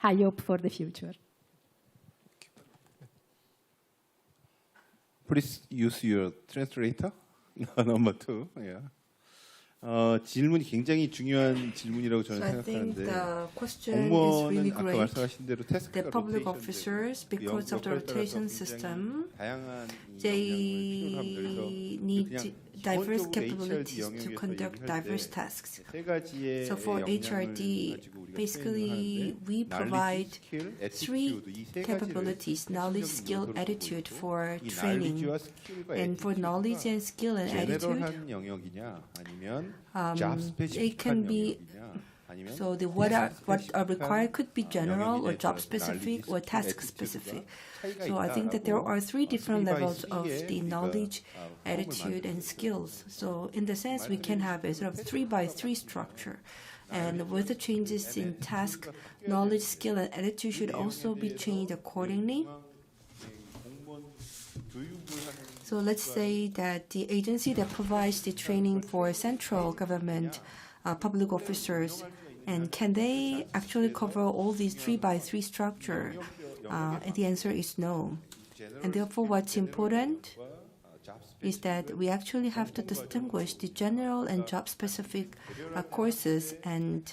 I hope for the future. Please use your translator. Number 2. Yeah. 질문이 굉장히 중요한 질문이라고 저는 I think 생각하는데 the question is really 공무원은 아까 great. 말씀하신 대로 태스크가 The public officers, because of the rotation system, they need diverse capabilities to conduct diverse tasks. So for HRD, basically we provide 3 capabilities: knowledge, skill, attitude for training. And for knowledge and skill and attitude, they can be, so what are required could be general or job specific or task specific. So I think that there are 3 different levels of the knowledge, attitude, and skills. So in the sense, we can have a sort of 3x3 structure. And with the changes in task, knowledge, skill, and attitude should also be changed accordingly. So let's say that the agency that provides the training for central government public officers, and can they actually cover all these 3x3 structure? And the answer is no. And therefore, what's important is that we actually have to distinguish the general and job-specific courses, and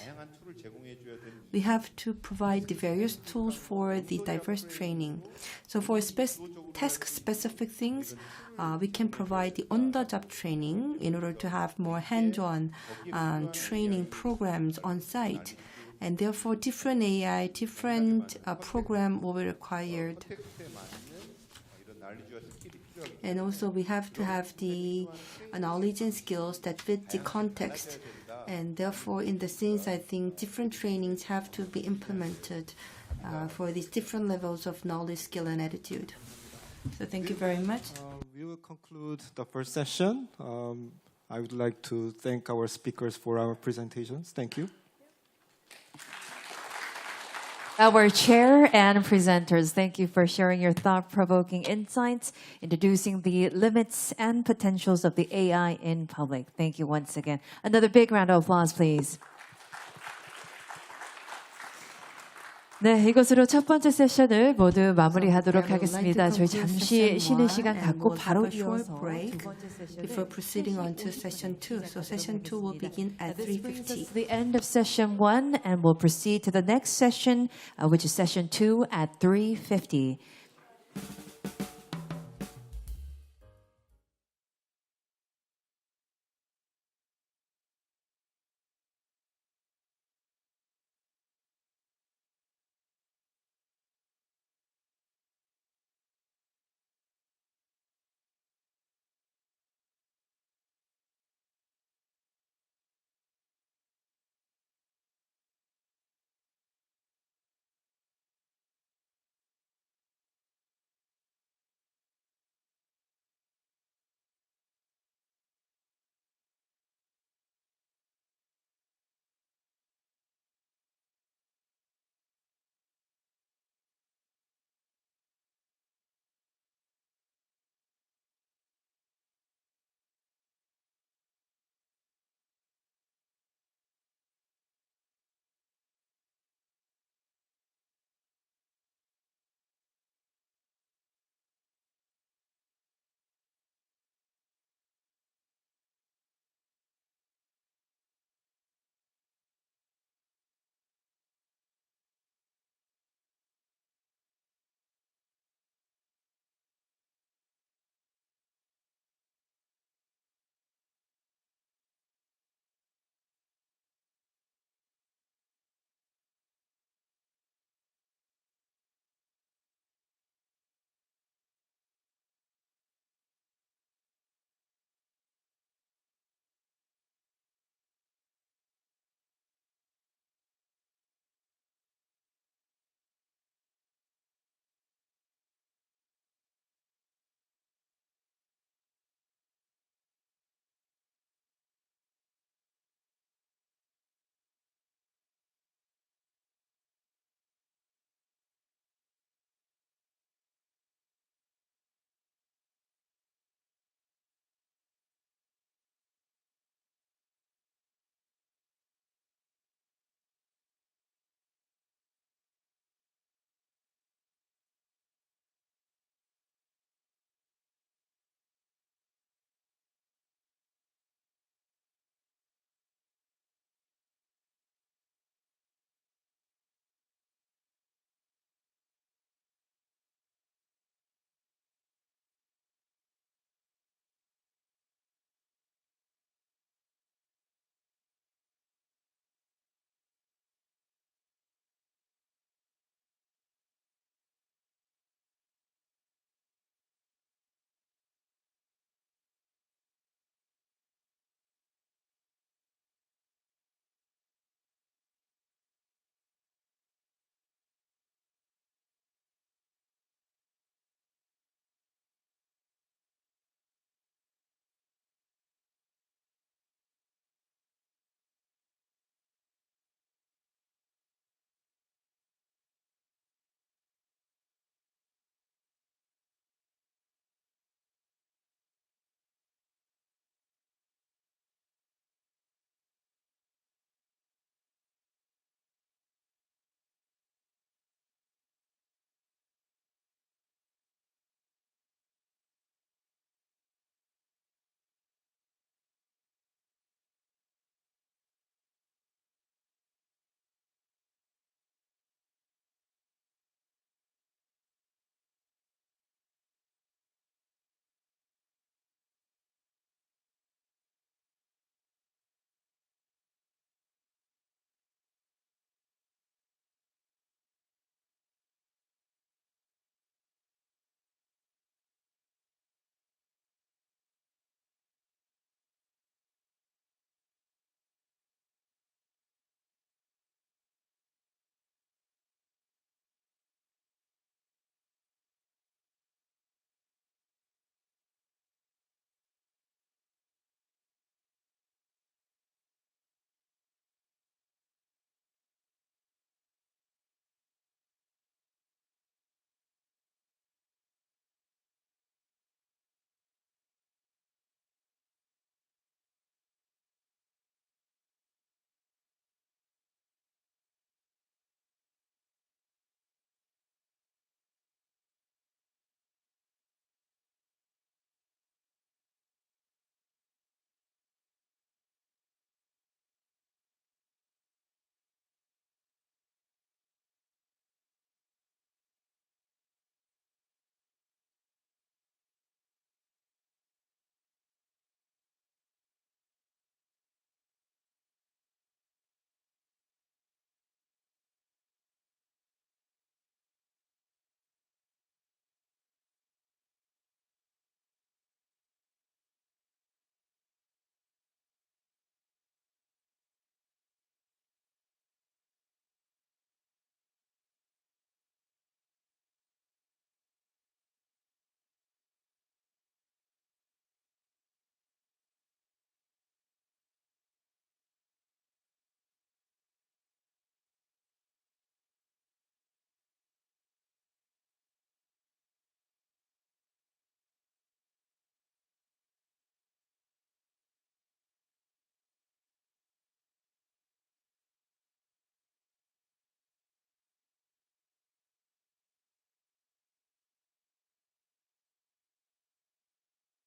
we have to provide the various tools for the diverse training. So for task-specific things, we can provide the on-the-job training in order to have more hands-on training programs on site. And therefore, different AI, different program will be required. And also, we have to have the knowledge and skills that fit the context. And therefore, in the sense, I think different trainings have to be implemented for these different levels of knowledge, skill, and attitude. So thank you very much. We will conclude the first session. I would like to thank our speakers for our presentations. Thank you. Our chair and presenters, thank you for sharing your thought-provoking insights, introducing the limits and potentials of the AI in public. Thank you once again. Another big round of applause, please. 네, 이것으로 첫 번째 세션을 모두 마무리하도록 하겠습니다. 저희 잠시 쉬는 시간 갖고 바로 이어서 두 번째 세션을 before proceeding on to session 2. So session 2 will begin at This brings us 3:50. to the end of session 1, and we'll proceed to the next session, which is session 2 at 3:50.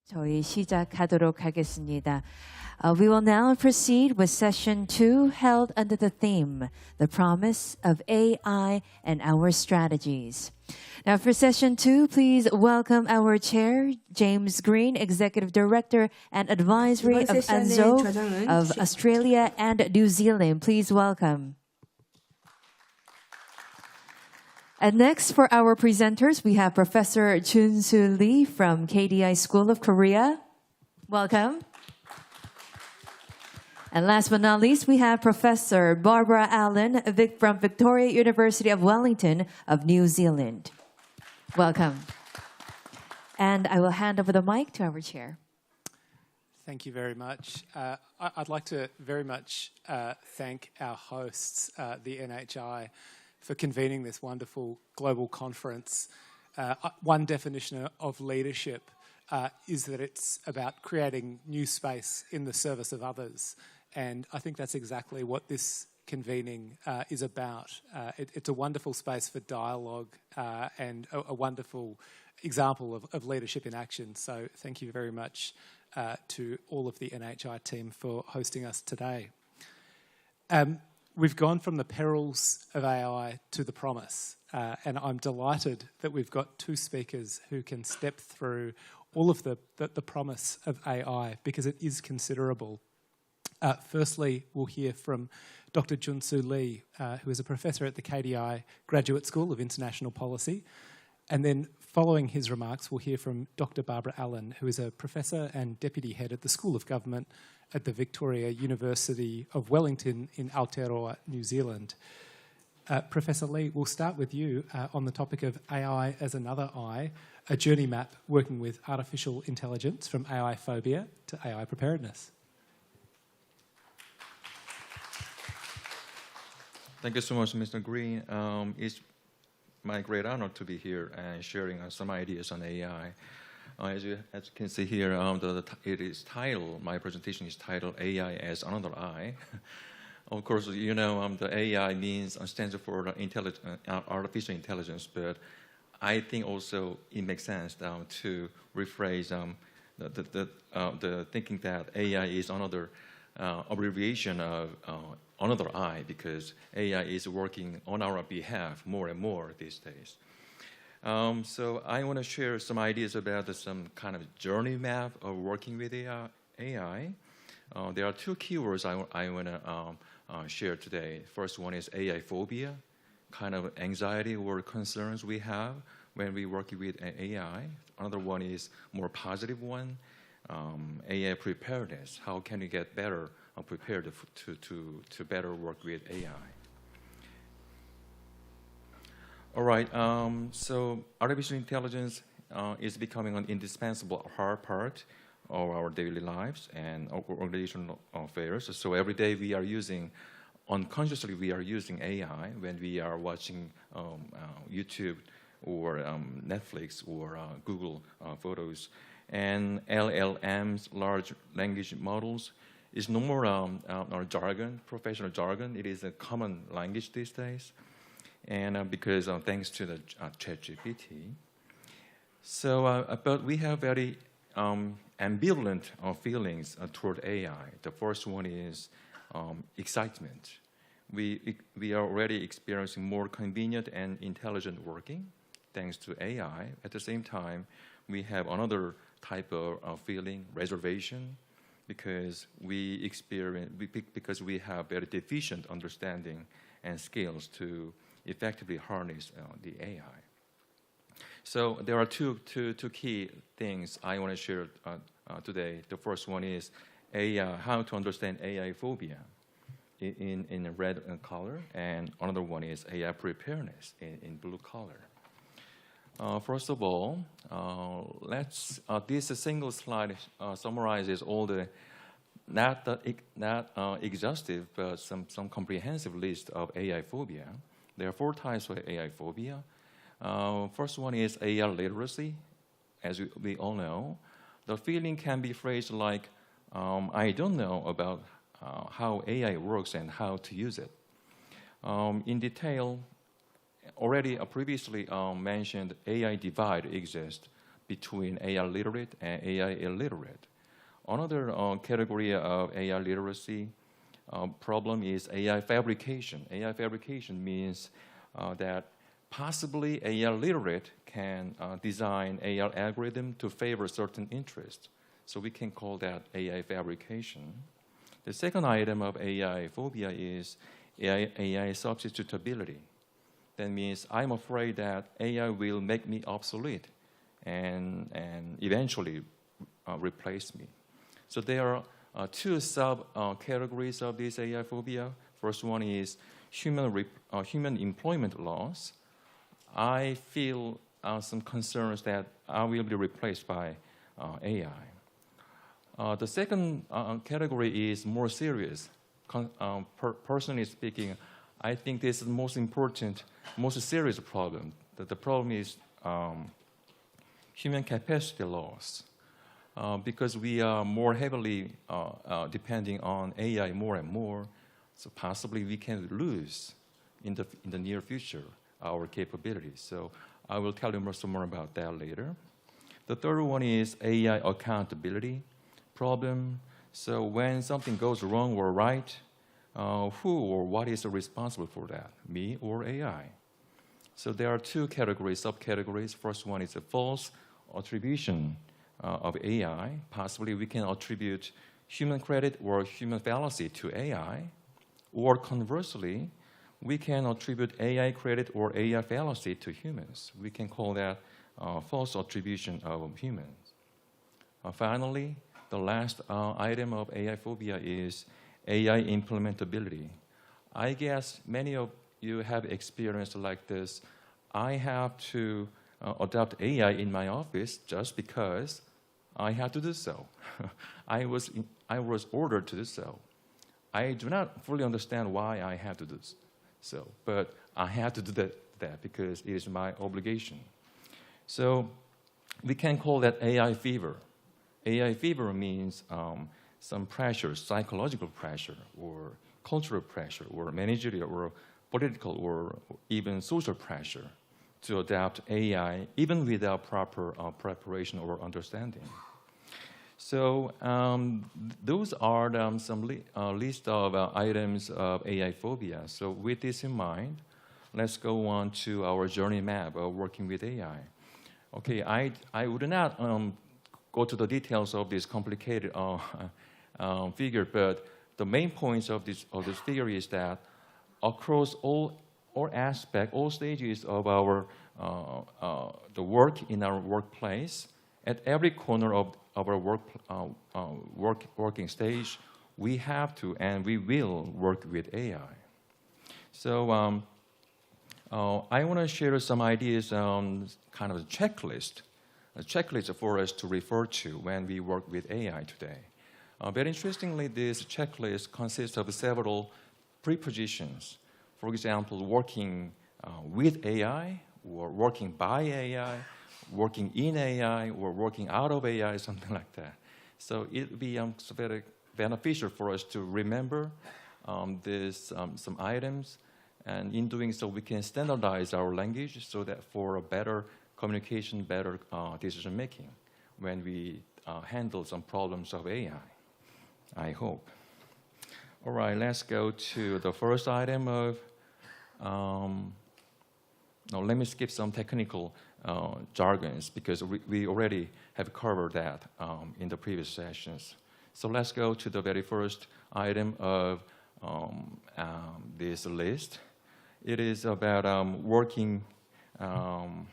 저희 시작하도록 하겠습니다. We will now proceed with session 2 held under the theme, The Promise of AI and Our Strategies. Now for session 2, please welcome our chair, James Green, Executive Director and Advisory 이번 of 세션의 ANZO 저장은 of Australia and New Zealand. Please welcome. And next, for our presenters, we have Professor Chun-Soo Lee from KDI School of Korea. Welcome. And last but not least, we have Professor Barbara Allen from Victoria University of Wellington of New Zealand. Welcome. And I will hand over the mic to our chair. Thank you very much. I'd like to very much thank our hosts, the NHI, for convening this wonderful global conference. One definition of leadership is that it's about creating new space in the service of others. And I think that's exactly what this convening is about. It's a wonderful space for dialogue and a wonderful example of leadership in action. So thank you very much to all of the NHI team for hosting us today. We've gone from the perils of AI to the promise, and I'm delighted that we've got two speakers who can step through all of the promise of AI, because it is considerable. Firstly, we'll hear from Dr. Chun-Soo Lee, who is a professor at the KDI Graduate School of International Policy. And then following his remarks, we'll hear from Dr. Barbara Allen, who is a professor and deputy head at the School of Government at the Victoria University of Wellington in Aotearoa, New Zealand. Professor Lee, we'll start with you on the topic of AI as another I, a journey map working with artificial intelligence from AI phobia to AI preparedness. Thank you so much, Mr. Green. It's my great honor to be here and sharing some ideas on AI. As you can see here, it is titled, my presentation is titled AI as Another I. Of course, you know, the AI stands for artificial intelligence, but I think also it makes sense to rephrase the thinking that AI is another abbreviation of another I, because AI is working on our behalf more and more these days. So I want to share some ideas about some kind of journey map of working with AI. There are two keywords I want to share today. First one is AI phobia, kind of anxiety or concerns we have when we work with AI. Another one is more positive one, AI preparedness. How can we get better prepared to better work with AI? All right, so artificial intelligence is becoming an indispensable part of our daily lives and organizational affairs. So every day we are unconsciously we are using AI when we are watching YouTube or Netflix or Google Photos. And LLMs, large language models, is no more our jargon, professional jargon. It is a common language these days. And because thanks to the ChatGPT. So, but we have very ambivalent feelings toward AI. The first one is excitement. We are already experiencing more convenient and intelligent working thanks to AI. At the same time, we have another type of feeling, reservation, because we have very deficient understanding and skills to effectively harness the AI. So there are two key things I want to share today. The first one is how to understand AI phobia in red color, and another one is AI preparedness in blue color. First of all, this single slide summarizes all the not exhaustive but some comprehensive list of AI phobia. There are 4 types of AI phobia. First one is AI literacy. As we all know, the feeling can be phrased like, I don't know about how AI works and how to use it. In detail, already previously mentioned AI divide exists between AI literate and AI illiterate. Another category of AI literacy problem is AI fabrication. AI fabrication means that possibly AI literate can design AI algorithm to favor certain interests. So we can call that AI fabrication. The second item of AI phobia is AI substitutability. That means I'm afraid that AI will make me obsolete and eventually replace me. So there are two sub-categories of this AI phobia. First one is human employment loss. I feel some concerns that I will be replaced by AI. The second category is more serious. Personally speaking, I think this is the most important, most serious problem. The problem is human capacity loss. Because we are more heavily depending on AI more and more, so possibly we can lose in the near future our capabilities. So I will tell you some more about that later. The third one is AI accountability problem. So when something goes wrong or right, who or what is responsible for that, me or AI? So there are two categories, subcategories. First one is a false attribution of AI. Possibly we can attribute human credit or human fallacy to AI, or conversely, we can attribute AI credit or AI fallacy to humans. We can call that false attribution of humans. Finally, the last item of AI phobia is AI implementability. I guess many of you have experienced like this. I have to adopt AI in my office just because I had to do so. I was ordered to do so. I do not fully understand why I have to do so, but I have to do that because it is my obligation. So we can call that AI fever. AI fever means some pressure, psychological pressure, or cultural pressure, or managerial, or political, or even social pressure to adapt AI, even without proper preparation or understanding. So those are some list of items of AI phobia. So with this in mind, let's go on to our journey map of working with AI. Okay, I would not go to the details of this complicated figure, but the main points of this figure is that across all aspects, all stages of our the work in our workplace, at every corner of our working stage, we have to and we will work with AI. So I want to share some ideas on kind of a checklist for us to refer to when we work with AI today. Very interestingly, this checklist consists of several prepositions. For example, working with AI, or working by AI, working in AI, or working out of AI, something like that. So it would be very beneficial for us to remember some items, and in doing so, we can standardize our language so that for a better communication, better decision making when we handle some problems of AI, I hope. All right, let's go to the first item of, no, let me skip some technical jargons because we already have covered that in the previous sessions. So let's go to the very first item of this list. It is about working, I'm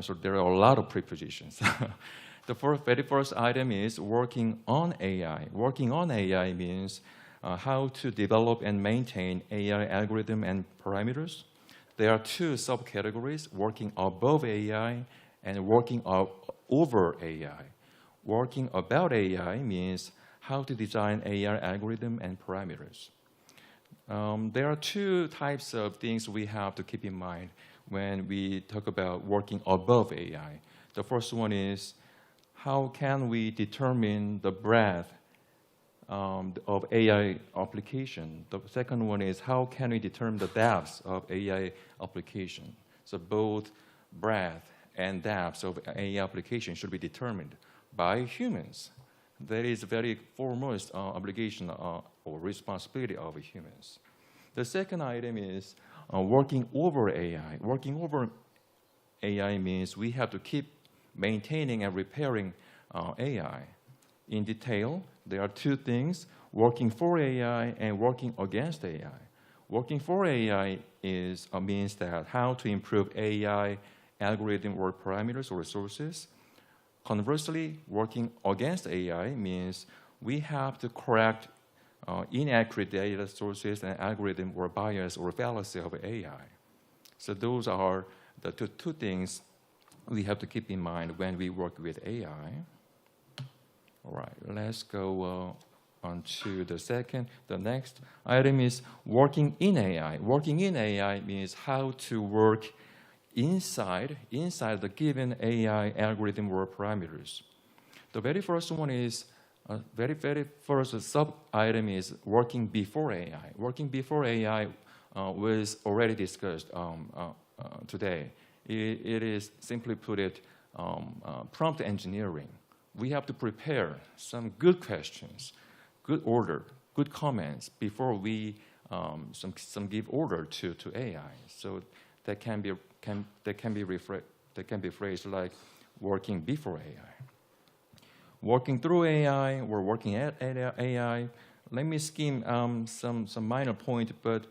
sorry, there are a lot of prepositions. The very first item is working on AI. Working on AI means how to develop and maintain AI algorithm and parameters. There are two subcategories, working above AI and working over AI. Working about AI means how to design AI algorithm and parameters. There are two types of things we have to keep in mind when we talk about working above AI. The first one is how can we determine the breadth of AI application. The second one is how can we determine the depth of AI application. So both breadth and depth of AI application should be determined by humans. That is the very foremost obligation or responsibility of humans. The second item is working over AI. Working over AI means we have to keep maintaining and repairing AI. In detail, there are two things: working for AI and working against AI. Working for AI means that how to improve AI algorithm or parameters or resources. Conversely, working against AI means we have to correct inaccurate data sources and algorithm or bias or fallacy of AI. So those are the two things we have to keep in mind when we work with AI. All right, let's go on to the next item is working in AI. Working in AI means how to work inside the given AI algorithm or parameters. The very first one is, very first sub-item is working before AI. Working before AI was already discussed today. It is, simply put it, prompt engineering. We have to prepare some good questions, good order, good comments before we some give order to AI. So that can be phrased like working before AI. Working through AI or working at AI. Let me skim some minor point, but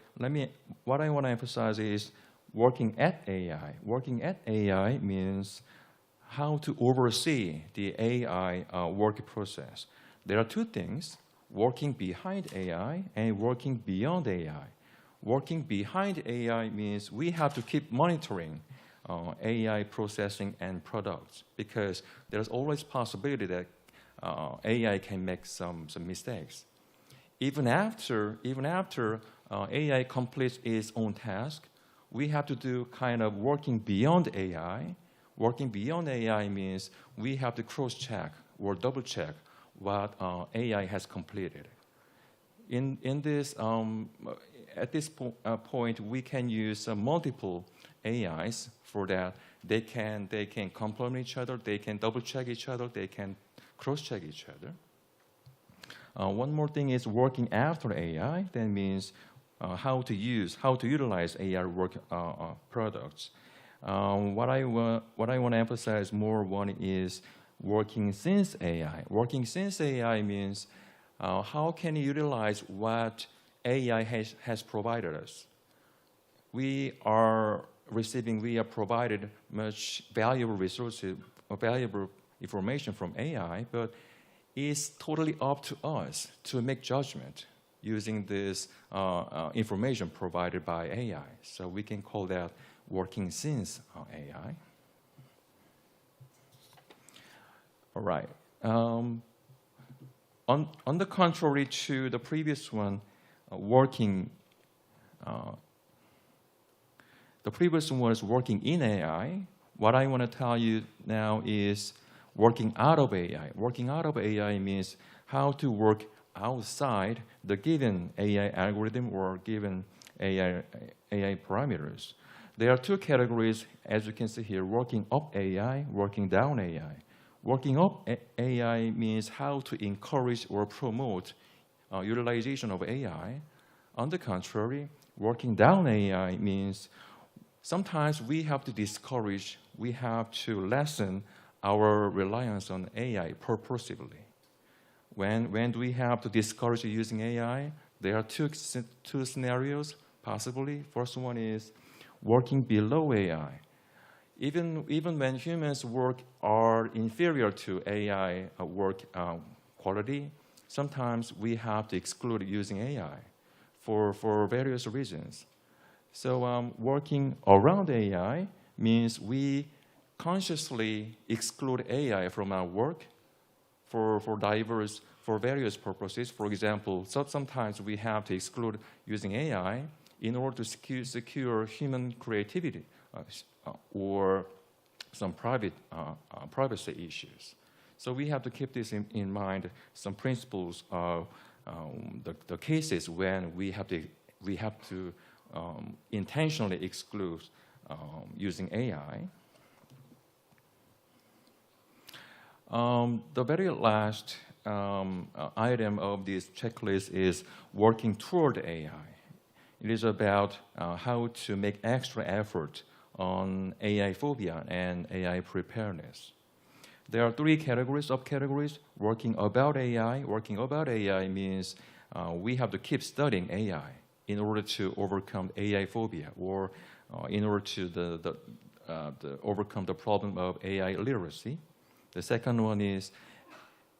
what I want to emphasize is working at AI. Working at AI means how to oversee the AI work process. There are two things: working behind AI and working beyond AI. Working behind AI means we have to keep monitoring AI processing and products, because there's always possibility that AI can make some mistakes. Even after AI completes its own task, we have to do kind of working beyond AI. Working beyond AI means we have to cross-check or double-check what AI has completed. At this point, we can use multiple AIs for that. They can complement each other. They can double-check each other. They can cross-check each other. One more thing is working after AI. That means how to utilize AI work products. What I want to emphasize more, one is working since AI. Working since AI means how can you utilize what AI has provided us. We are provided much valuable resources, valuable information from AI, but it's totally up to us to make judgment using this information provided by AI. So we can call that working since AI. All right. On the contrary to the previous one, the previous one was working in AI. What I want to tell you now is working out of AI. Working out of AI means how to work outside the given AI algorithm or given AI parameters. There are two categories, as you can see here: working up AI, working down AI. Working up AI means how to encourage or promote utilization of AI. On the contrary, working down AI means sometimes we have to discourage, we have to lessen our reliance on AI purposively. When do we have to discourage using AI? There are two scenarios, possibly. First one is working below AI. Even when humans' work are inferior to AI work quality, sometimes we have to exclude using AI for various reasons. So working around AI means we consciously exclude AI from our work for various purposes. For example, sometimes we have to exclude using AI in order to secure human creativity or some privacy issues. So we have to keep this in mind, some principles of the cases when we have to intentionally exclude using AI. The very last item of this checklist is working toward AI. It is about how to make extra effort on AI phobia and AI preparedness. There are three categories, subcategories. Working about AI. Working about AI means we have to keep studying AI in order to overcome AI phobia, or in order to overcome the problem of AI literacy. The second one is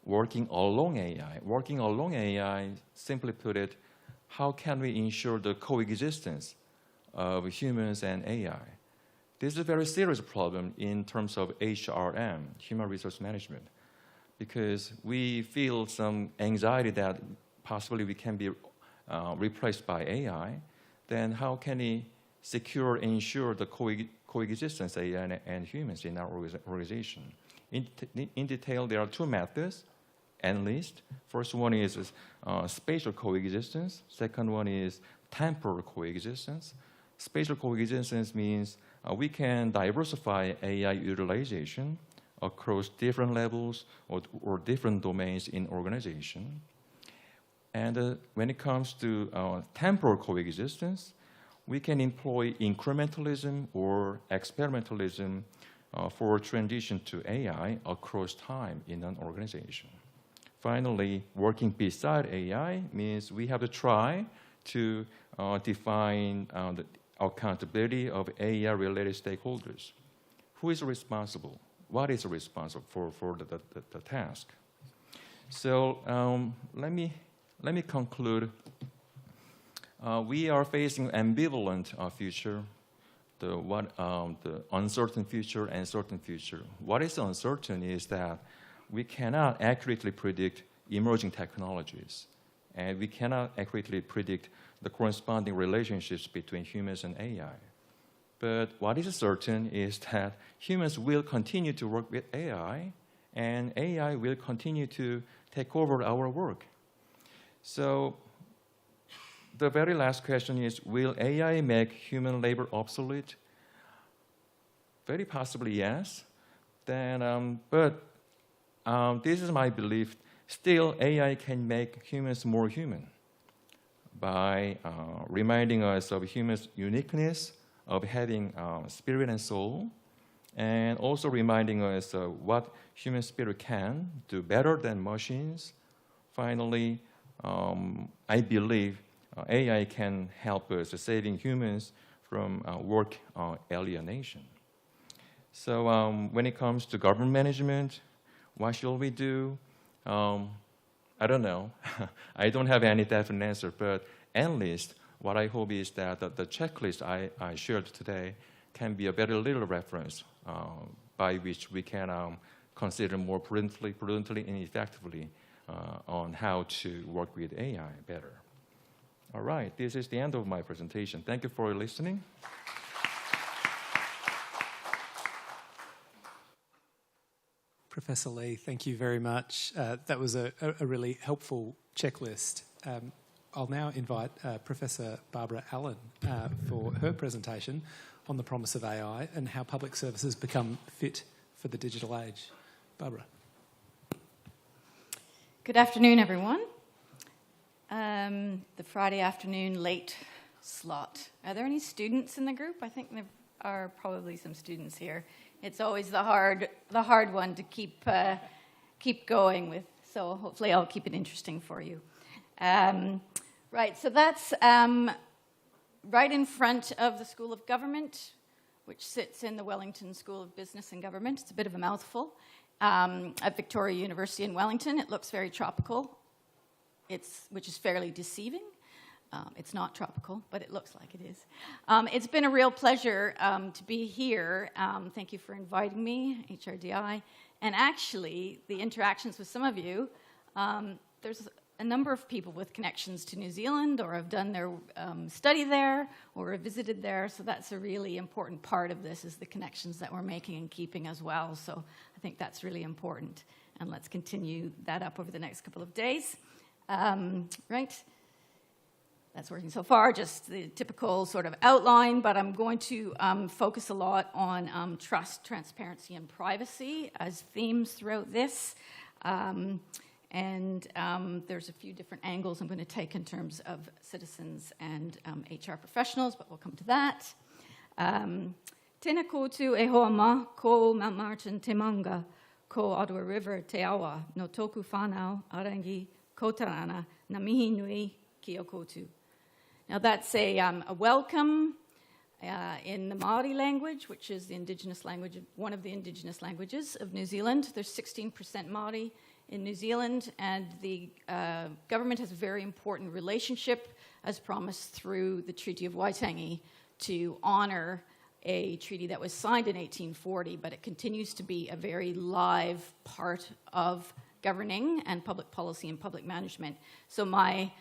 working along AI. Working along AI, simply put it, how can we ensure the coexistence of humans and AI? This is a very serious problem in terms of HRM, human resource management, because we feel some anxiety that possibly we can be replaced by AI. Then how can we secure and ensure the coexistence of AI and humans in our organization? In detail, there are two methods, at least. First one is spatial coexistence. Second one is temporal coexistence. Spatial coexistence means we can diversify AI utilization across different levels or different domains in organization. And when it comes to temporal coexistence, we can employ incrementalism or experimentalism for transition to AI across time in an organization. Finally, working beside AI means we have to try to define the accountability of AI-related stakeholders. Who is responsible? What is responsible for the task? So let me conclude. We are facing ambivalent future, the uncertain future and certain future. What is uncertain is that we cannot accurately predict emerging technologies, and we cannot accurately predict the corresponding relationships between humans and AI. But what is certain is that humans will continue to work with AI, and AI will continue to take over our work. So the very last question is, will AI make human labor obsolete? Very possibly yes. Then, but this is my belief. Still, AI can make humans more human by reminding us of humans' uniqueness, of having spirit and soul, and also reminding us of what human spirit can do better than machines. Finally, I believe AI can help us saving humans from work alienation. So when it comes to government management, what should we do? I don't know. I don't have any definite answer, but at least what I hope is that the checklist I shared today can be a very little reference by which we can consider more prudently and effectively on how to work with AI better. All right, this is the end of my presentation. Thank you for listening. Professor Lee, thank you very much. That was a really helpful checklist. I'll now invite Professor Barbara Allen for her presentation on the promise of AI and how public services become fit for the digital age. Barbara. Good afternoon, everyone. The Friday afternoon late slot. Are there any students in the group? I think there are probably some students here. It's always the hard one to keep going with. So hopefully I'll keep it interesting for you. Right, so that's right in front of the School of Government, which sits in the Wellington School of Business and Government. It's a bit of a mouthful. At Victoria University in Wellington, it looks very tropical, which is fairly deceiving. It's not tropical, but it looks like it is. It's been a real pleasure to be here. Thank you for inviting me, HRDI. And actually, the interactions with some of you, there's a number of people with connections to New Zealand or have done their study there or have visited there. So that's a really important part of this, is the connections that we're making and keeping as well. So I think that's really important. And let's continue that up over the next couple of days. Right. that's working so far, just the typical sort of outline, but I'm going to focus a lot on trust, transparency, and privacy as themes throughout this. And there's a few different angles I'm going to take in terms of citizens and HR professionals, but we'll come to that. Tēnā koutou e hoa ma, ko Mount Martin te manga, ko Ottawa River te awa, no toku whanau, arangi, ko tarana, na mihi nui ki o koutou. Now that's a welcome in the Māori language, which is the indigenous language, one of the indigenous languages of New Zealand. There's 16% Māori in New Zealand, and the government has a very important relationship, as promised through the Treaty of Waitangi, to honor a treaty that was signed in 1840, but it continues to be a very live part of governing and public policy and public management. So my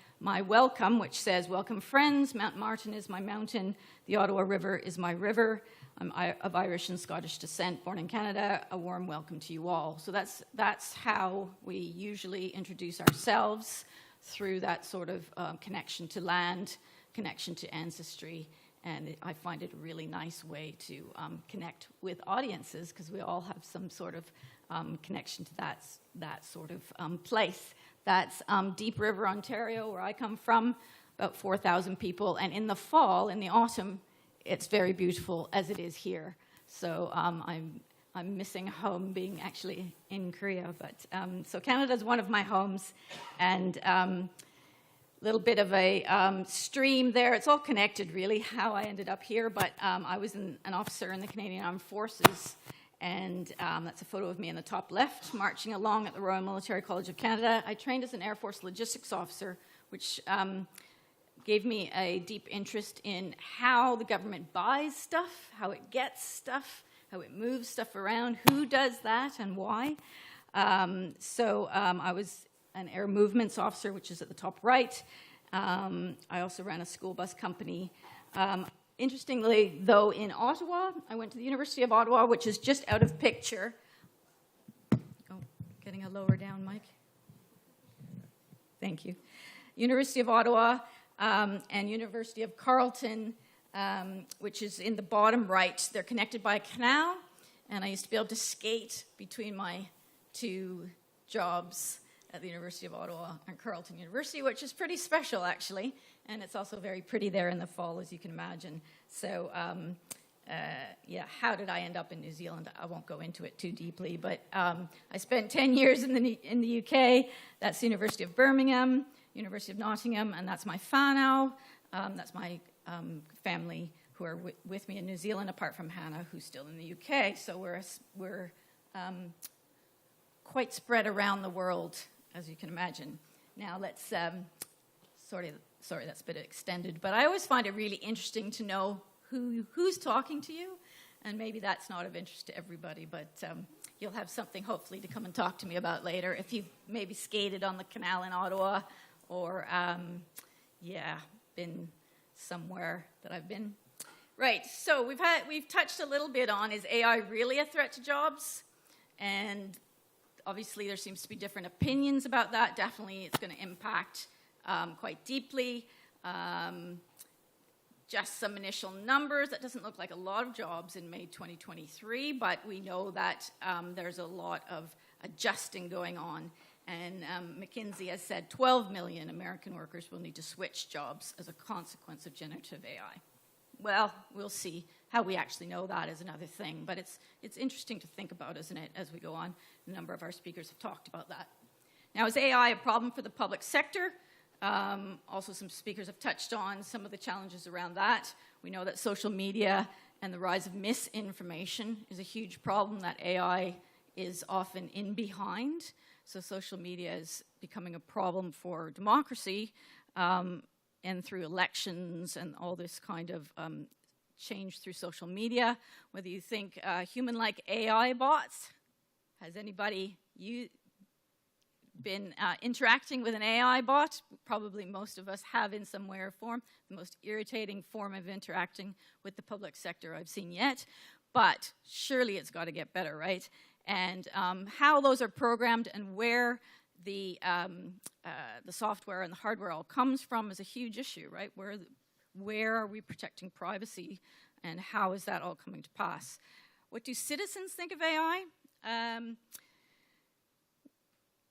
welcome, which says, welcome friends, Mount Martin is my mountain, the Ottawa River is my river, I'm of Irish and Scottish descent, born in Canada, a warm welcome to you all. So that's how we usually introduce ourselves, through that sort of connection to land, connection to ancestry, and I find it a really nice way to connect with audiences, because we all have some sort of connection to that sort of place. That's Deep River, Ontario, where I come from, about 4,000 people. And in the fall, in the autumn, it's very beautiful, as it is here. So I'm missing home, being actually in Korea. But so Canada is one of my homes, and little bit of a stream there. It's all connected, really, how I ended up here. But I was an officer in the Canadian Armed Forces, and that's a photo of me in the top left, marching along at the Royal Military College of Canada. I trained as an Air Force logistics officer, which gave me a deep interest in how the government buys stuff, how it gets stuff, how it moves stuff around, who does that and why. So I was an air movements officer, which is at the top right. I also ran a school bus company. Interestingly, though, in Ottawa, I went to the University of Ottawa, which is just out of picture. Oh, getting a lower down mic. Thank you. University of Ottawa and University of Carleton, which is in the bottom right. They're connected by a canal, and I used to be able to skate between my two jobs at the University of Ottawa and Carleton University, which is pretty special, actually. And it's also very pretty there in the fall, as you can imagine. So, yeah, how did I end up in New Zealand? I won't go into it too deeply, but I spent 10 years in the UK. That's the University of Birmingham, University of Nottingham, and that's my whānau. That's my family who are with me in New Zealand, apart from Hannah, who's still in the UK. So we're quite spread around the world, as you can imagine. Now let's, sorry, that's a bit extended, but I always find it really interesting to know who's talking to you, and maybe that's not of interest to everybody, but you'll have something hopefully to come and talk to me about later if you've maybe skated on the canal in Ottawa, or yeah, been somewhere that I've been. Right, so we've touched a little bit on, is AI really a threat to jobs? And obviously there seems to be different opinions about that. Definitely it's going to impact quite deeply. Just some initial numbers. That doesn't look like a lot of jobs in May 2023, but we know that there's a lot of adjusting going on. And McKinsey has said 12 million American workers will need to switch jobs as a consequence of generative AI. Well, we'll see. How we actually know that is another thing, but it's interesting to think about, isn't it, as we go on. A number of our speakers have talked about that. Now, is AI a problem for the public sector? Also, some speakers have touched on some of the challenges around that. We know that social media and the rise of misinformation is a huge problem that AI is often in behind. So social media is becoming a problem for democracy, and through elections and all this kind of change through social media. Whether you think human-like AI bots, has anybody been interacting with an AI bot? Probably most of us have in some way or form. The most irritating form of interacting with the public sector I've seen yet. But surely it's got to get better, right? And how those are programmed and where the software and the hardware all comes from is a huge issue, right? Where are we protecting privacy, and how is that all coming to pass? What do citizens think of AI?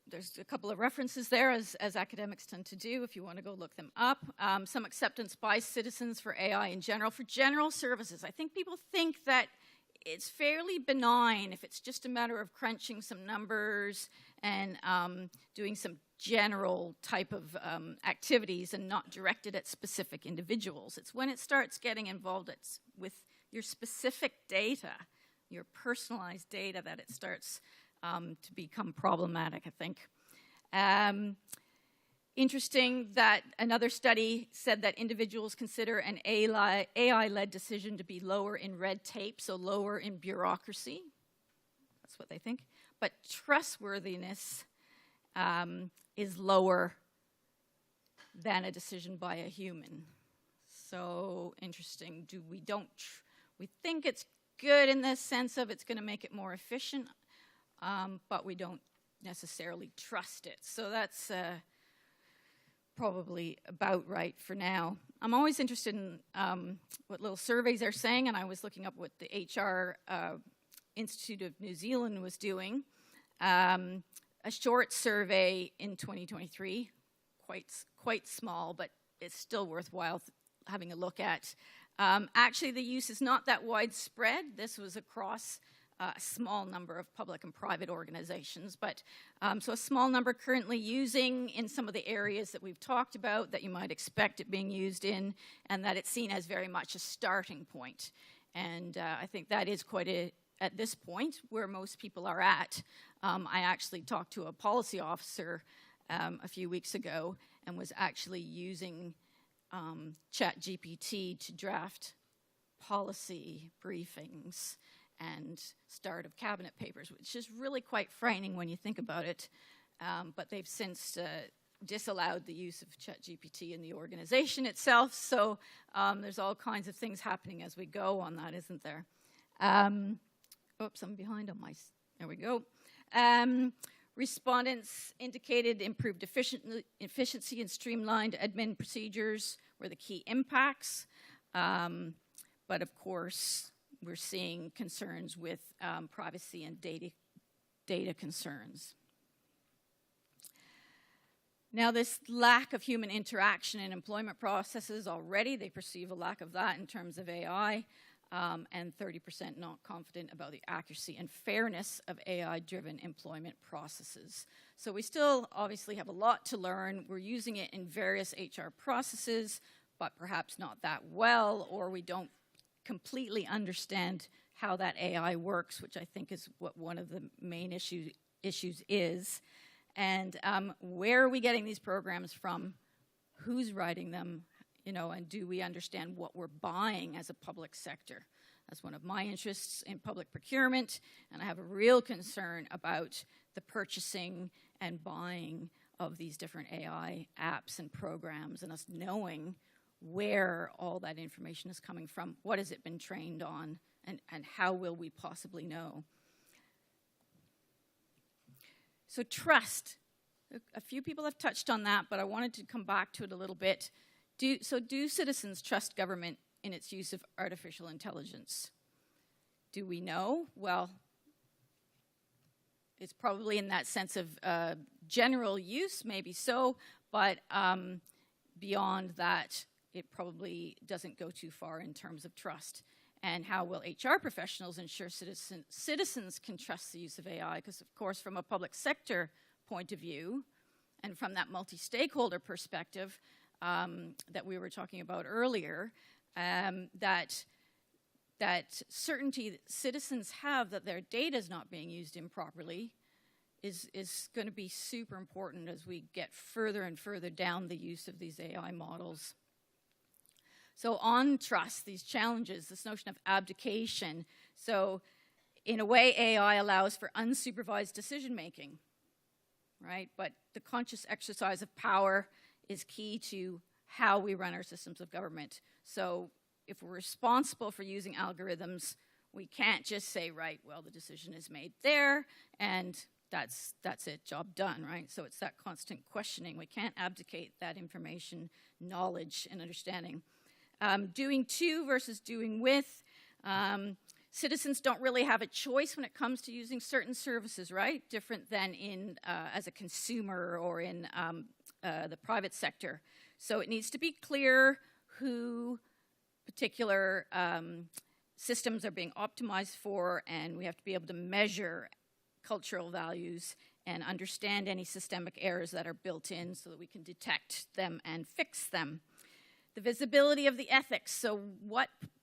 There's a couple of references there, as academics tend to do, if you want to go look them up. Some acceptance by citizens for AI in general. For general services, I think people think that it's fairly benign if it's just a matter of crunching some numbers and doing some general type of activities and not directed at specific individuals. It's when it starts getting involved with your specific data, your personalized data, that it starts to become problematic, I think. Interesting that another study said that individuals consider an AI-led decision to be lower in red tape, so lower in bureaucracy. That's what they think. But trustworthiness is lower than a decision by a human. So interesting. We think it's good in the sense of it's going to make it more efficient, but we don't necessarily trust it. So that's probably about right for now. I'm always interested in what little surveys are saying, and I was looking up what the HR Institute of New Zealand was doing. A short survey in 2023, quite small, but it's still worthwhile having a look at. Actually, the use is not that widespread. This was across a small number of public and private organizations, but so a small number currently using in some of the areas that we've talked about that you might expect it being used in, and that it's seen as very much a starting point. And I think that is at this point, where most people are at. I actually talked to a policy officer a few weeks ago and was actually using ChatGPT to draft policy briefings and start of cabinet papers, which is really quite frightening when you think about it. But they've since disallowed the use of ChatGPT in the organization itself. So there's all kinds of things happening as we go on that, isn't there? Oops, I'm behind on my... There we go. Respondents indicated improved efficiency and streamlined admin procedures were the key impacts. But of course, we're seeing concerns with privacy and data concerns. Now, this lack of human interaction in employment processes already, they perceive a lack of that in terms of AI. And 30% not confident about the accuracy and fairness of AI-driven employment processes. So we still obviously have a lot to learn. We're using it in various HR processes, but perhaps not that well, or we don't completely understand how that AI works, which I think is what one of the main issues is. And where are we getting these programs from? Who's writing them? And do we understand what we're buying as a public sector? That's one of my interests in public procurement, and I have a real concern about the purchasing and buying of these different AI apps and programs, and us knowing where all that information is coming from, what has it been trained on, and how will we possibly know? So trust. A few people have touched on that, but I wanted to come back to it a little bit. Do citizens trust government in its use of artificial intelligence? Do we know? Well, it's probably in that sense of general use, maybe so, but beyond that, it probably doesn't go too far in terms of trust. And how will HR professionals ensure citizens can trust the use of AI? Because, of course, from a public sector point of view, and from that multi-stakeholder perspective, that we were talking about earlier, that certainty that citizens have that their data is not being used improperly is going to be super important as we get further and further down the use of these AI models. So on trust, these challenges, this notion of abdication. So in a way, AI allows for unsupervised decision-making, right? But the conscious exercise of power is key to how we run our systems of government. So if we're responsible for using algorithms, we can't just say, right, well, the decision is made there, and that's it, job done, right? So it's that constant questioning. We can't abdicate that information, knowledge, and understanding. Doing to versus doing with. Citizens don't really have a choice when it comes to using certain services, right? Different than in as a consumer or in the private sector. So it needs to be clear who particular systems are being optimized for, and we have to be able to measure cultural values and understand any systemic errors that are built in so that we can detect them and fix them. The visibility of the ethics. So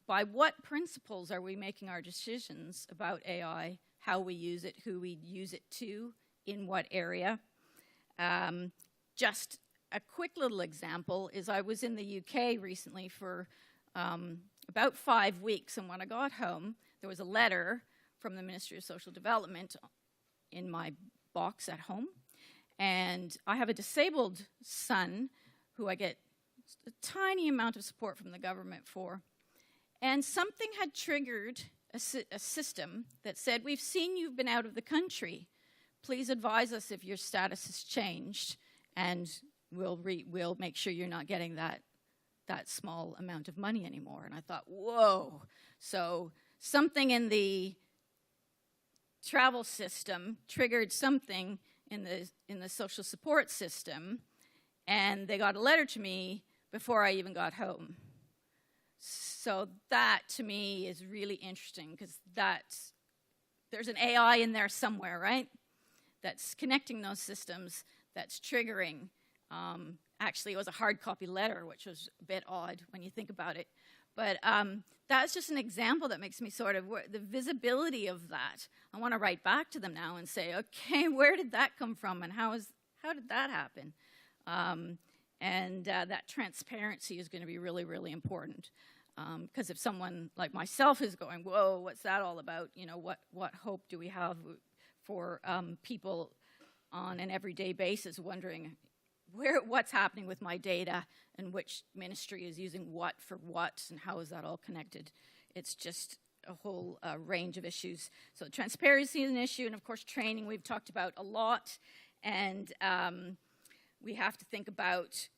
by what principles are we making our decisions about AI, how we use it, who we use it to, in what area? Just a quick little example is I was in the UK recently for about 5 weeks, and when I got home, there was a letter from the Ministry of Social Development in my box at home, and I have a disabled son who I get a tiny amount of support from the government for, and something had triggered a system that said, we've seen you've been out of the country. Please advise us if your status has changed, and we'll make sure you're not getting that small amount of money anymore. And I thought, whoa. So something in the travel system triggered something in the social support system, and they got a letter to me before I even got home. So that, to me, is really interesting, because there's an AI in there somewhere, right? That's connecting those systems, that's triggering. Actually, it was a hard copy letter, which was a bit odd when you think about it. But that's just an example that makes me sort of, the visibility of that. I want to write back to them now and say, okay, where did that come from, and how did that happen? And that transparency is going to be really, really important. Because if someone like myself is going, whoa, what's that all about? You know, what hope do we have for people on an everyday basis wondering what's happening with my data and which ministry is using what for what and how is that all connected? It's just a whole range of issues. So transparency is an issue, and of course training we've talked about a lot, and we have to think about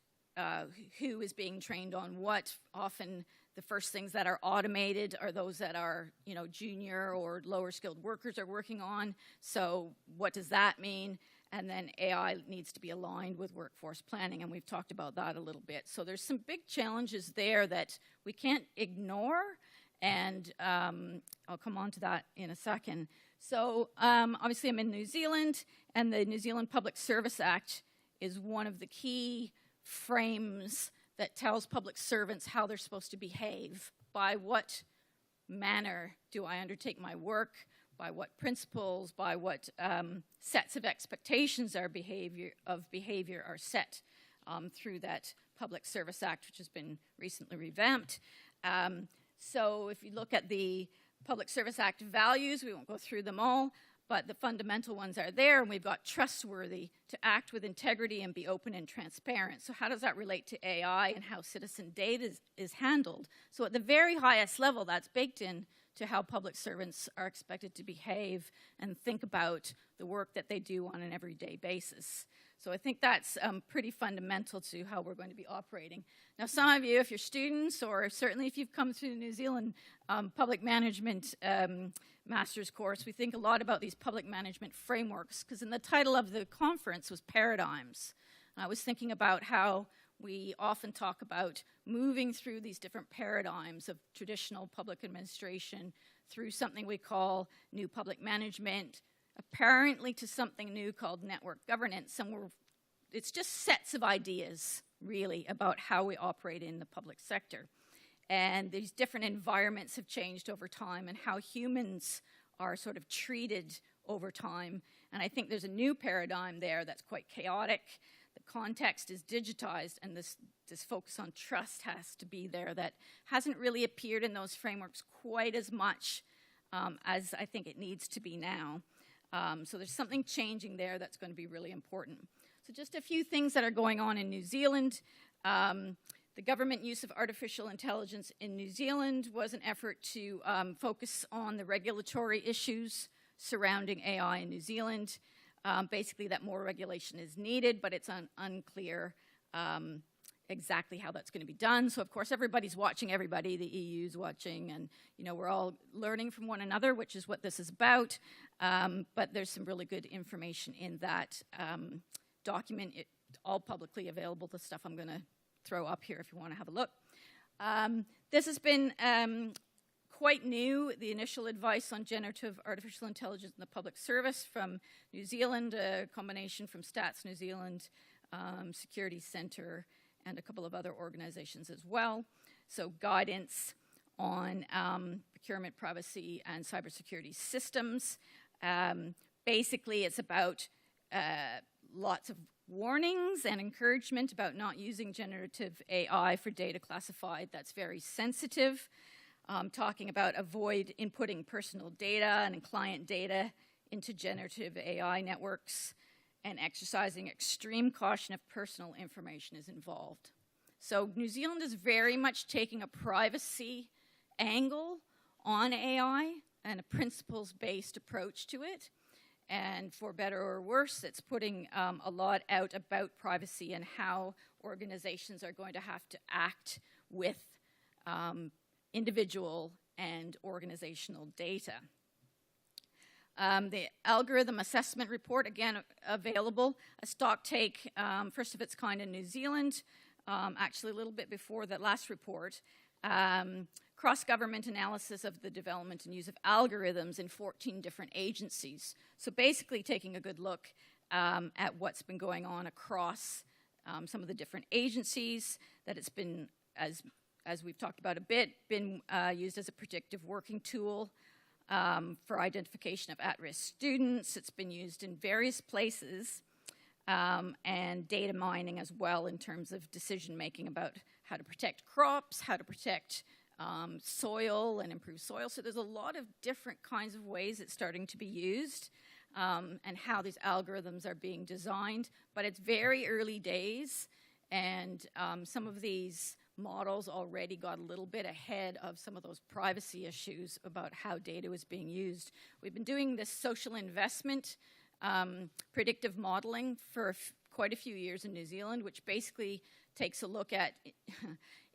who is being trained on what. Often the first things that are automated are those that are, junior or lower skilled workers are working on. So what does that mean? And then AI needs to be aligned with workforce planning, and we've talked about that a little bit. So there's some big challenges there that we can't ignore, and I'll come on to that in a second. So obviously I'm in New Zealand, and the New Zealand Public Service Act is one of the key frames that tells public servants how they're supposed to behave. By what manner do I undertake my work? By what principles? By what sets of expectations of behavior are set through that Public Service Act, which has been recently revamped. So if you look at the Public Service Act values, we won't go through them all, but the fundamental ones are there, and we've got trustworthy, to act with integrity and be open and transparent. So how does that relate to AI and how citizen data is handled? So at the very highest level, that's baked in to how public servants are expected to behave and think about the work that they do on an everyday basis. So I think that's pretty fundamental to how we're going to be operating. Now, some of you, if you're students, or certainly if you've come through the New Zealand Public Management Master's course, we think a lot about these public management frameworks, because in the title of the conference was Paradigms. And I was thinking about how we often talk about moving through these different paradigms of traditional public administration through something we call new public management, apparently to something new called network governance. And it's just sets of ideas, really, about how we operate in the public sector. And these different environments have changed over time, and how humans are sort of treated over time. And I think there's a new paradigm there that's quite chaotic. The context is digitized, and this focus on trust has to be there that hasn't really appeared in those frameworks quite as much as I think it needs to be now. So there's something changing there that's going to be really important. So just a few things that are going on in New Zealand. The government use of artificial intelligence in New Zealand was an effort to focus on the regulatory issues surrounding AI in New Zealand. basically that more regulation is needed, but it's unclear exactly how that's going to be done. So, of course, everybody's watching everybody. The EU's watching, and, you know, we're all learning from one another, which is what this is about. But there's some really good information in that document. It's all publicly available, the stuff I'm going to throw up here if you want to have a look. This has been quite new, the initial advice on generative artificial intelligence in the public service from New Zealand, a combination from Stats New Zealand, Security Centre, and a couple of other organizations as well. So guidance on procurement, privacy, and cybersecurity systems. Basically, it's about lots of warnings and encouragement about not using generative AI for data classified that's very sensitive. Talking about avoid inputting personal data and client data into generative AI networks, and exercising extreme caution if personal information is involved. So New Zealand is very much taking a privacy angle on AI and a principles-based approach to it. And for better or worse, it's putting a lot out about privacy and how organizations are going to have to act with individual and organizational data. The algorithm assessment report, again, available, a stock take, first of its kind in New Zealand, actually a little bit before that last report, cross-government analysis of the development and use of algorithms in 14 different agencies. So basically taking a good look at what's been going on across some of the different agencies, that it's been, as we've talked about a bit, been used as a predictive working tool for identification of at-risk students. It's been used in various places, and data mining as well in terms of decision-making about how to protect crops, how to protect soil and improve soil. So there's a lot of different kinds of ways it's starting to be used, and how these algorithms are being designed. But it's very early days, and some of these models already got a little bit ahead of some of those privacy issues about how data was being used. We've been doing this social investment predictive modeling for quite a few years in New Zealand, which basically takes a look at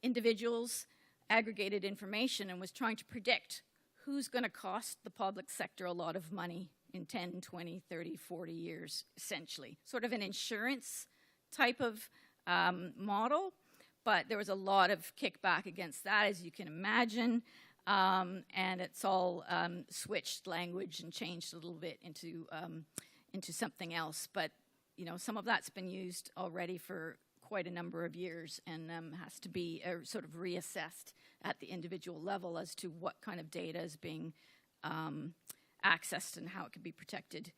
individuals' aggregated information and was trying to predict who's going to cost the public sector a lot of money in 10, 20, 30, 40 years, essentially. Sort of an insurance type of model. But there was a lot of kickback against that, as you can imagine, and it's all switched language and changed a little bit into something else. But you know, some of that's been used already for quite a number of years, and has to be sort of reassessed at the individual level as to what kind of data is being accessed and how it can be protected.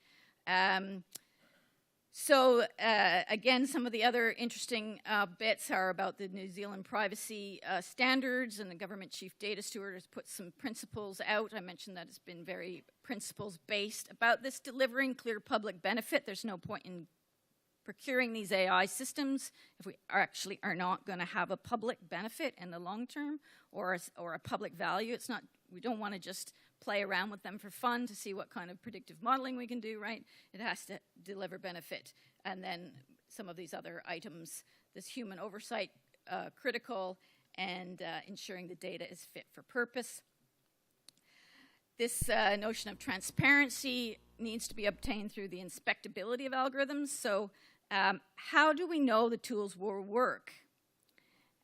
So again, some of the other interesting bits are about the New Zealand privacy standards, and the government chief data steward has put some principles out. I mentioned that it's been very principles-based about this delivering clear public benefit. There's no point in procuring these AI systems if we actually are not going to have a public benefit in the long term, or a public value. It's not, we don't want to just play around with them for fun to see what kind of predictive modeling we can do, right? It has to deliver benefit. And then some of these other items, this human oversight critical, and ensuring the data is fit for purpose. This notion of transparency needs to be obtained through the inspectability of algorithms. So how do we know the tools will work?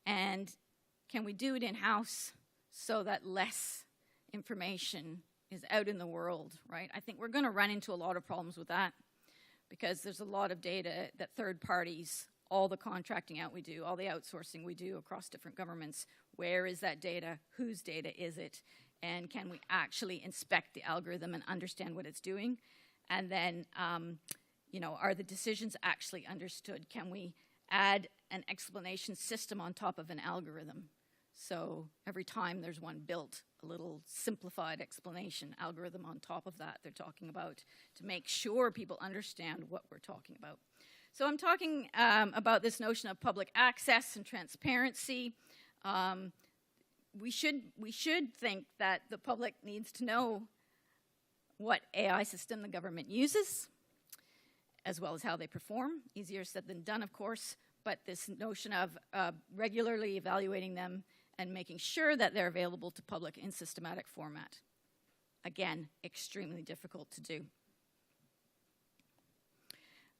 And can we do it in-house so that less information is out in the world, right? I think we're going to run into a lot of problems with that, because there's a lot of data that third parties, all the contracting out we do, all the outsourcing we do across different governments, where is that data? Whose data is it? And can we actually inspect the algorithm and understand what it's doing? And then, you know, are the decisions actually understood? Can we add an explanation system on top of an algorithm? So every time there's one built, a little simplified explanation algorithm on top of that they're talking about, to make sure people understand what we're talking about. So I'm talking about this notion of public access and transparency. We should think that the public needs to know what AI system the government uses, as well as how they perform. Easier said than done, of course, but this notion of regularly evaluating them and making sure that they're available to public in systematic format. Again, extremely difficult to do.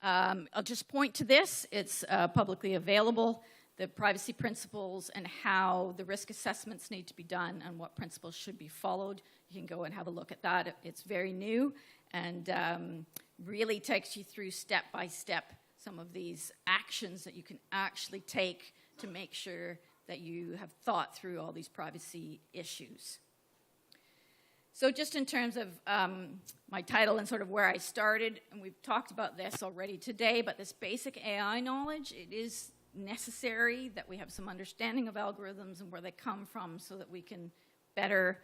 I'll just point to this. It's publicly available, the privacy principles and how the risk assessments need to be done and what principles should be followed. You can go and have a look at that. It's very new and really takes you through step by step some of these actions that you can actually take to make sure that you have thought through all these privacy issues. So just in terms of my title and sort of where I started, and we've talked about this already today, but this basic AI knowledge, it is necessary that we have some understanding of algorithms and where they come from so that we can better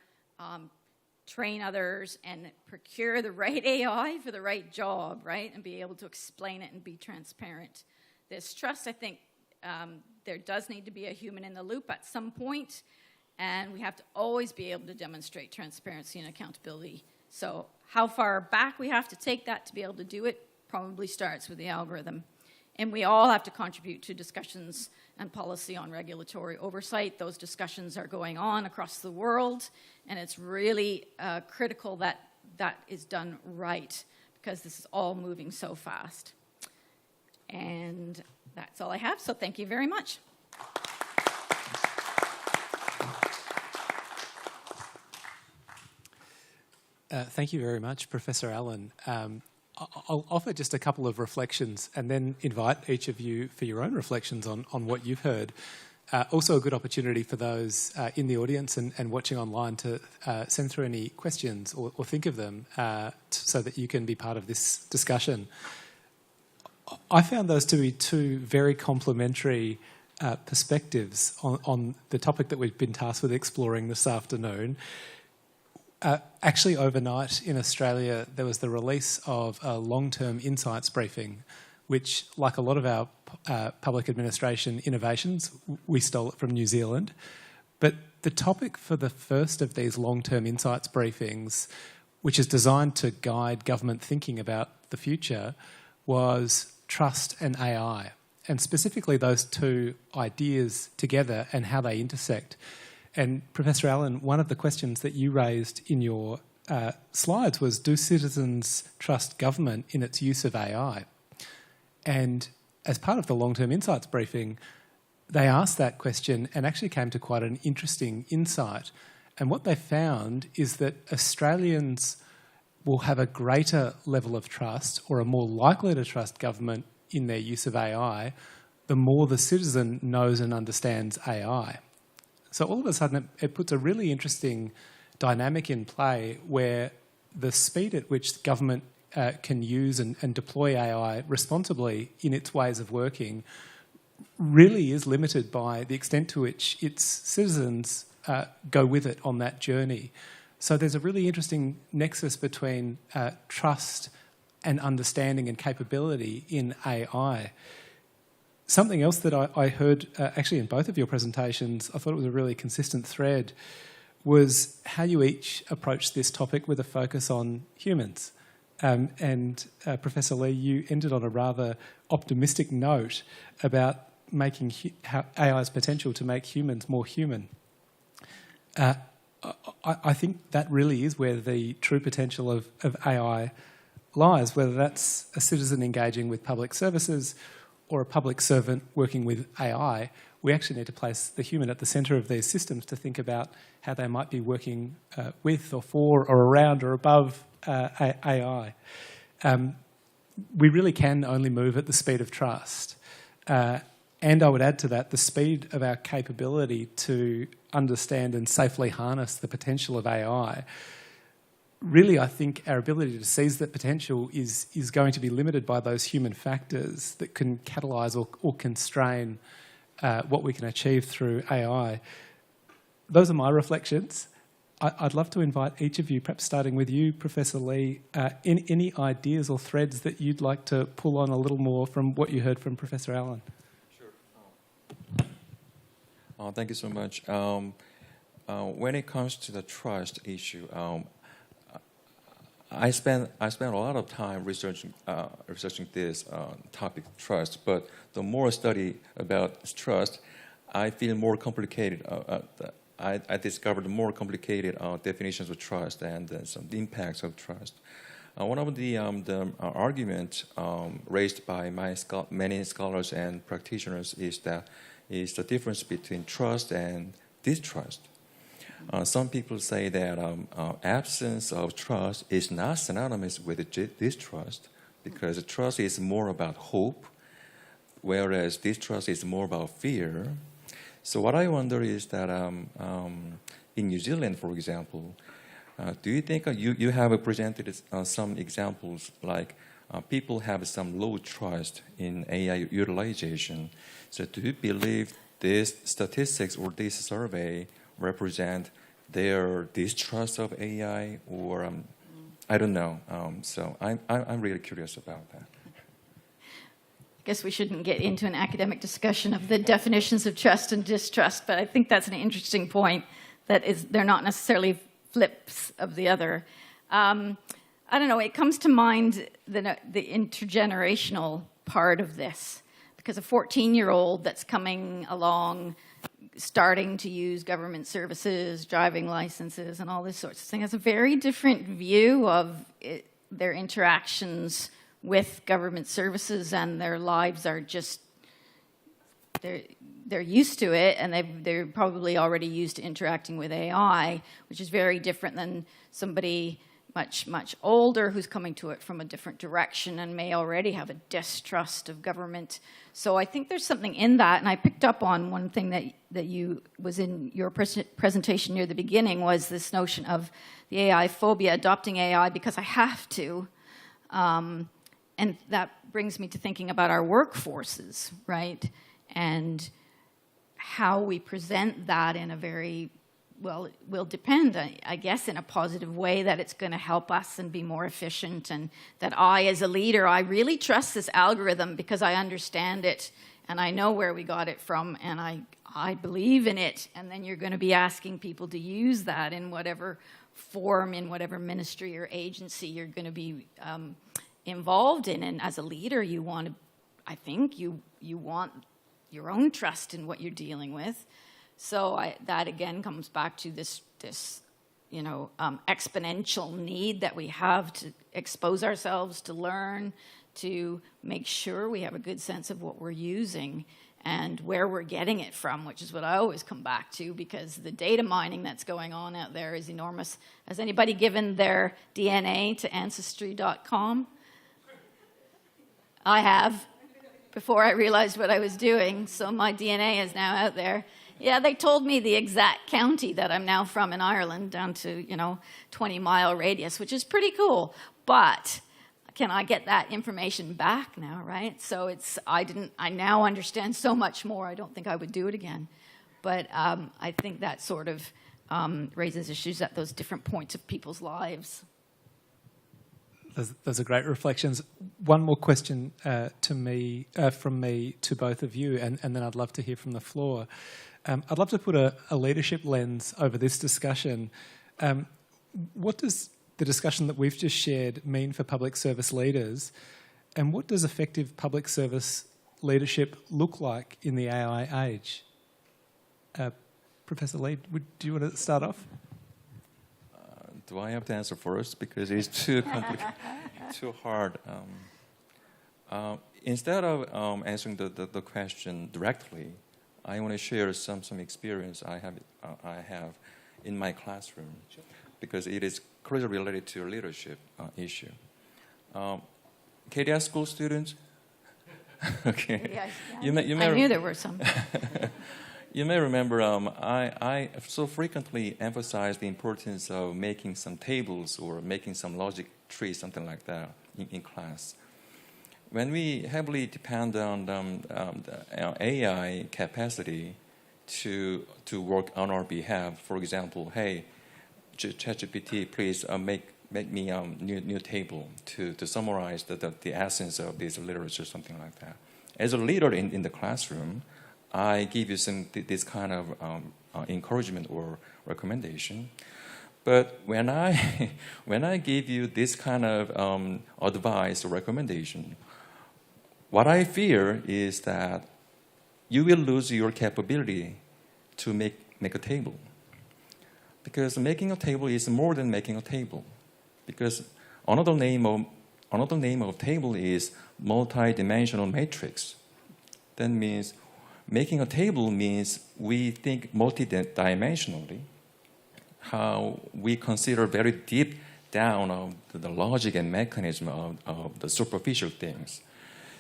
train others and procure the right AI for the right job, right? And be able to explain it and be transparent. This trust, I think, there does need to be a human in the loop at some point, and we have to always be able to demonstrate transparency and accountability. So how far back we have to take that to be able to do it probably starts with the algorithm. And we all have to contribute to discussions and policy on regulatory oversight. Those discussions are going on across the world, and it's really critical that that is done right because this is all moving so fast. And that's all I have, so thank you very much. Thank you very much, Professor Allen. I'll offer just a couple of reflections and then invite each of you for your own reflections on what you've heard. Also a good opportunity for those in the audience and watching online to send through any questions or think of them so that you can be part of this discussion. I found those to be two very complementary perspectives on the topic that we've been tasked with exploring this afternoon. Actually, overnight in Australia, there was the release of a long-term insights briefing, which, like a lot of our public administration innovations, we stole it from New Zealand. But the topic for the first of these long-term insights briefings, which is designed to guide government thinking about the future, was trust and AI, and specifically those two ideas together and how they intersect. And Professor Allen, one of the questions that you raised in your slides was, do citizens trust government in its use of AI? And as part of the long-term insights briefing, they asked that question and actually came to quite an interesting insight. And what they found is that Australians will have a greater level of trust or are more likely to trust government in their use of AI the more the citizen knows and understands AI. So all of a sudden, it puts a really interesting dynamic in play where the speed at which government can use and deploy AI responsibly in its ways of working really is limited by the extent to which its citizens go with it on that journey. So there's a really interesting nexus between trust and understanding and capability in AI. Something else that I heard actually in both of your presentations, I thought it was a really consistent thread, was how you each approached this topic with a focus on humans. And Professor Lee, you ended on a rather optimistic note about making AI's potential to make humans more human. I think that really is where the true potential of AI lies, whether that's a citizen engaging with public services or a public servant working with AI. We actually need to place the human at the centre of these systems to think about how they might be working with or for or around or above AI. We really can only move at the speed of trust. And I would add to that the speed of our capability to understand and safely harness the potential of AI. Really, I think our ability to seize that potential is going to be limited by those human factors that can catalyse or constrain what we can achieve through AI. Those are my reflections. I'd love to invite each of you, perhaps starting with you, Professor Lee, any ideas or threads that you'd like to pull on a little more from what you heard from Professor Allen? Sure. Thank you so much. When it comes to the trust issue, I spent a lot of time researching this topic, trust. But the more I study about trust, I feel more complicated. I discovered more complicated definitions of trust and some impacts of trust. One of the arguments raised by many scholars and practitioners is the difference between trust and distrust. Some people say that absence of trust is not synonymous with distrust, because trust is more about hope, whereas distrust is more about fear. So what I wonder is that in New Zealand, for example, do you think you have presented some examples like people have some low trust in AI utilization? So do you believe these statistics or this survey represent their distrust of AI, or I don't know. So I'm really curious about that. I guess we shouldn't get into an academic discussion of the definitions of trust and distrust, but I think that's an interesting point, that they're not necessarily flips of the other. I don't know, it comes to mind the intergenerational part of this, because a 14-year-old that's coming along, starting to use government services, driving licenses, and all this sorts of thing, has a very different view of their interactions with government services, and their lives are just, they're used to it, and they're probably already used to interacting with AI, which is very different than somebody much, much older who's coming to it from a different direction and may already have a distrust of government. So I think there's something in that, and I picked up on one thing that you was in your presentation near the beginning, was this notion of the AI phobia, adopting AI because I have to. And that brings me to thinking about our workforces, right? And how we present that in a very, well, it will depend, I guess, in a positive way, that it's going to help us and be more efficient, and that I, as a leader, I really trust this algorithm because I understand it and I know where we got it from, and I believe in it. And then you're going to be asking people to use that in whatever form, in whatever ministry or agency you're going to be involved in. And as a leader, you want to, I think you want your own trust in what you're dealing with. So that again comes back to this exponential need that we have to expose ourselves, to learn, to make sure we have a good sense of what we're using and where we're getting it from, which is what I always come back to, because the data mining that's going on out there is enormous. Has anybody given their DNA to Ancestry.com? I have, before I realized what I was doing, so my DNA is now out there. Yeah, they told me the exact county that I'm now from in Ireland, down to, 20-mile radius, which is pretty cool. But can I get that information back now, right? So I now understand so much more. I don't think I would do it again. But I think that sort of raises issues at those different points of people's lives. Those are great reflections. One more question from me to both of you, and then I'd love to hear from the floor. I'd love to put a leadership lens over this discussion. What does the discussion that we've just shared mean for public service leaders, and what does effective public service leadership look like in the AI age? Professor Lee, do you want to start off? Do I have to answer first? Because it's too complicated, too hard. Instead of answering the question directly, I want to share some experience I have in my classroom, because it is closely related to leadership issue. KDS school students? Okay. Yeah, I knew there were some. You may remember I so frequently emphasize the importance of making some tables or making some logic trees, something like that, in class. When we heavily depend on the AI capacity to work on our behalf, for example, hey, ChatGPT, please make me a new table to summarize the essence of this literature, something like that. As a leader in the classroom, I give you this kind of encouragement or recommendation. But when I, when I give you this kind of advice or recommendation, what I fear is that you will lose your capability to make a table. Because making a table is more than making a table. Because another name of table is multi-dimensional matrix. That means making a table means we think multi-dimensionally, how we consider very deep down of the logic and mechanism of the superficial things.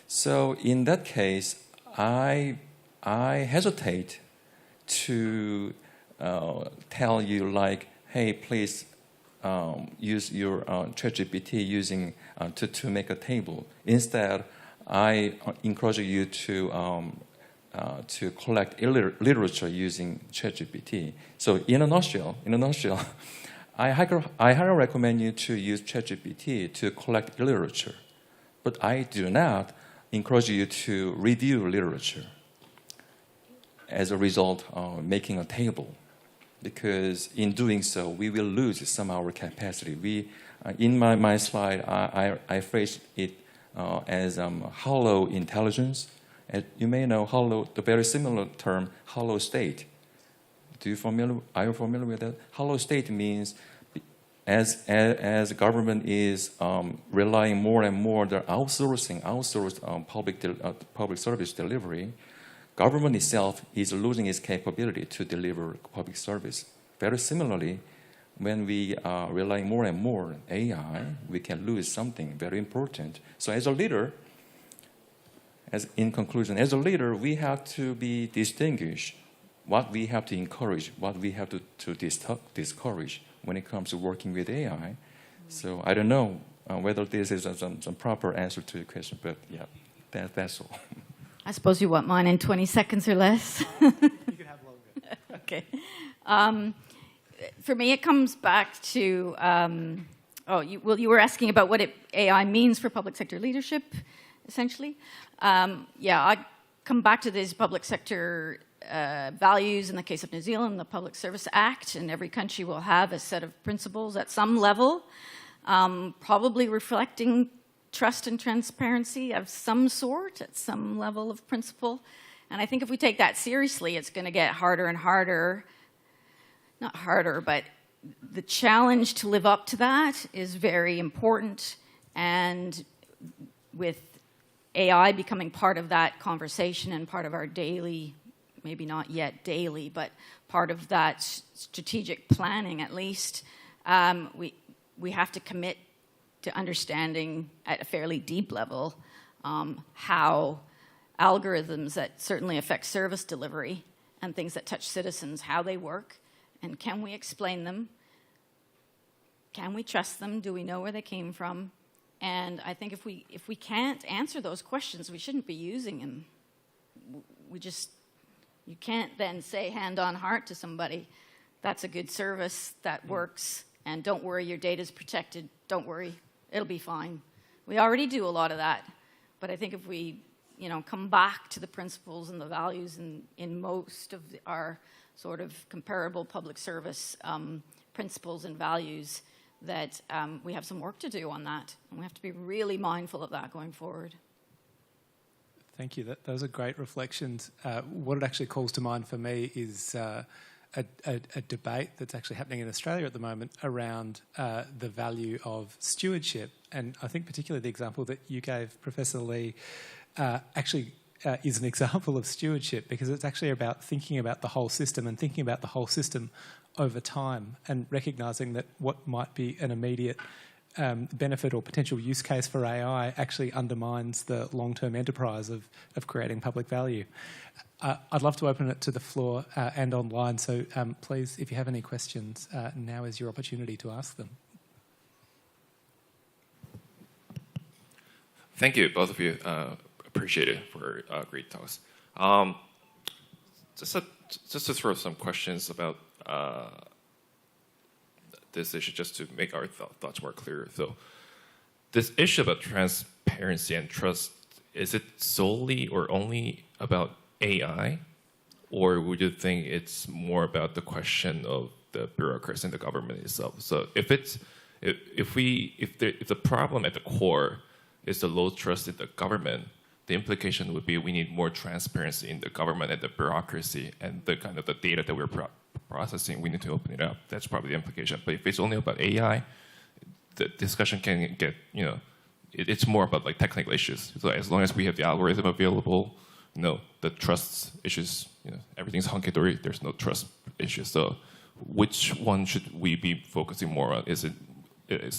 So in that case, I hesitate to tell you like, hey, please use your ChatGPT using to make a table. Instead, I encourage you to collect literature using ChatGPT. So in a nutshell, I highly recommend you to use ChatGPT to collect literature, but I do not encourage you to review literature as a result of making a table, because in doing so, we will lose some of our capacity. In my slide, I phrased it as hollow intelligence. As you may know, the very similar term, hollow state. Are you familiar with that? Hollow state means as government is relying more and more, they're outsourced public service delivery, government itself is losing its capability to deliver public service. Very similarly, when we rely more and more on AI, we can lose something very important. So as a leader, in conclusion, as a leader, we have to be distinguished what we have to encourage, what we have to discourage when it comes to working with AI. So I don't know whether this is some proper answer to your question, but yeah, that's all. I suppose you want mine in 20 seconds or less. You can have longer. Okay. For me, it comes back to, you were asking about what AI means for public sector leadership, essentially. I come back to these public sector values. In the case of New Zealand, the Public Service Act, and every country will have a set of principles at some level, probably reflecting trust and transparency of some sort at some level of principle. And I think if we take that seriously, it's going to get harder and harder. Not harder, but the challenge to live up to that is very important. And with AI becoming part of that conversation and part of our daily, maybe not yet daily, but part of that strategic planning at least, we have to commit to understanding at a fairly deep level how algorithms that certainly affect service delivery and things that touch citizens, how they work, and can we explain them? Can we trust them? Do we know where they came from? And I think if we can't answer those questions, we shouldn't be using them. You can't then say hand on heart to somebody, that's a good service, that works, and don't worry, your data's protected, don't worry, it'll be fine. We already do a lot of that, but I think if we come back to the principles and the values in most of our sort of comparable public service principles and values, that we have some work to do on that, and we have to be really mindful of that going forward. Thank you. Those are great reflections. What it actually calls to mind for me is a debate that's actually happening in Australia at the moment around the value of stewardship. And I think particularly the example that you gave, Professor Lee, actually is an example of stewardship, because it's actually about thinking about the whole system and thinking about the whole system over time and recognising that what might be an immediate benefit or potential use case for AI actually undermines the long-term enterprise of creating public value. I'd love to open it to the floor and online, so please, if you have any questions, now is your opportunity to ask them. Thank you, both of you. Appreciate it for great talks. Just to throw some questions about this issue, just to make our thoughts more clear. So, this issue about transparency and trust, is it solely or only about AI, or would you think it's more about the question of the bureaucracy and the government itself. So if the problem at the core is the low trust in the government, the implication would be we need more transparency in the government and the bureaucracy and the kind of the data that we're processing. We need to open it up. That's probably the implication. But if it's only about AI, the discussion can get, it's more about like technical issues. So as long as we have the algorithm available, the trust issues, everything's hunky-dory, there's no trust issues. So which one should we be focusing more on? Is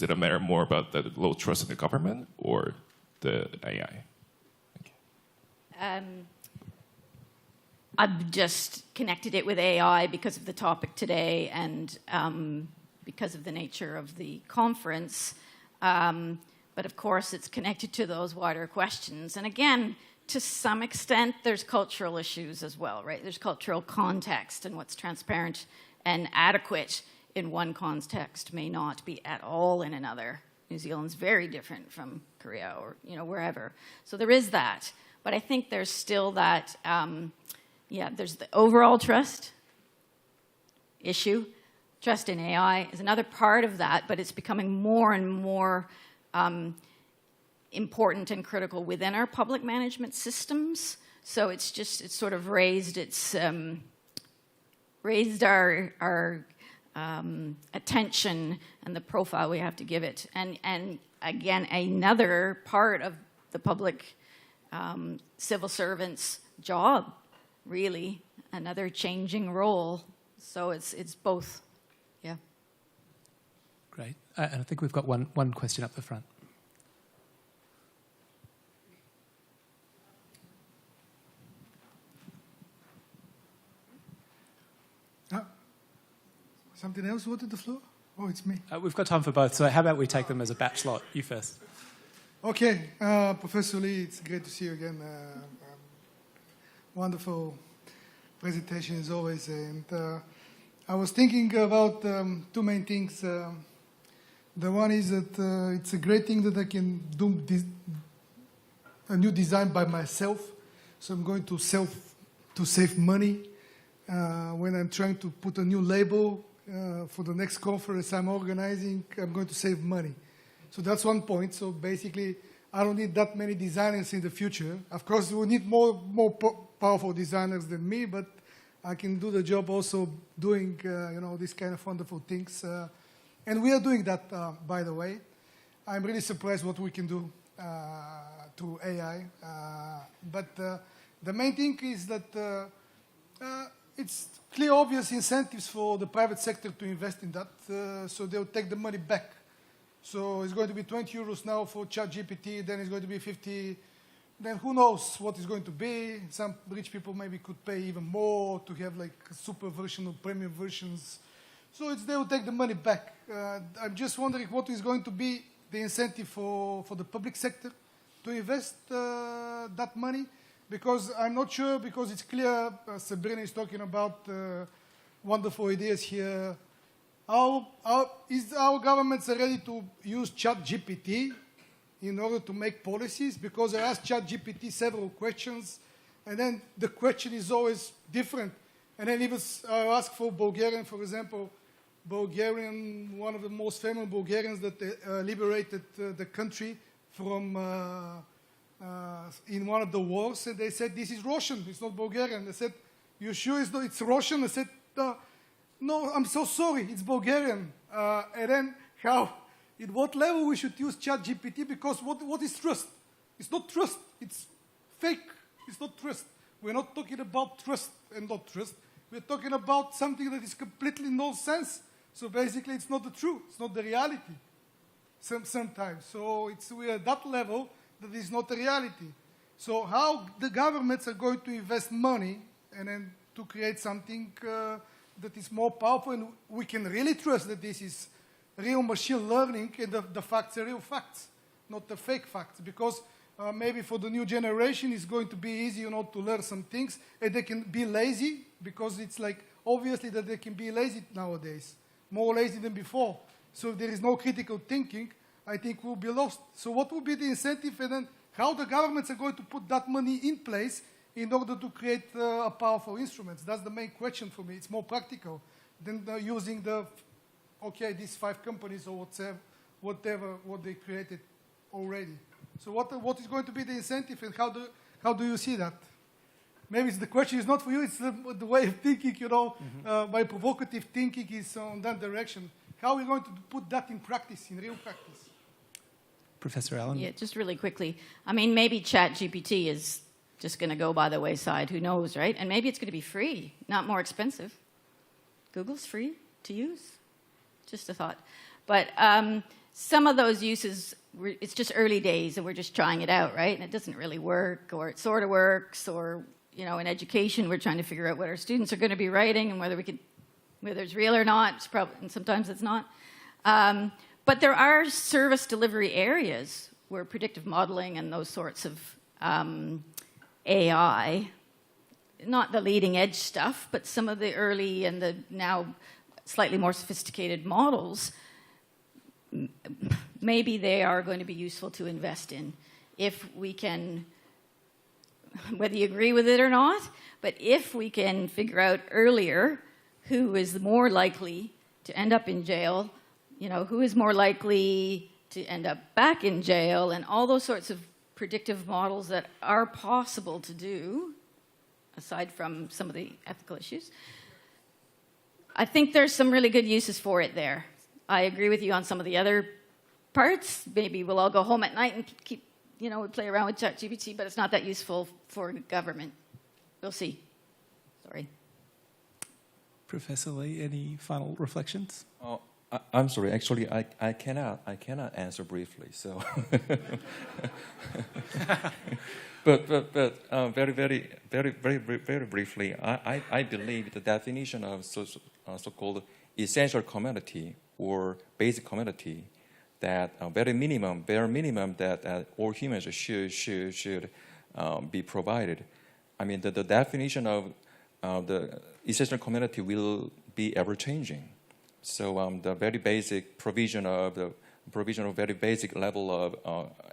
it a matter more about the low trust in the government or the AI? I've just connected it with AI because of the topic today and because of the nature of the conference. But of course, it's connected to those wider questions. And again, to some extent, there's cultural issues as well, right? There's cultural context, and what's transparent and adequate in one context may not be at all in another. New Zealand's very different from Korea or wherever. So there is that. But I think there's still that, there's the overall trust issue. Trust in AI is another part of that, but it's becoming more and more important and critical within our public management systems. So it's sort of raised our attention and the profile we have to give it. And again, another part of the public civil servant's job, really, another changing role. So it's both, yeah. Great. And I think we've got one question up the front. Something else wanted the floor? Oh, it's me. We've got time for both, so how about we take them as a batch lot? You first. Okay, Professor Lee, it's great to see you again. Wonderful presentation as always. And I was thinking about two main things. The one is that it's a great thing that I can do a new design by myself. So I'm going to save money. When I'm trying to put a new label for the next conference I'm organizing, I'm going to save money. So that's one point. So basically, I don't need that many designers in the future. Of course, we need more powerful designers than me, but I can do the job also doing, these kind of wonderful things. And we are doing that, by the way. I'm really surprised what we can do through AI. But the main thing is that it's clear, obvious incentives for the private sector to invest in that, so they'll take the money back. So it's going to be 20 euros now for ChatGPT, then it's going to be 50. Then who knows what it's going to be. Some rich people maybe could pay even more to have like a super version or premium versions. So they will take the money back. I'm just wondering what is going to be the incentive for the public sector to invest that money. Because I'm not sure, because it's clear, Sabrina is talking about wonderful ideas here. Is our governments ready to use ChatGPT in order to make policies? Because I asked ChatGPT several questions, and then the question is always different. And then even I asked for Bulgarian, for example, one of the most famous Bulgarians that liberated the country from in one of the wars, and they said, this is Russian, it's not Bulgarian. They said, you sure it's Russian? I said, no, I'm so sorry, it's Bulgarian. And then at what level we should use ChatGPT? Because what is trust? It's not trust, it's fake. It's not trust. We're not talking about trust and not trust. We're talking about something that is completely nonsense. So basically, it's not the truth. It's not the reality. Sometimes. So we're at that level that is not the reality. So how the governments are going to invest money and then to create something that is more powerful, and we can really trust that this is real machine learning and the facts are real facts, not the fake facts. Because maybe for the new generation, it's going to be easy, to learn some things, and they can be lazy, because it's like obviously that they can be lazy nowadays, more lazy than before. So if there is no critical thinking, I think we'll be lost. So what will be the incentive, and then how the governments are going to put that money in place in order to create powerful instruments? That's the main question for me. It's more practical. than using these 5 companies or whatever what they created already. So what is going to be the incentive, and how do you see that? Maybe the question is not for you, it's the way of thinking, my provocative thinking is on that direction. How are we going to put that in practice, in real practice? Professor Allen? Yeah, just really quickly. I mean, maybe ChatGPT is just going to go by the wayside. Who knows, right? And maybe it's going to be free, not more expensive. Google's free to use. Just a thought. But some of those uses, it's just early days, and we're just trying it out, right? And it doesn't really work, or it sort of works, or in education, we're trying to figure out what our students are going to be writing and whether it's real or not. It's probably, and sometimes it's not. But there are service delivery areas where predictive modeling and those sorts of AI, not the leading edge stuff, but some of the early and the now slightly more sophisticated models, maybe they are going to be useful to invest in if we can, whether you agree with it or not, but if we can figure out earlier who is more likely to end up in jail, who is more likely to end up back in jail, and all those sorts of predictive models that are possible to do, aside from some of the ethical issues. I think there's some really good uses for it there. I agree with you on some of the other parts. Maybe we'll all go home at night and keep, play around with ChatGPT, but it's not that useful for government. We'll see. Sorry. Professor Lee, any final reflections? I'm sorry. Actually, I cannot answer briefly. So, but very briefly, I believe the definition of so-called essential community or basic community, that bare minimum that all humans should be provided. I mean, the definition of the essential community will be ever changing. So the very basic provision of very basic level of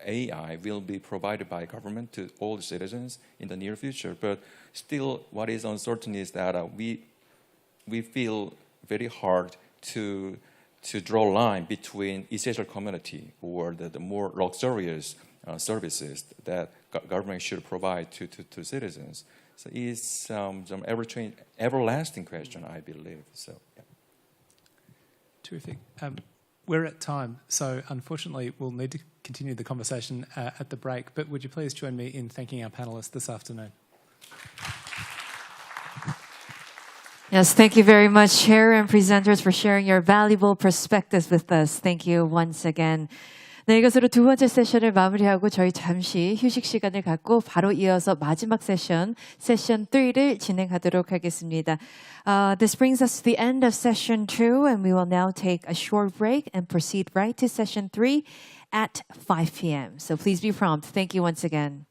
AI will be provided by government to all the citizens in the near future. But still, what is uncertain is that we feel very hard to draw a line between essential community or the more luxurious services that government should provide to citizens. So it's some everlasting question, I believe. So. Yeah. Terrific. We're at time, so unfortunately we'll need to continue the conversation at the break, but would you please join me in thanking our panellists this afternoon? Yes, thank you very much, Chair and presenters, for sharing your valuable perspectives with us. Thank you once again. 네, 이것으로 두 번째 세션을 마무리하고 저희 잠시 휴식 시간을 갖고 바로 이어서 마지막 세션 3를 진행하도록 하겠습니다. This brings us to the end of session 2, and we will now take a short break and proceed right to session 3 at 5 p.m. So please be prompt. Thank you once again.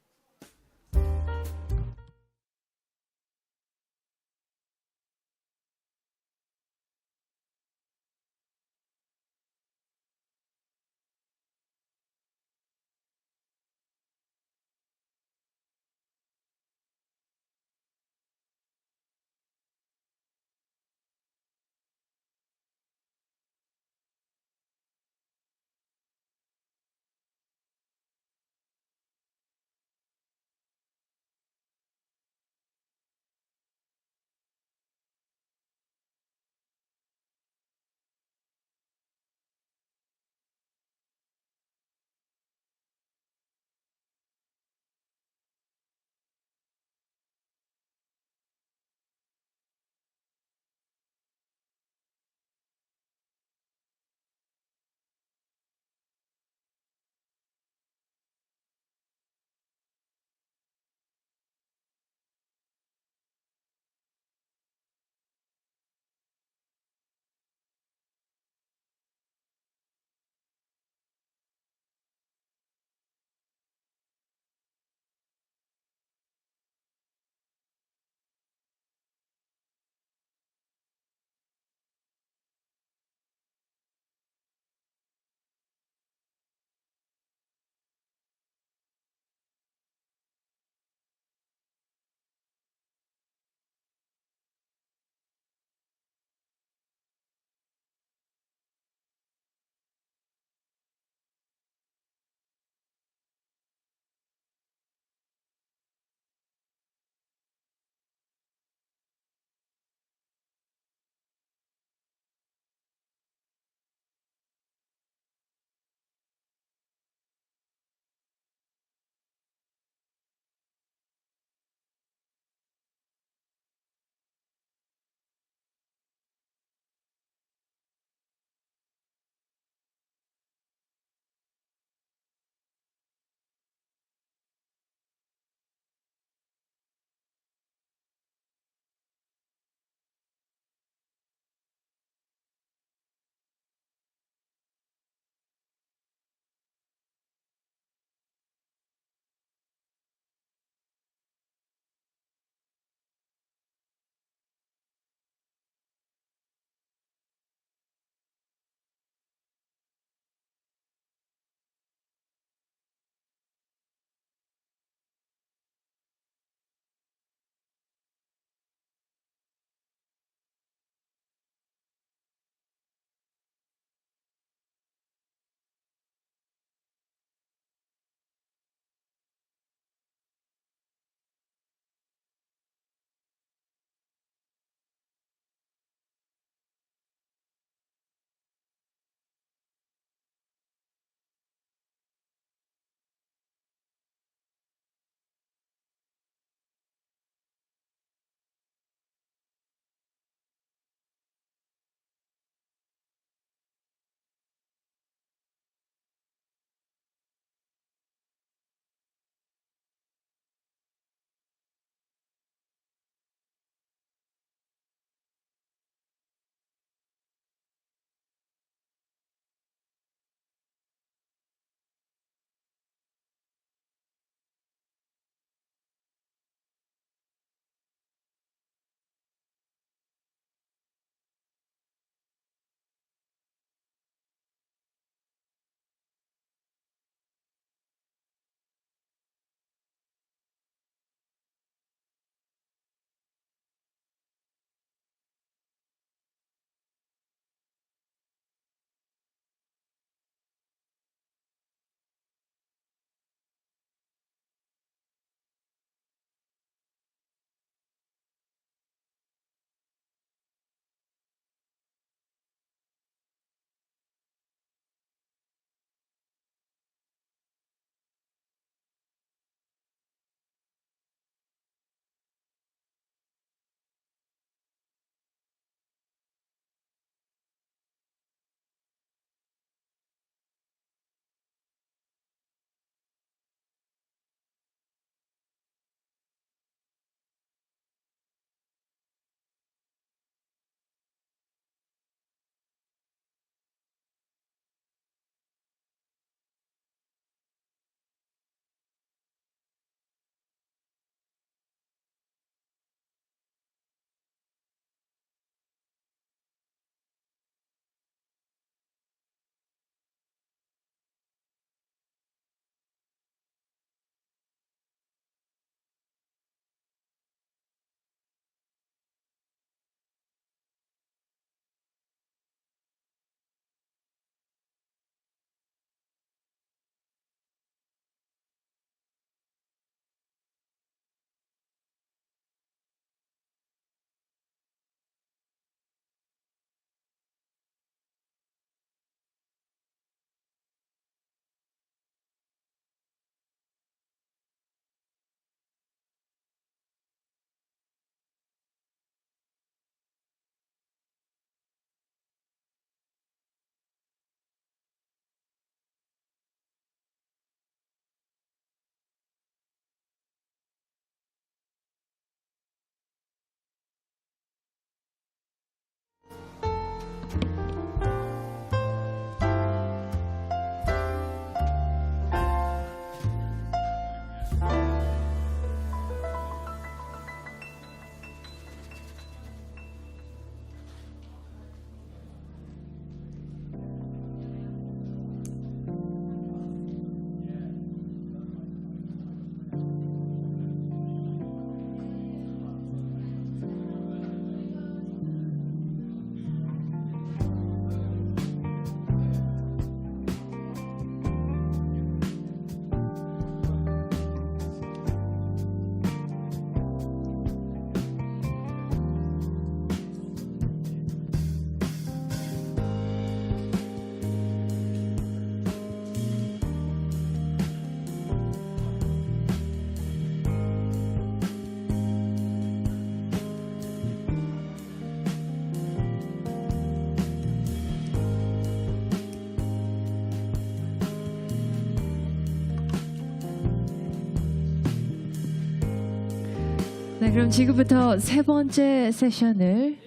네, 그럼 지금부터 세 번째 세션을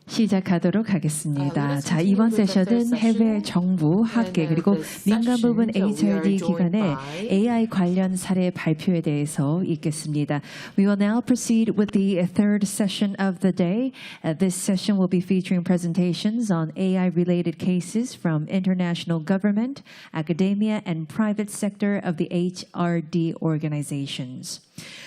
시작하도록 하겠습니다. 자, 이번 세션은 해외 정부, 학계 그리고 민간 부분 HRD 기관의 AI 관련 사례 발표에 대해서 있겠습니다. We will now proceed with the third session of the day. This session will be featuring presentations on AI-related cases from international government, academia, and private sector of the HRD organizations.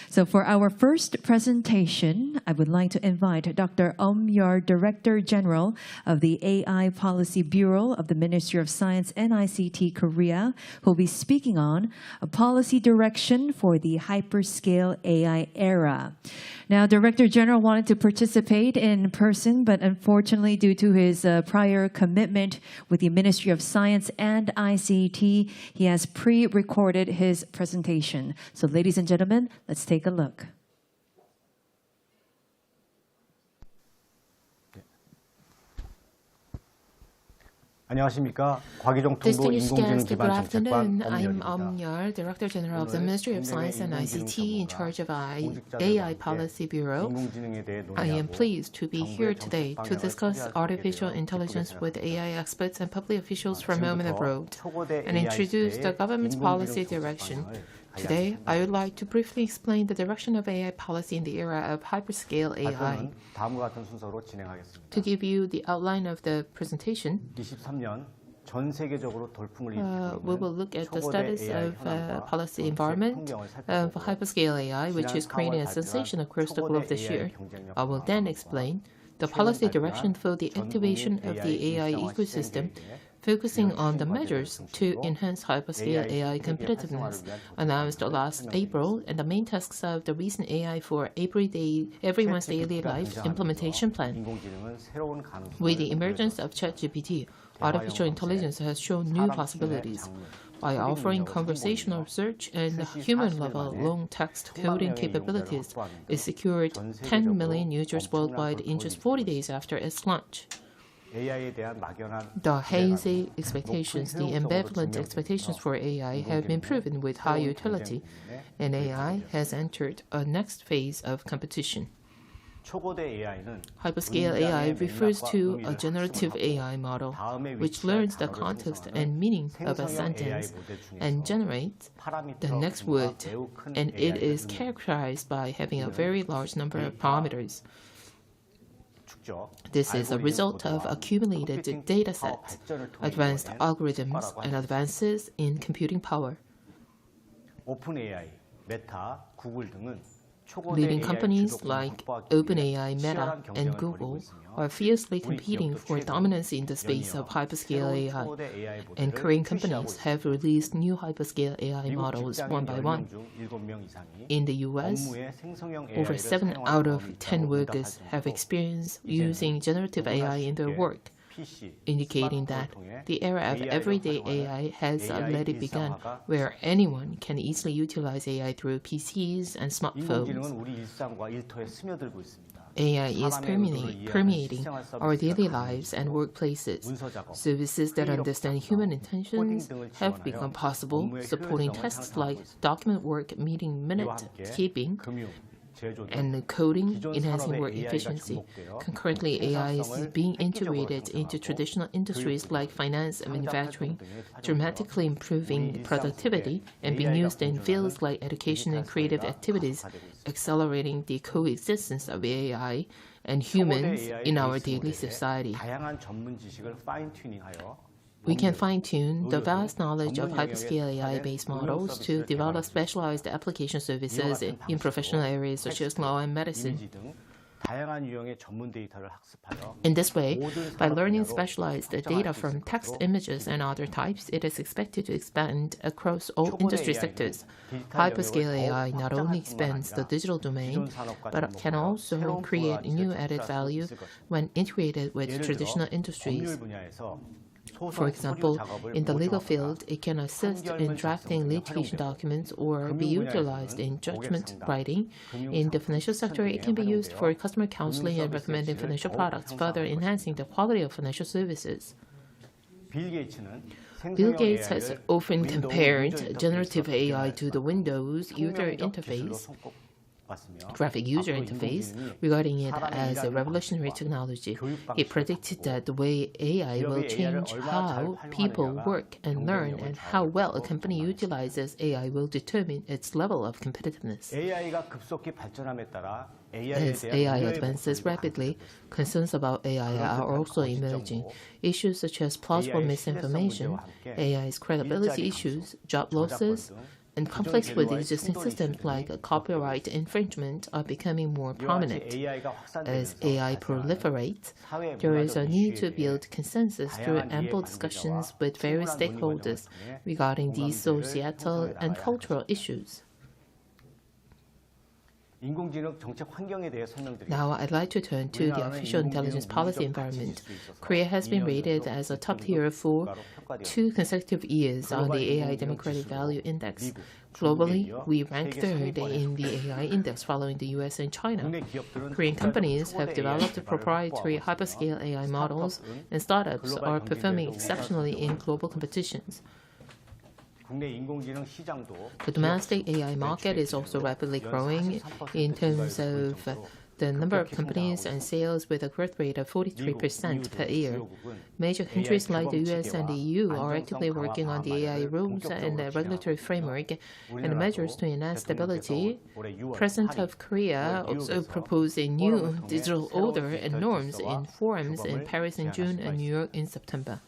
So for our first presentation, I would like to invite Dr. Yar, Director General of the AI Policy Bureau of the Ministry of Science and ICT Korea, who will be speaking on a policy direction for the hyperscale AI era. Now, Director General wanted to participate in person, but unfortunately, due to his prior commitment with the Ministry of Science and ICT, he has pre-recorded his presentation. So, ladies and gentlemen, let's take a look. 안녕하십니까. 과기정통부 인공지능 기반 정책관 I'm 엄열입니다. Yar, Director General of the Ministry of Science and ICT in charge of AI Policy Bureau. I am pleased to be here today to discuss artificial intelligence with AI experts and public officials from home and abroad and introduce the government's policy direction. Today, I would like to briefly explain the direction of AI policy in the era of hyperscale AI. 다음과 같은 순서로 진행하겠습니다. To give you the outline of the presentation, 23년 전 세계적으로 돌풍을 we will look at the status of policy environment of hyperscale AI, which is creating a sensation across the globe this year. I will then explain the policy direction for the activation of the AI ecosystem, focusing on the measures to enhance hyperscale AI competitiveness announced last April and the main tasks of the recent AI for everyone's daily life implementation plan. With the emergence of ChatGPT, artificial intelligence has shown new possibilities. By offering conversational search and human-level long-text coding capabilities, it secured 10 million users worldwide in just 40 days after its launch. The hazy expectations, the ambivalent expectations for AI have been proven with high utility, and AI has entered a next phase of competition. Hyperscale AI refers to a generative AI model which learns the context and meaning of a sentence and generates the next word, and it is characterized by having a very large number of parameters. This is a result of accumulated datasets, advanced algorithms, and advances in computing power. Leading companies like OpenAI, Meta, and Google are fiercely competing for dominance in the space of hyperscale AI, and Korean companies have released new hyperscale AI models one by one. In the US, over 7 out of 10 workers have experience using generative AI in their work, indicating that the era of everyday AI has already begun, where anyone can easily utilize AI through PCs and smartphones. AI is permeating our daily lives and workplaces. Services that understand human intentions have become possible, supporting tasks like document work, meeting minute keeping, and coding, enhancing work efficiency. Concurrently, AI is being integrated into traditional industries like finance and manufacturing, dramatically improving productivity and being used in fields like education and creative activities, accelerating the coexistence of AI and humans in our daily society. We can fine-tune the vast knowledge of hyperscale AI-based models to develop specialized application services in professional areas such as law and medicine. In this way, by learning specialized data from text, images, and other types, it is expected to expand across all industry sectors. Hyperscale AI not only expands the digital domain, but can also create new added value when integrated with traditional industries. For example, in the legal field, it can assist in drafting litigation documents or be utilized in judgment writing. In the financial sector, it can be used for customer counseling and recommending financial products, further enhancing the quality of financial services. Bill Gates has often compared generative AI to the Windows user interface, graphic user interface, regarding it as a revolutionary technology. He predicted that the way AI will change how people work and learn, and how well a company utilizes AI will determine its level of competitiveness. As AI advances rapidly, concerns about AI are also emerging. Issues such as plausible misinformation, AI's credibility issues, job losses, and conflicts with existing systems like copyright infringement are becoming more prominent. As AI proliferates, there is a need to build consensus through ample discussions with various stakeholders regarding these societal and cultural issues. Now I'd like to turn to the official intelligence policy environment. Korea has been rated as a top tier for 2 consecutive years on the AI Democratic Value Index. Globally, we rank 3rd in the AI index following the US and China. Korean companies have developed proprietary hyperscale AI models, and startups are performing exceptionally in global competitions. The domestic AI market is also rapidly growing in terms of the number of companies and sales, with a growth rate of 43% per year. Major countries like the US and the EU are actively working on the AI rules and the regulatory framework and measures to enhance stability. President of Korea also proposed a new digital order and norms in forums in Paris in June and New York in September.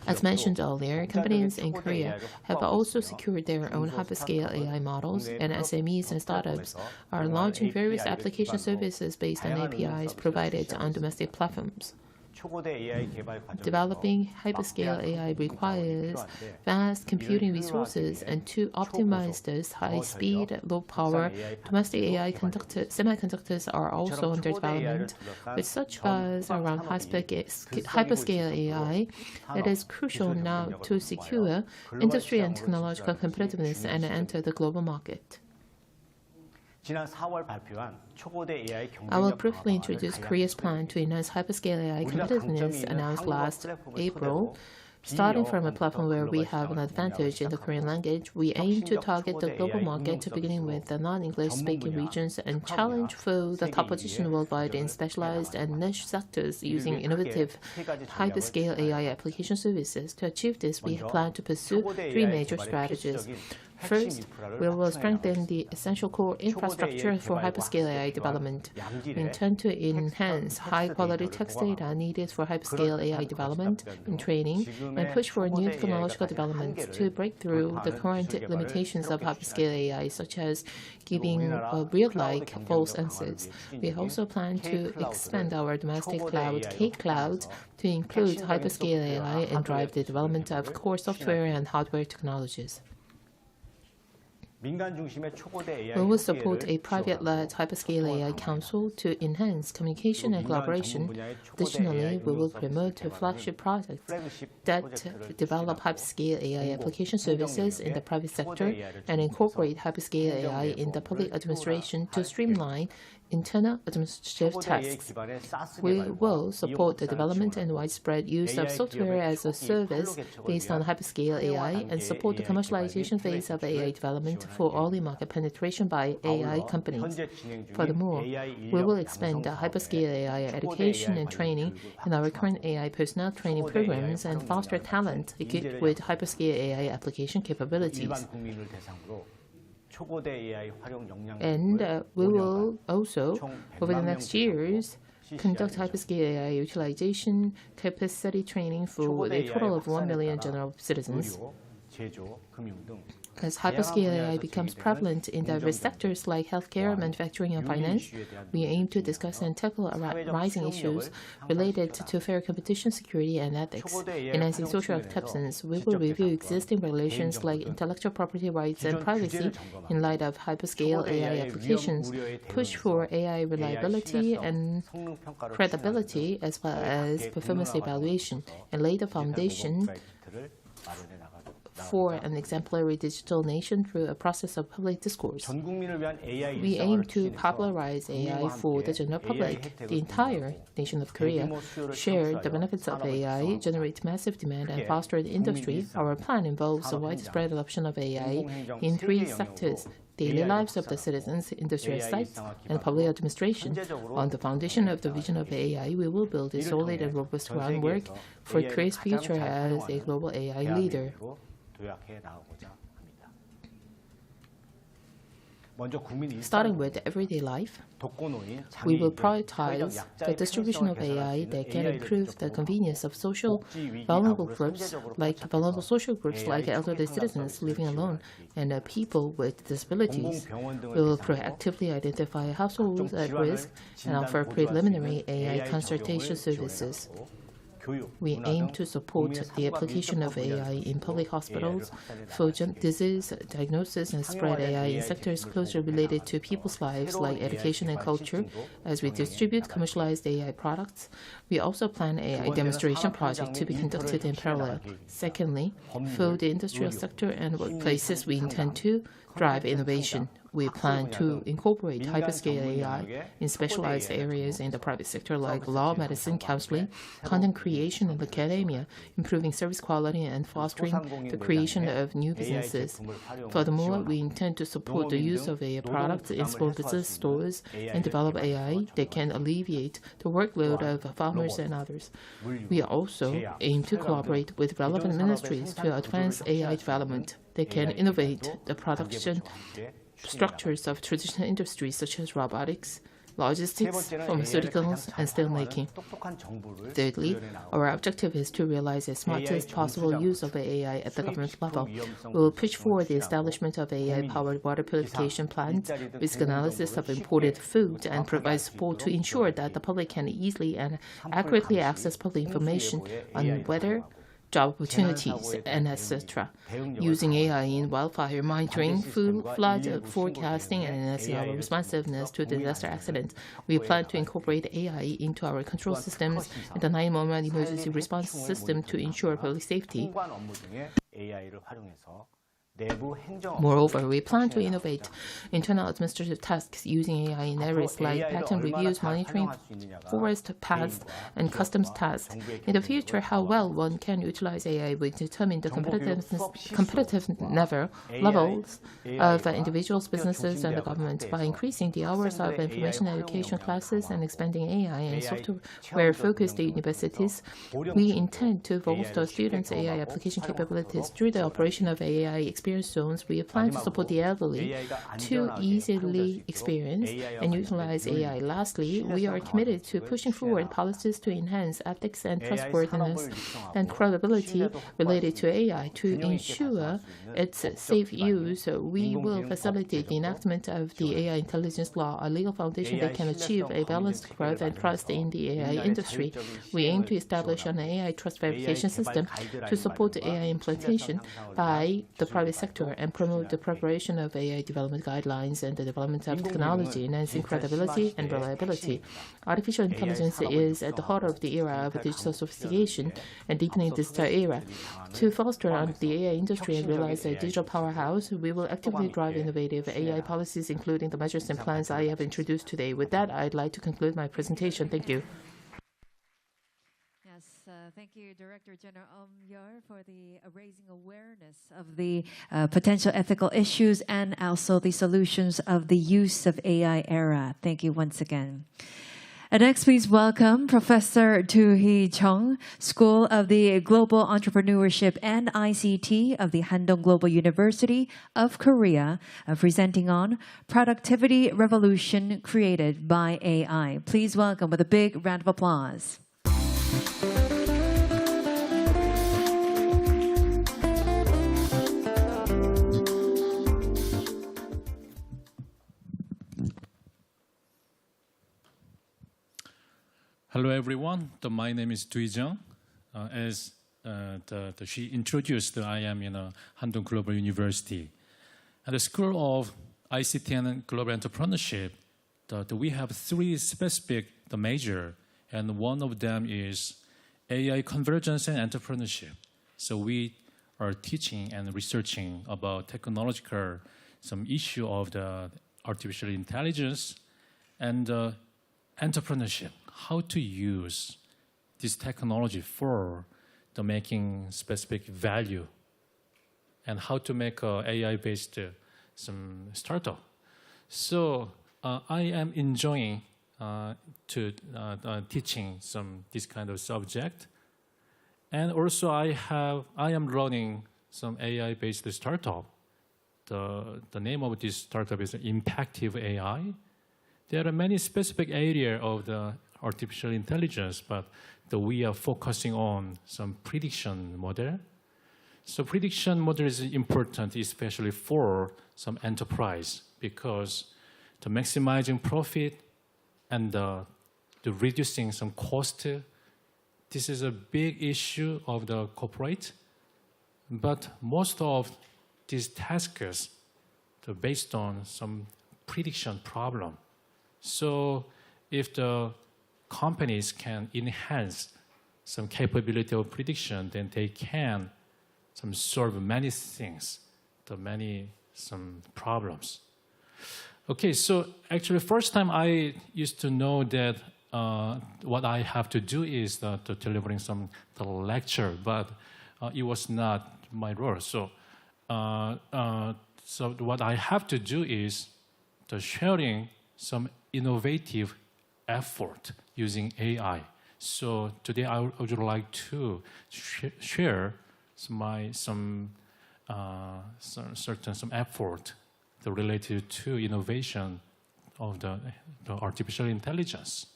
As mentioned earlier, companies in Korea have also secured their own hyperscale AI models, and SMEs and startups are launching various application services based on APIs provided on domestic platforms. Developing hyperscale AI requires vast computing resources, and to optimize this, high-speed, low-power domestic AI semiconductors are also under development. With such buzz around hyperscale AI, it is crucial now to secure industry and technological competitiveness and enter the global market. I will briefly introduce Korea's plan to enhance hyperscale AI competitiveness announced last April. Starting from a platform where we have an advantage in the Korean language, we aim to target the global market, beginning with the non-English speaking regions, and challenge for the top position worldwide in specialized and niche sectors using innovative hyperscale AI application services. To achieve this, we plan to pursue 3 major strategies. First, we will strengthen the essential core infrastructure for hyperscale AI development. We intend to enhance high-quality text data needed for hyperscale AI development and training, and push for new technological developments to break through the current limitations of hyperscale AI, such as giving real-like false answers. We also plan to expand our domestic cloud, K-Cloud, to include hyperscale AI and drive the development of core software and hardware technologies. We will support a private-led hyperscale AI council to enhance communication and collaboration. Additionally, we will promote flagship projects that develop hyperscale AI application services in the private sector and incorporate hyperscale AI in the public administration to streamline internal administrative tasks. We will support the development and widespread use of software as a service based on hyperscale AI, and support the commercialization phase of AI development for early market penetration by AI companies. Furthermore, we will expand the hyperscale AI education and training in our current AI personnel training programs and foster talent equipped with hyperscale AI application capabilities. And we will also, over the next years, conduct hyperscale AI utilization capacity training for a total of 1 million general citizens. As hyperscale AI becomes prevalent in diverse sectors like healthcare, manufacturing, and finance, we aim to discuss and tackle rising issues related to fair competition, security, and ethics. Enhancing social acceptance, we will review existing regulations like intellectual property rights and privacy in light of hyperscale AI applications, push for AI reliability and credibility as well as performance evaluation, and lay the foundation for an exemplary digital nation through a process of public discourse. 전 국민을 위한 AI We 일상화를 aim to 추진해서 popularize AI for the general public. The entire nation of Korea share the benefits of AI, generate massive demand, and foster the industry. Our plan involves a widespread adoption of AI in 3 sectors: daily lives of the citizens, industrial sites, and public administration. On the foundation of the vision of AI, we will build a solid and robust groundwork for Korea's future as a global AI leader. 도약해 나가고자 합니다. 먼저 국민 Starting with everyday life, we will prioritize the distribution of AI that can improve the convenience of social vulnerable groups, like vulnerable social groups like elderly citizens living alone and people with disabilities. We will proactively identify households at risk and offer preliminary AI consultation services. We aim to support the application of AI in public hospitals for disease diagnosis and spread AI in sectors closely related to people's lives like education and culture. As we distribute commercialized AI products, we also plan an AI demonstration project to be conducted in parallel. Secondly, for the industrial sector and workplaces, we intend to drive innovation. We plan to incorporate hyperscale AI in specialized areas in the private sector like law, medicine, counseling, content creation, and academia, improving service quality and fostering the creation of new businesses. Furthermore, we intend to support the use of AI products in small business stores and develop AI that can alleviate the workload of farmers and others. We also aim to collaborate with relevant ministries to advance AI development that can innovate the production structures of traditional industries such as robotics, logistics, pharmaceuticals, and steelmaking. Thirdly, our objective is to realize the smartest possible use of AI at the government level. We will push forward the establishment of AI-powered water purification plants, risk analysis of imported food, and provide support to ensure that the public can easily and accurately access public information on weather, job opportunities, and etc. Using AI in wildfire monitoring, flood forecasting, and enhancing our responsiveness to disaster accidents, we plan to incorporate AI into our control systems and the 911 emergency response system to ensure public safety. Moreover, we plan to innovate internal administrative tasks using AI in areas like patent reviews, monitoring, forest paths, and customs tasks. In the future, how well one can utilize AI will determine the competitive levels of individuals, businesses, and the government. By increasing the hours of information education classes and expanding AI and software-focused universities, we intend to bolster students' AI application capabilities through the operation of AI experience zones. We plan to support the elderly to easily experience and utilize AI. Lastly, we are committed to pushing forward policies to enhance ethics and trustworthiness and credibility related to AI. To ensure its safe use, we will facilitate the enactment of the AI intelligence law, a legal foundation that can achieve a balanced growth and trust in the AI industry. We aim to establish an AI trust verification system to support AI implementation by the private sector and promote the preparation of AI development guidelines and the development of technology, enhancing credibility and reliability. Artificial intelligence is at the heart of the era of digital sophistication and deepening digital era. To foster the AI industry and realize a digital powerhouse, we will actively drive innovative AI policies, including the measures and plans I have introduced today. With that, I'd like to conclude my presentation. Thank you. Thank you, Director General Yor, for the raising awareness of the potential ethical issues and also the solutions of the use of AI era. Thank you once again. And next, please welcome Professor Do-hee Chung, School of the Global Entrepreneurship and ICT of the Handong Global University of Korea, presenting on Productivity Revolution Created by AI. Please welcome with a big round of applause. Hello, everyone. My name is Do-hee Chung. As she introduced, I am in Handong Global University. At the School of ICT and Global Entrepreneurship, we have 3 specific major, and one of them is AI convergence and entrepreneurship. So we are teaching and researching about technological some issue of the artificial intelligence and entrepreneurship, how to use this technology for the making specific value and how to make a AI-based some startup. So I am enjoying to teaching some this kind of subject, and also I am running some AI-based startup. The name of this startup is Impactive AI. There are many specific areas of the artificial intelligence, but we are focusing on some prediction model. So prediction model is important, especially for some enterprise, because the maximizing profit and the reducing some cost, this is a big issue of the corporate. But most of these tasks are based on some prediction problem. So if the companies can enhance some capability of prediction, then they can solve many things, some problems. Okay, so actually first time I used to know that what I have to do is to delivering the lecture, but it was not my role. So what I have to do is sharing some innovative effort using AI. So today I would like to share some effort related to innovation of the artificial intelligence.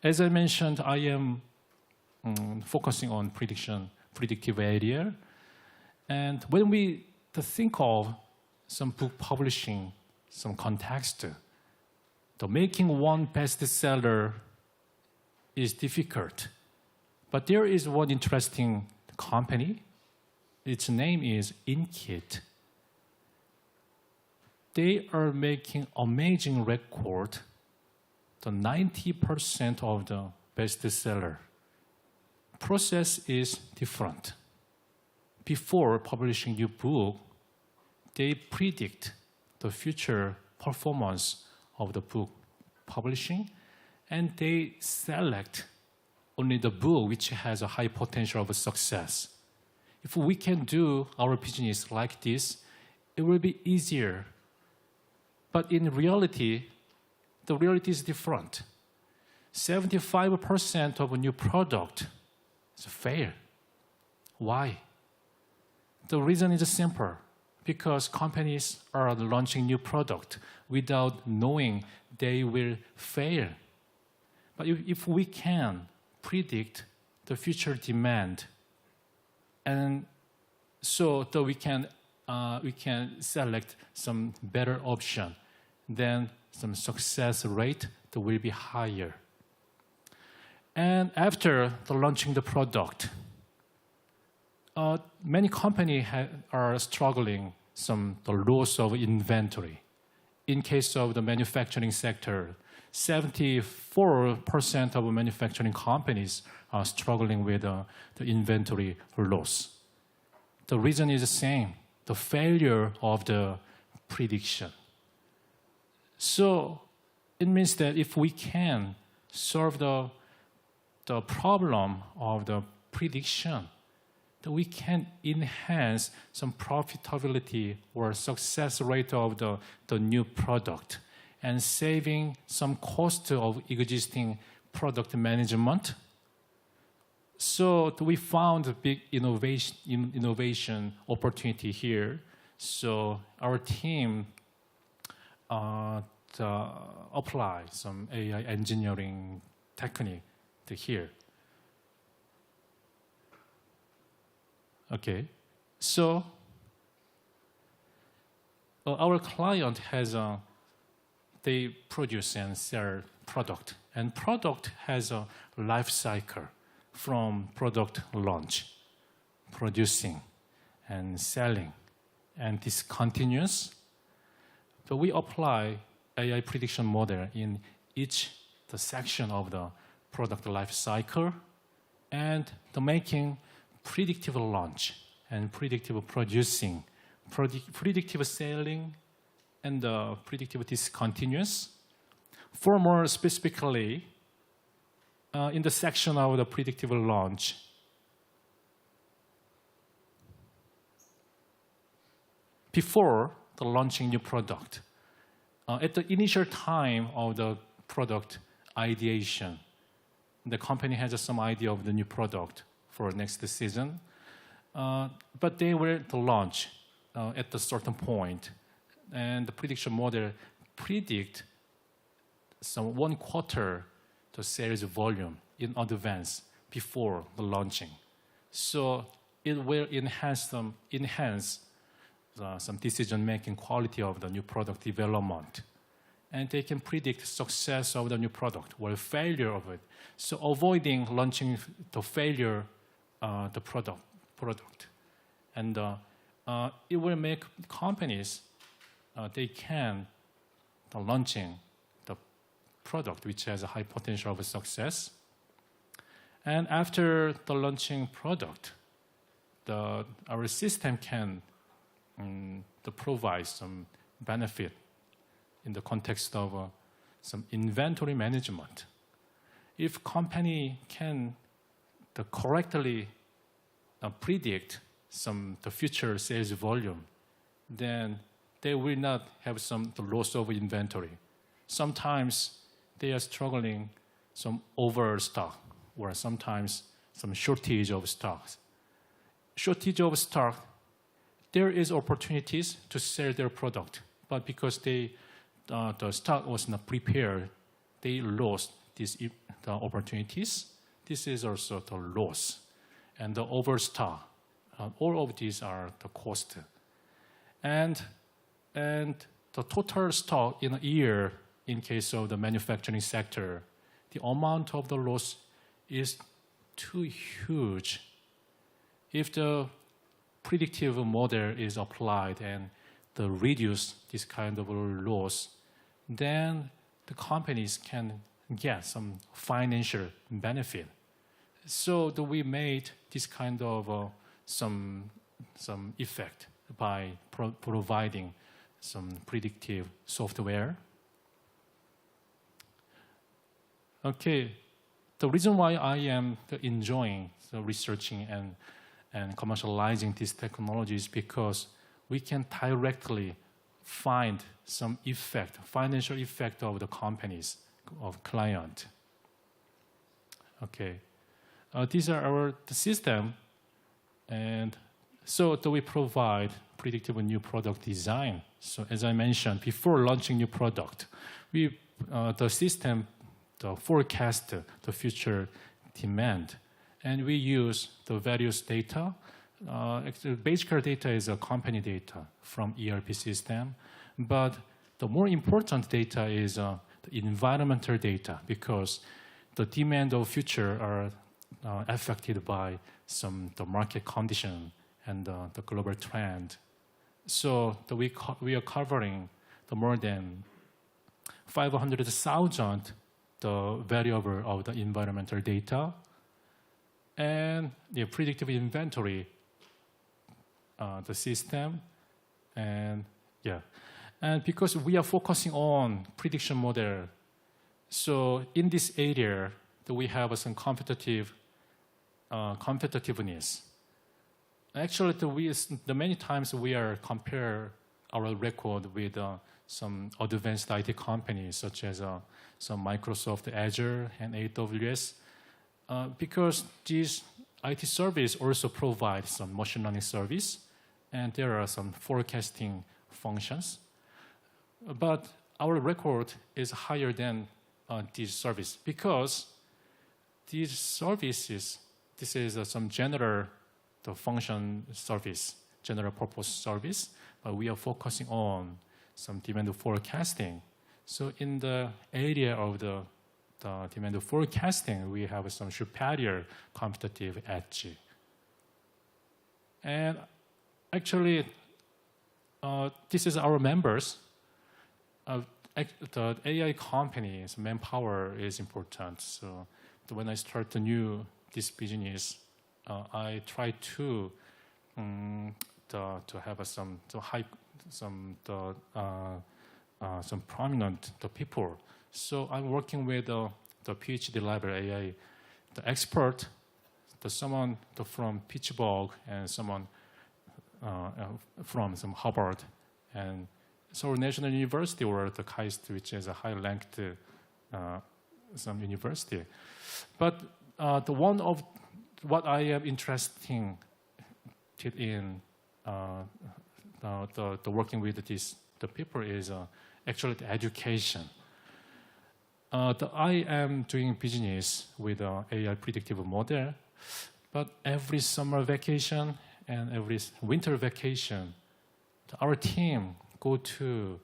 As I mentioned, I am focusing on predictive area. And when we think of some book publishing, some context, making one bestseller is difficult. But there is one interesting company. Its name is ENG. They are making amazing record, the 90% of the bestseller. Process is different. Before publishing your book, they predict the future performance of the book publishing, and they select only the book which has a high potential of success. If we can do our business like this, it will be easier. But in reality, the reality is different. 75% of a new product is a fail. Why? The reason is simple. Because companies are launching new product without knowing they will fail. But if we can predict the future demand, and so that we can select some better option, then some success rate that will be higher. And after launching the product, many companies are struggling the loss of inventory. In case of the manufacturing sector, 74% of manufacturing companies are struggling with the inventory loss. The reason is the same, the failure of the prediction. So it means that if we can solve the problem of the prediction, that we can enhance some profitability or success rate of the new product and saving some cost of existing product management. So we found a big innovation opportunity here. So our team apply some AI engineering technique to here. Okay, so our client they produce and sell product, and product has a life cycle from product launch, producing, and selling, and this continues. So we apply AI prediction model in each section of the product life cycle, and making predictive launch and predictive producing, predictive selling, and predictive discontinuous. For more specifically, in the section of the predictive launch, before the launching new product, at the initial time of the product ideation, the company has some idea of the new product for next season, but they will launch at a certain point, and the prediction model predict some 1 quarter the sales volume in advance before the launching. So it will enhance some decision-making quality of the new product development. And they can predict success of the new product or failure of it. So avoiding launching the failure, the product. And it will make companies, they can launching the product which has a high potential of success. And after the launching product, our system can to provide some benefit in the context of some inventory management. If company can correctly predict the future sales volume, then they will not have the loss of inventory. Sometimes they are struggling some overstock or sometimes some shortage of stocks. Shortage of stock, there is opportunities to sell their product, but because the stock was not prepared, they lost the opportunities. This is also the loss. And the overstock, all of these are the cost. And the total stock in a year, in case of the manufacturing sector, the amount of the loss is too huge. If the predictive model is applied and reduce this kind of loss, then the companies can get some financial benefit. So we made this kind of some effect by providing some predictive software. Okay, the reason why I am enjoying researching and commercializing this technology is because we can directly find some effect, financial effect of the companies, of client. Okay, these are the system, and so we provide predictive new product design. So as I mentioned, before launching new product, the system forecast the future demand, and we use the various data. Basic data is a company data from ERP system, but the more important data is the environmental data, because the demand of future are affected by the market condition and the global trend. So we are covering more than 500,000 the variable of the environmental data, and the predictive inventory, the system, and because we are focusing on prediction model, so in this area we have some competitiveness. Actually, many times we are compare our record with some advanced IT companies such as some Microsoft Azure and AWS, because these IT service also provide some machine learning service, and there are some forecasting functions. But our record is higher than this service, because these services, this is some general function service, general purpose service, but we are focusing on some demand forecasting. So in the area of the demand forecasting, we have some superior competitive edge. And actually, this is our members. The AI companies, manpower is important. So when I start this business, I try to to have some prominent people. So I'm working with the PhD level AI, the expert, someone from Pittsburgh and someone from some Harvard and Seoul National University or the KAIST, which is a high-ranked some university. But the one of what I am interested in the working with the people is actually the education. I am doing business with AI predictive model, but every summer vacation and every winter vacation, our team go to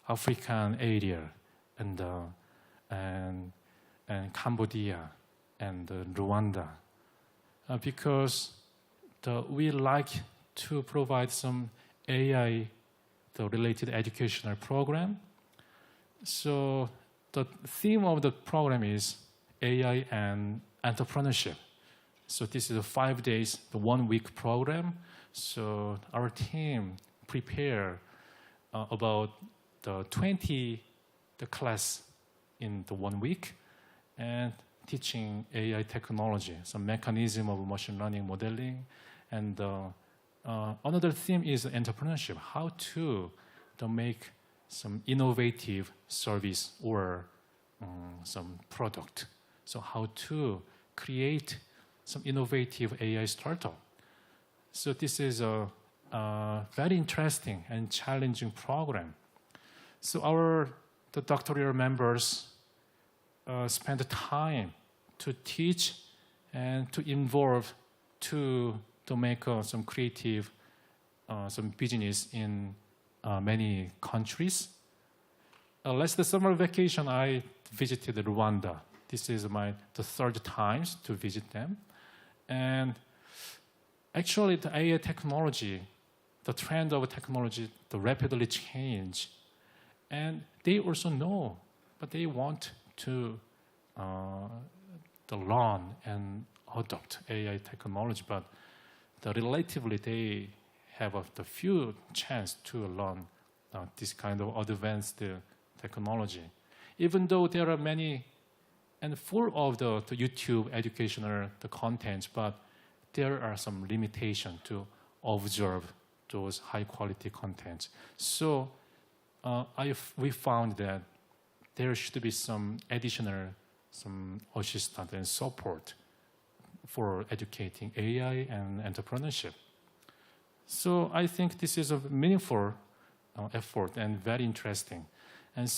African area and Cambodia and Rwanda because we like to provide some AI related educational program. So the theme of the program is AI and entrepreneurship. So this is a 5 days, the 1 week program. So our team prepare about the 20 class in the 1 week and teaching AI technology, some mechanism of machine learning modeling. And another theme is entrepreneurship, how to make some innovative service or some product. So how to create some innovative AI startup. So this is a very interesting and challenging program. So the doctoral members spend the time to teach and to involve to make some creative some business in many countries. Last summer vacation, I visited Rwanda. This is the third time to visit them. And actually, the AI technology, the trend of technology, the rapidly change. And they also know, but they want to learn and adopt AI technology, but relatively they have the few chance to learn this kind of advanced technology. Even though there are many and full of the YouTube educational contents, but there are some limitations to observe those high quality contents. So we found that there should be some additional assistance and support for educating AI and entrepreneurship. So I think this is a meaningful effort and very interesting. And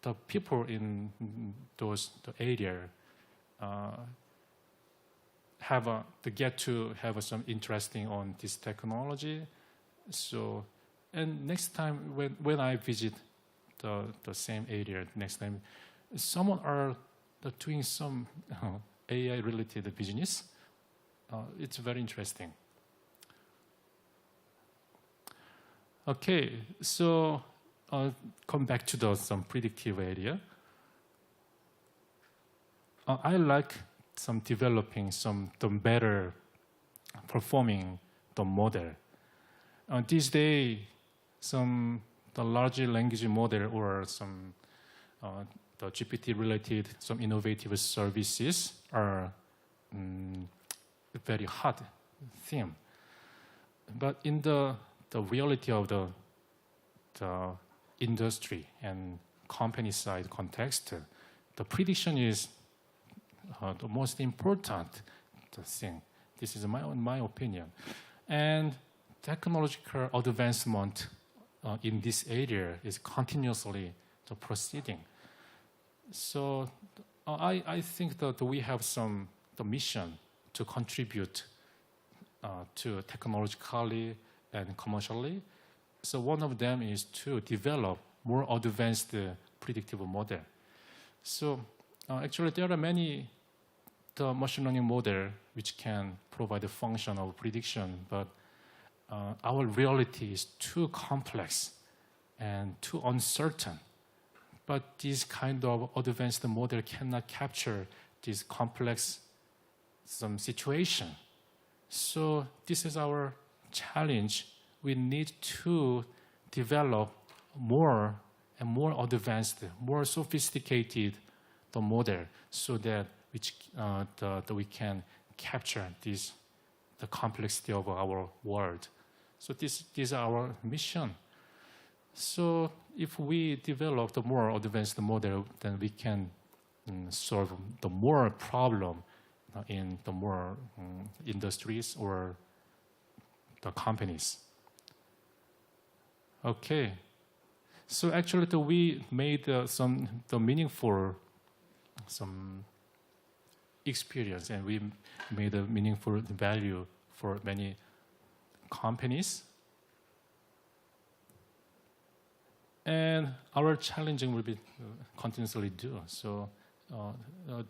the people in the area get to have some interesting on this technology. So, and next time when I visit the same area, next time, someone are doing some AI related business. It's very interesting. Okay, so come back to some predictive area. I like some developing the better performing the model. These days, the large language model or the GPT related some innovative services are very hot theme. But in the reality of the industry and company side context, the prediction is the most important thing. This is my opinion. And technological advancement in this area is continuously proceeding. So I think that we have the mission to contribute to technologically and commercially. So one of them is to develop more advanced predictive model. So actually there are many machine learning model which can provide a function of prediction, but our reality is too complex and too uncertain. But this kind of advanced model cannot capture this complex situation. So this is our challenge. We need to develop more and more advanced, more sophisticated the model so that we can capture the complexity of our world. So this is our mission. So if we develop the more advanced model, then we can solve the more problem in the more industries or the companies. Okay. So actually, we made some meaningful experience, and we made a meaningful value for many companies. And our challenging will be continuously do. So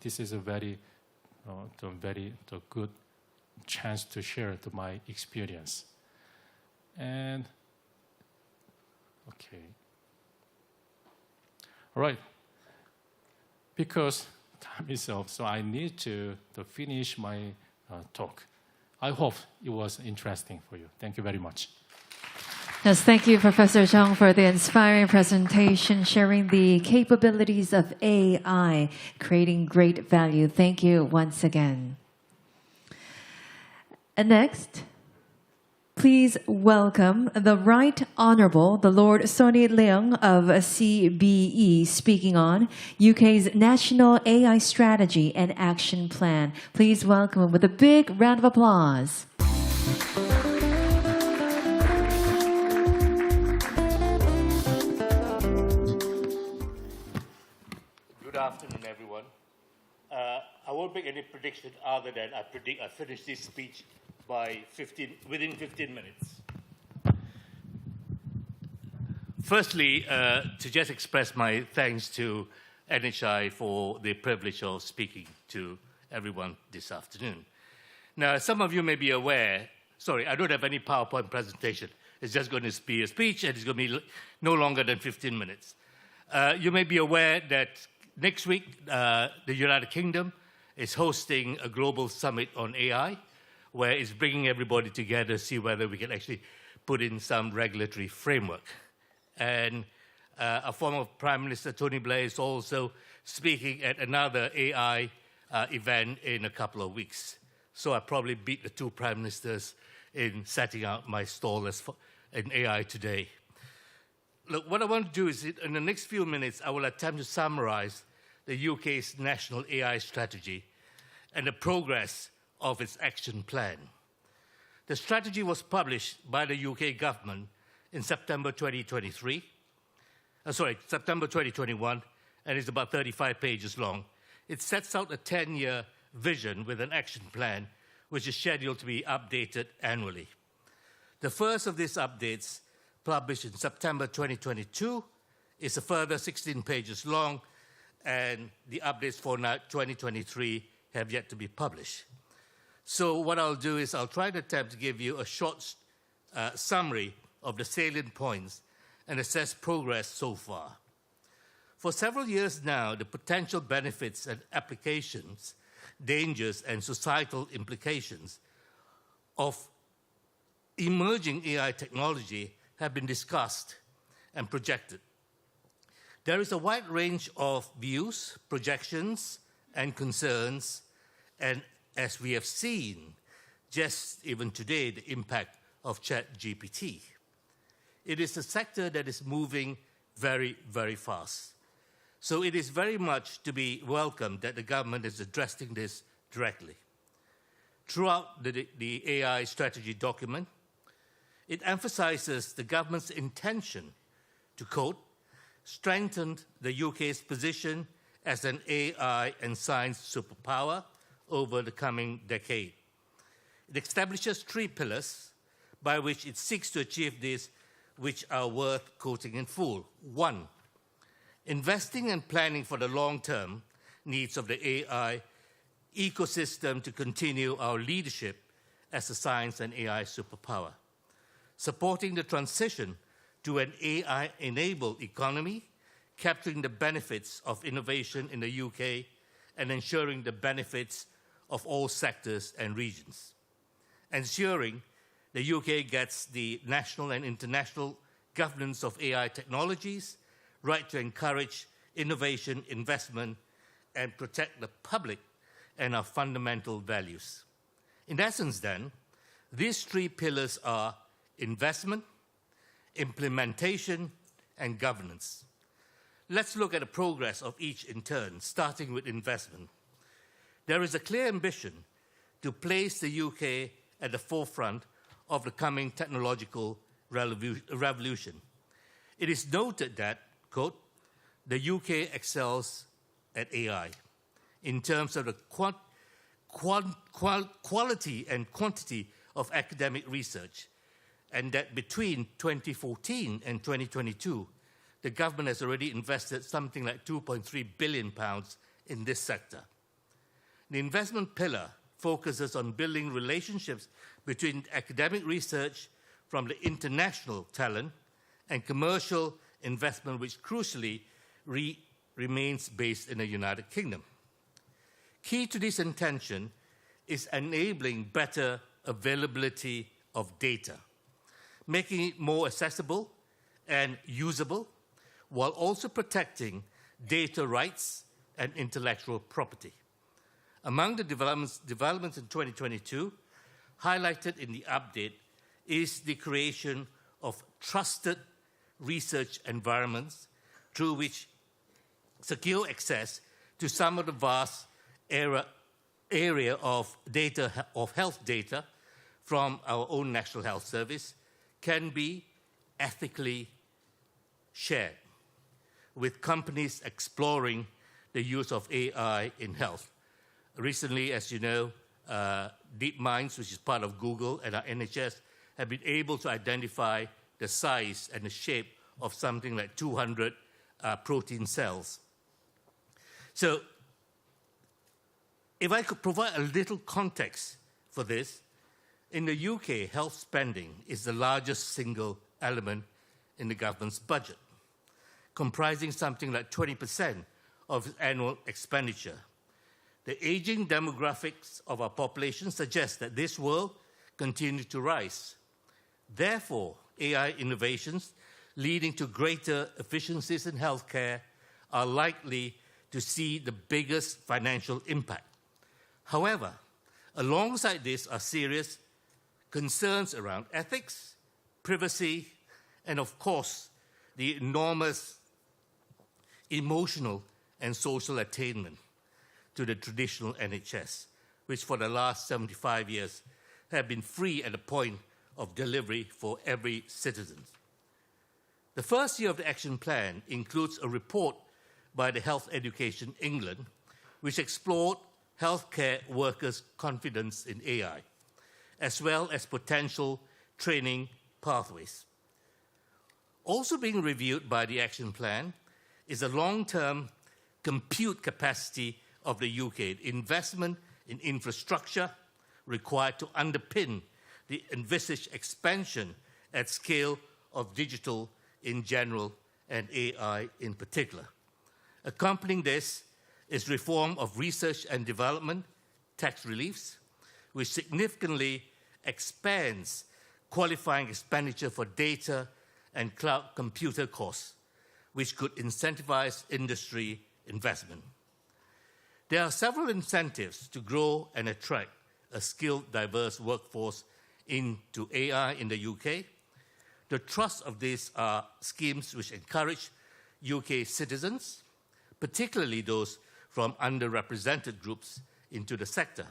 this is a very good chance to share my experience. And okay. All right. Because time is up, so I need to finish my talk. I hope it was interesting for you. Thank you very much. Yes, thank you, Professor Zhang, for the inspiring presentation, sharing the capabilities of AI, creating great value. Thank you once again. And next, please welcome the Right Honourable, the Lord Sonny Leung of CBE, speaking on UK's National AI Strategy and Action Plan. Please welcome him with a big round of applause. Good afternoon, everyone. I won't make any prediction other than I predict I finish this speech within 15 minutes. Firstly, to just express my thanks to NHI for the privilege of speaking to everyone this afternoon. Now, some of you may be aware, sorry, I don't have any PowerPoint presentation. It's just going to be a speech, and it's going to be no longer than 15 minutes. You may be aware that next week, the United Kingdom is hosting a global summit on AI, where it's bringing everybody together to see whether we can actually put in some regulatory framework. And a former Prime Minister, Tony Blair, is also speaking at another AI event in a couple of weeks. So I probably beat the two Prime Ministers in setting out my stall in AI today. Look, what I want to do is, in the next few minutes, I will attempt to summarize the UK's national AI strategy and the progress of its action plan. The strategy was published by the UK government in September 2021, and is about 35 pages long. It sets out a 10-year vision with an action plan, which is scheduled to be updated annually. The first of these updates, published in September 2022, is a further 16 pages long, and the updates for now 2023 have yet to be published. So what I'll do is I'll try to attempt to give you a short summary of the salient points and assess progress so far. For several years now, the potential benefits and applications, dangers and societal implications of emerging AI technology have been discussed and projected. There is a wide range of views, projections, and concerns, and as we have seen, just even today, the impact of ChatGPT. It is a sector that is moving very, very fast. So it is very much to be welcomed that the government is addressing this directly. Throughout the AI strategy document, it emphasizes the government's intention to, quote, strengthen the UK's position as an AI and science superpower over the coming decade. It establishes 3 pillars by which it seeks to achieve this, which are worth quoting in full. 1, investing and planning for the long-term needs of the AI ecosystem to continue our leadership as a science and AI superpower. Supporting the transition to an AI-enabled economy, capturing the benefits of innovation in the UK, and ensuring the benefits of all sectors and regions. ensuring the UK gets the national and international governance of AI technologies, right to encourage innovation, investment, and protect the public and our fundamental values. In essence, then, these three pillars are investment, implementation, and governance. Let's look at the progress of each in turn, starting with investment. There is a clear ambition to place the UK at the forefront of the coming technological revolution. It is noted that, quote, the UK excels at AI in terms of the quality and quantity of academic research, and that between 2014 and 2022, the government has already invested something like £2.3 billion in this sector. The investment pillar focuses on building relationships between academic research from the international talent and commercial investment, which crucially remains based in the United Kingdom. Key to this intention is enabling better availability of data, making it more accessible and usable, while also protecting data rights and intellectual property. Among the developments in 2022, highlighted in the update, is the creation of trusted research environments through which secure access to some of the vast area of data, of health data from our own National Health Service can be ethically shared, with companies exploring the use of AI in health. Recently, as you know, DeepMinds, which is part of Google, and our NHS have been able to identify the size and the shape of something like 200 protein cells. So, if I could provide a little context for this, in the UK, health spending is the largest single element in the government's budget, comprising something like 20% of its annual expenditure. The aging demographics of our population suggest that this will continue to rise. Therefore, AI innovations leading to greater efficiencies in healthcare are likely to see the biggest financial impact. However, alongside this are serious concerns around ethics, privacy, and of course, the enormous emotional and social attainment to the traditional NHS, which for the last 75 years have been free at the point of delivery for every citizen. The first year of the action plan includes a report by the Health Education England, which explored healthcare workers' confidence in AI, as well as potential training pathways. Also being reviewed by the action plan is the long-term compute capacity of the UK, investment in infrastructure required to underpin the envisaged expansion at scale of digital in general and AI in particular. Accompanying this is reform of research and development tax reliefs, which significantly expands qualifying expenditure for data and cloud computer costs, which could incentivize industry investment. There are several incentives to grow and attract a skilled, diverse workforce into AI in the UK. The thrust of these are schemes which encourage UK citizens, particularly those from underrepresented groups, into the sector.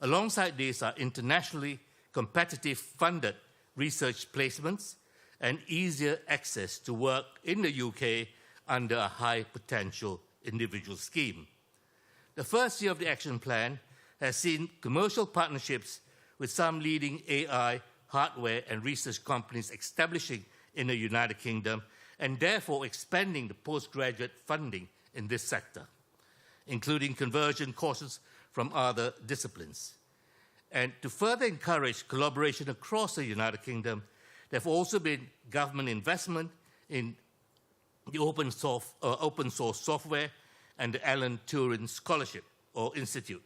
Alongside these are internationally competitive funded research placements and easier access to work in the UK under a high potential individual scheme. The first year of the action plan has seen commercial partnerships with some leading AI, hardware, and research companies establishing in the United Kingdom, and therefore expanding the postgraduate funding in this sector, including conversion courses from other disciplines. And to further encourage collaboration across the United Kingdom, there have also been government investment in the open source software and the Alan Turing Scholarship or Institute,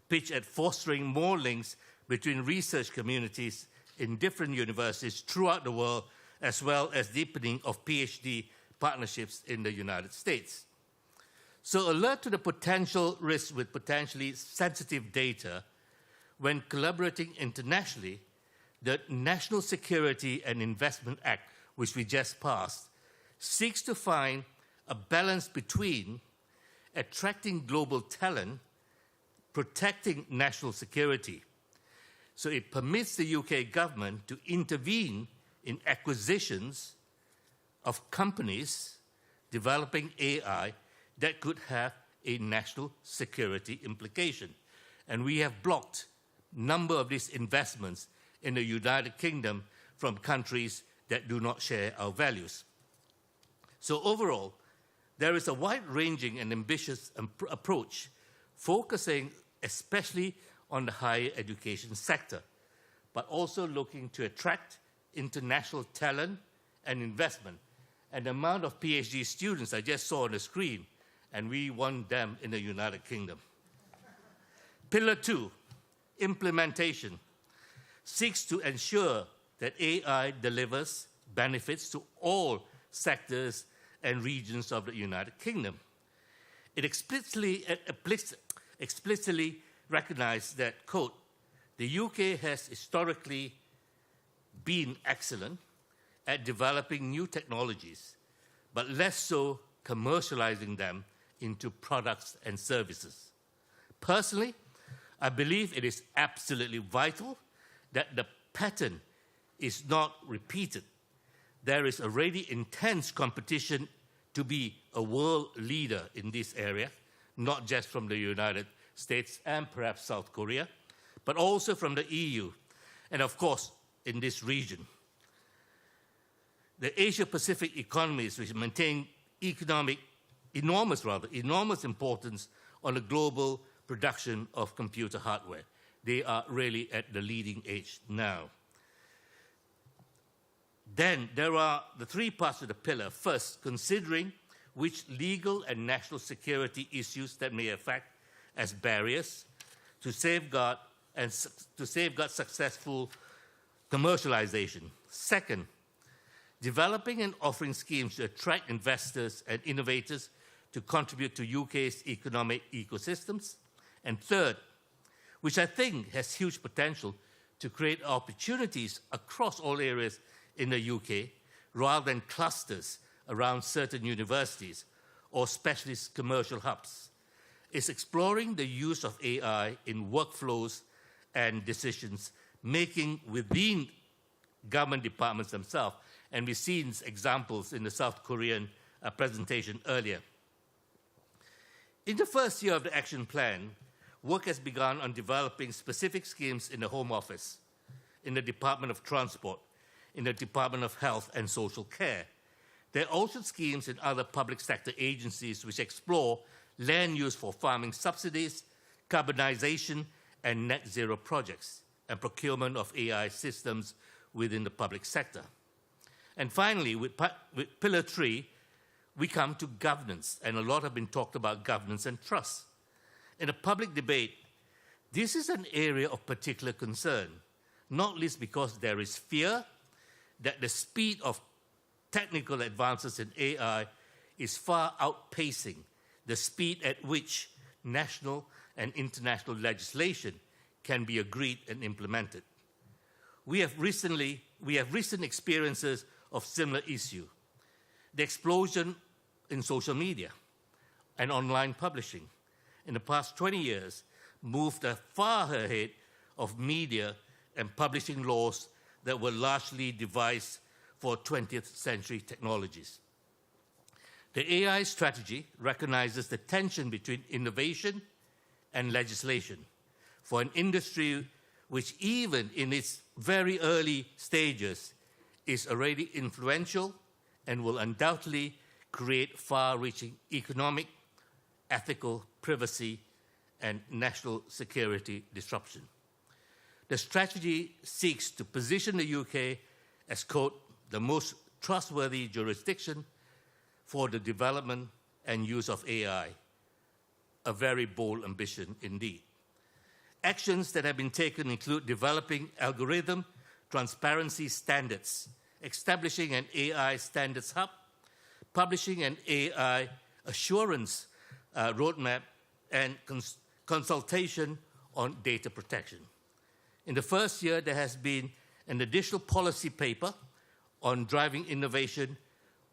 pitched at fostering more links between research communities in different universities throughout the world, as well as deepening of PhD partnerships in the United States. So alert to the potential risks with potentially sensitive data when collaborating internationally, the National Security and Investment Act, which we just passed, seeks to find a balance between attracting global talent, protecting national security. So it permits the UK government to intervene in acquisitions of companies developing AI that could have a national security implication. And we have blocked a number of these investments in the United Kingdom from countries that do not share our values. So overall, there is a wide-ranging and ambitious approach focusing especially on the higher education sector, but also looking to attract international talent and investment. And the amount of PhD students I just saw on the screen, and we want them in the United Kingdom. Pillar 2, implementation, seeks to ensure that AI delivers benefits to all sectors and regions of the United Kingdom. It explicitly recognized that, quote, the UK has historically been excellent at developing new technologies, but less so commercializing them into products and services. Personally, I believe it is absolutely vital that the pattern is not repeated. There is already intense competition to be a world leader in this area, not just from the United States and perhaps South Korea, but also from the EU, and of course, in this region. The Asia-Pacific economies, which maintain enormous importance on the global production of computer hardware. They are really at the leading edge now. Then there are the three parts of the pillar. First, considering which legal and national security issues that may affect as barriers to safeguard successful commercialization. Second, developing and offering schemes to attract investors and innovators to contribute to UK's economic ecosystems. And third, which I think has huge potential to create opportunities across all areas in the UK, rather than clusters around certain universities or specialist commercial hubs, is exploring the use of AI in workflows and decisions making within government departments themselves. And we've seen examples in the South Korean presentation earlier. In the first year of the action plan, work has begun on developing specific schemes in the Home Office, in the Department of Transport, in the Department of Health and Social Care. There are also schemes in other public sector agencies which explore land use for farming subsidies, carbonization, and net zero projects, and procurement of AI systems within the public sector. And finally, with Pillar 3, we come to governance, and a lot have been talked about governance and trust. In a public debate, this is an area of particular concern, not least because there is fear that the speed of technical advances in AI is far outpacing the speed at which national and international legislation can be agreed and implemented. We have recent experiences of similar issue. The explosion in social media and online publishing in the past 20 years moved far ahead of media and publishing laws that were largely devised for 20th century technologies. The AI strategy recognizes the tension between innovation and legislation for an industry which, even in its very early stages, is already influential and will undoubtedly create far-reaching economic, ethical, privacy, and national security disruption. The strategy seeks to position the UK as, quote, the most trustworthy jurisdiction for the development and use of AI, a very bold ambition indeed. Actions that have been taken include developing algorithm transparency standards, establishing an AI standards hub, publishing an AI assurance roadmap, and consultation on data protection. In the first year, there has been an additional policy paper on driving innovation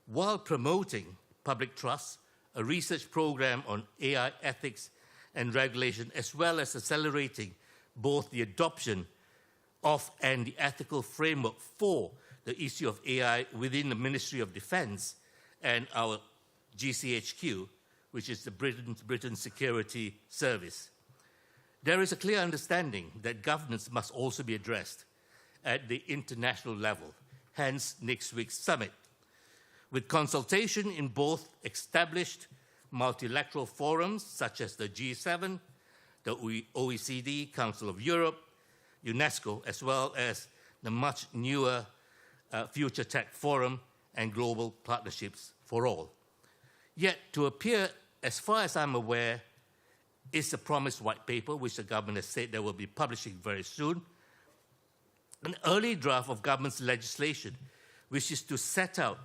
while promoting public trust, a research program on AI ethics and regulation, as well as accelerating both the adoption of and the ethical framework for the issue of AI within the Ministry of Defense and our GCHQ, which is the Britain Security Service. There is a clear understanding that governance must also be addressed at the international level, hence next week's summit, with consultation in both established multilateral forums such as the G7, the OECD, Council of Europe, UNESCO, as well as the much newer Future Tech Forum and Global Partnerships for All. Yet, to appear, as far as I'm aware, is a promised white paper, which the government has said they will be publishing very soon, an early draft of government's legislation, which is to set out,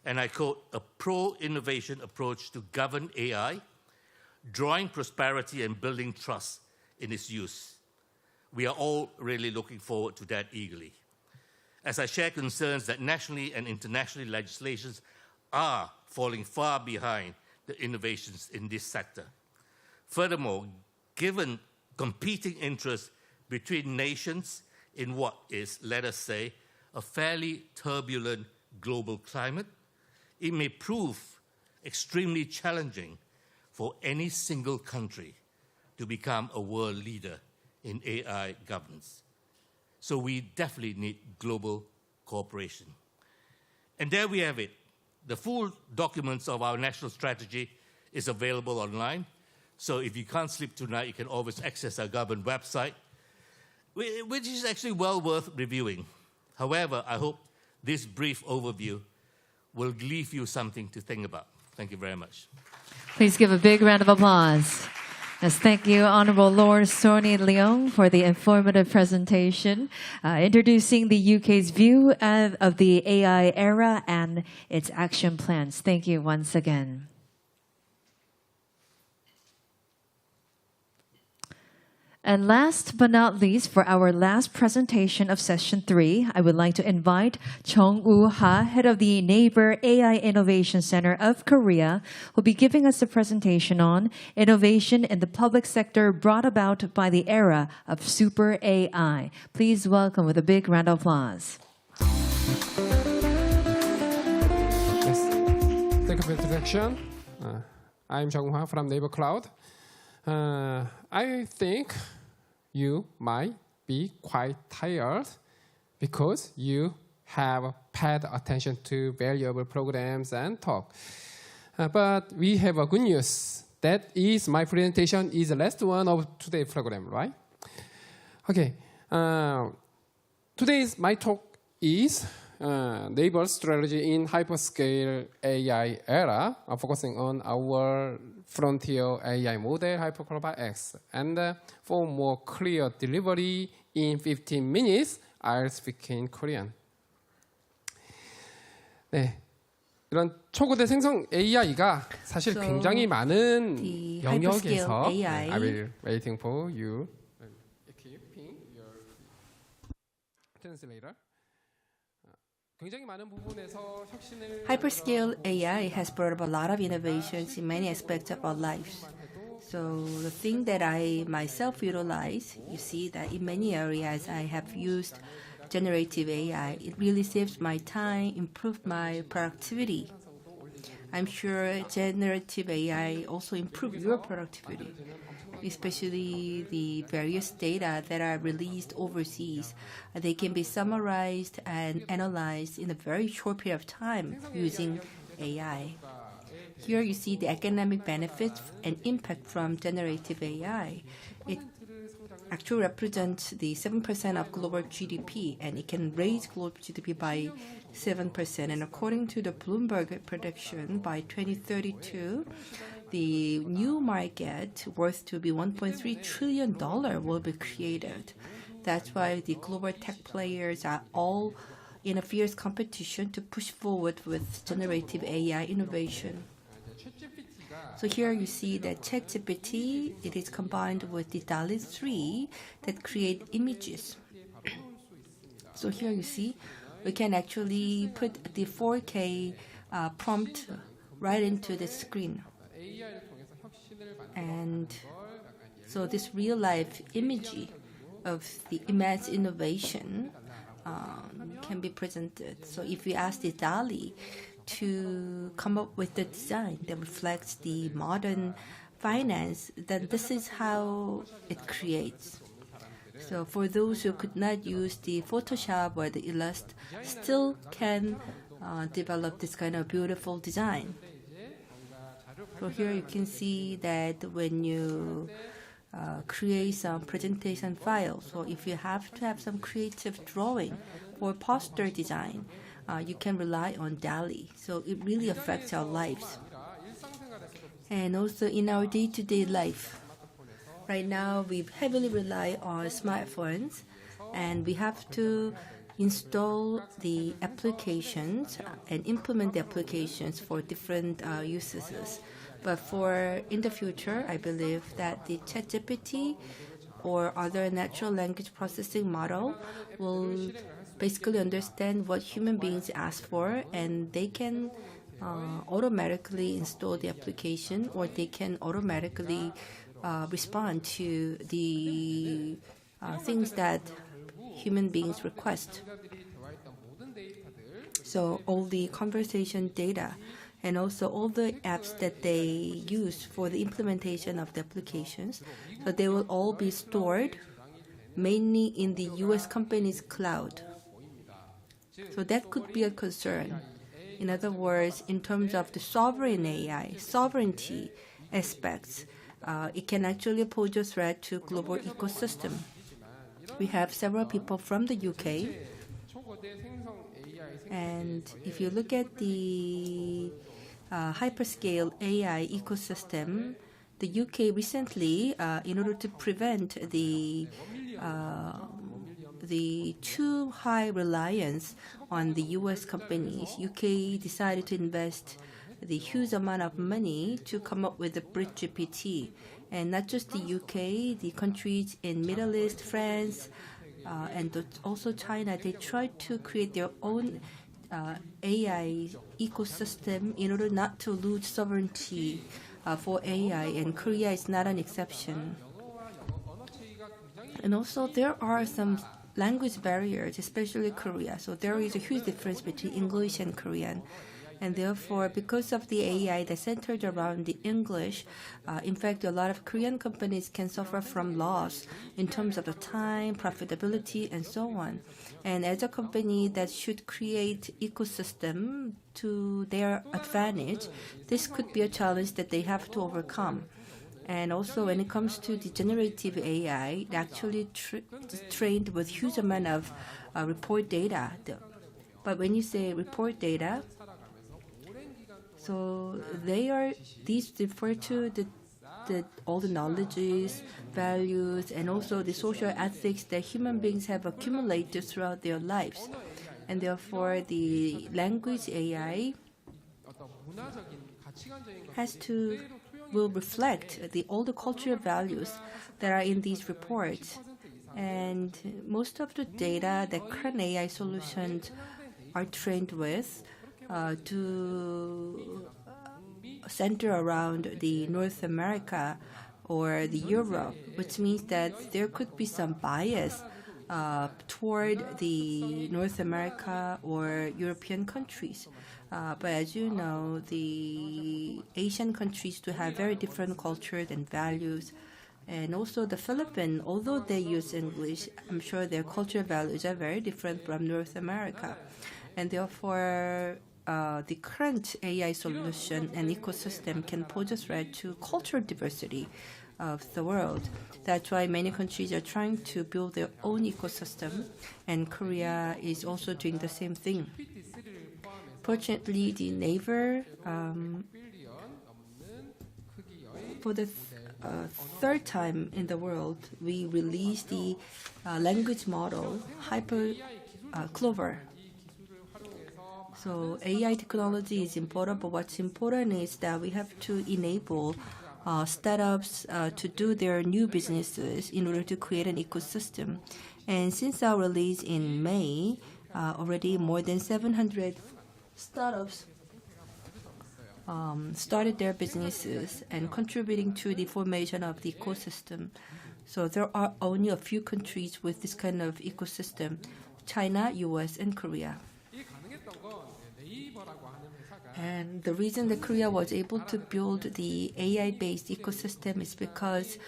and I quote, a pro-innovation approach to govern AI, drawing prosperity and building trust in its use. We are all really looking forward to that eagerly, as I share concerns that nationally and internationally legislations are falling far behind the innovations in this sector. Furthermore, given competing interests between nations in what is, let us say, a fairly turbulent global climate, it may prove extremely challenging for any single country to become a world leader in AI governance. So we definitely need global cooperation. And there we have it. The full documents of our national strategy is available online. So if you can't sleep tonight, you can always access our government website, which is actually well worth reviewing. However, I hope this brief overview will leave you something to think about. Thank you very much. Please give a big round of applause. Yes, thank you, Honourable Lord Sorny Leong, for the informative presentation, introducing the UK's view of the AI era and its action plans. Thank you once again. And last but not least, for our last presentation of Session 3, I would like to invite Chung Woo-ha, head of the Neighbor AI Innovation Center of Korea, who will be giving us a presentation on innovation in the public sector brought about by the era of super AI. Please welcome with a big round of applause. Yes. Thank you for the introduction. I'm Chung Woo-ha from Neighbor Cloud. I think you might be quite tired because you have paid attention to valuable programs and talk. But we have a good news. That is, my presentation is the last one of today's program, right? Okay. Today's my talk is Neighbor strategy in hyperscale AI era, focusing on our frontier AI model, Hypercloud X. And for more clear delivery in 15 minutes, I'll speak in Korean. 네, 이런 초고대 생성 AI가 사실 굉장히 많은 영역에서 I will waiting for you. Keeping your translator. Hyperscale AI has brought up a lot of innovations in many aspects of our lives. So the thing that I myself utilize, you see that in many areas I have used generative AI. It really saves my time, improved my productivity. I'm sure generative AI also improve your productivity, especially the various data that are released overseas. They can be summarized and analyzed in a very short period of time using AI. Here you see the economic benefits and impact from generative AI. It actually represents the 7% of global GDP, and it can raise global GDP by 7%. And according to the Bloomberg prediction, by 2032, the new market worth to be $1.3 trillion will be created. That's why the global tech players are all in a fierce competition to push forward with generative AI innovation. So here you see that ChatGPT, it is combined with the DALL-E 3 that create images. So here you see, we can actually put the 4K prompt right into the screen. And so this real-life image of the immense innovation can be presented. So if we ask the DALL-E to come up with the design that reflects the modern finance, then this is how it creates. So for those who could not use the Photoshop or the Illust, still can develop this kind of beautiful design. So here you can see that when you create some presentation files, so if you have to have some creative drawing or poster design, you can rely on DALL-E. So it really affects our lives. And also in our day-to-day life. Right now, we heavily rely on smartphones, and we have to install the applications and implement the applications for different uses. But in the future, I believe that the ChatGPT or other natural language processing model will basically understand what human beings ask for, and they can automatically install the application, or they can automatically respond to the things that human beings request. So all the conversation data and also all the apps that they use for the implementation of the applications, so they will all be stored mainly in the US company's cloud. So that could be a concern. In other words, in terms of the sovereign AI, sovereignty aspects, it can actually pose a threat to global ecosystem. We have several people from the UK, and if you look at the hyperscale AI ecosystem, the UK recently, in order to prevent the too high reliance on the US companies, UK decided to invest the huge amount of money to come up with the BridgeGPT. And not just the UK, the countries in Middle East, France, and also China, they tried to create their own AI ecosystem in order not to lose sovereignty for AI, and Korea is not an exception. And also there are some language barriers, especially Korea. So there is a huge difference between English and Korean. And therefore, because of the AI that's centered around the English, in fact, a lot of Korean companies can suffer from loss in terms of the time, profitability, and so on. And as a company that should create ecosystem to their advantage, this could be a challenge that they have to overcome. And also, when it comes to the generative AI, it actually trained with huge amount of report data. But when you say report data, so these refer to all the knowledges, values, and also the social ethics that human beings have accumulated throughout their lives. And therefore, the language AI will reflect all the cultural values that are in these reports. And most of the data that current AI solutions are trained with to center around the North America or the Europe, which means that there could be some bias toward the North America or European countries. But as you know, the Asian countries do have very different cultures and values. And also the Philippines, although they use English, I'm sure their cultural values are very different from North America. And therefore, the current AI solution and ecosystem can pose a threat to cultural diversity of the world. That's why many countries are trying to build their own ecosystem, and Korea is also doing the same thing. Fortunately, the Naver for the third time in the world, we released the language model Clover. So AI technology is important, but what's important is that we have to enable startups to do their new businesses in order to create an ecosystem. And since our release in May, already more than 700 startups started their businesses and contributing to the formation of the ecosystem. So there are only a few countries with this kind of ecosystem: China, US, and Korea. And the reason that Korea was able to build the AI-based ecosystem is because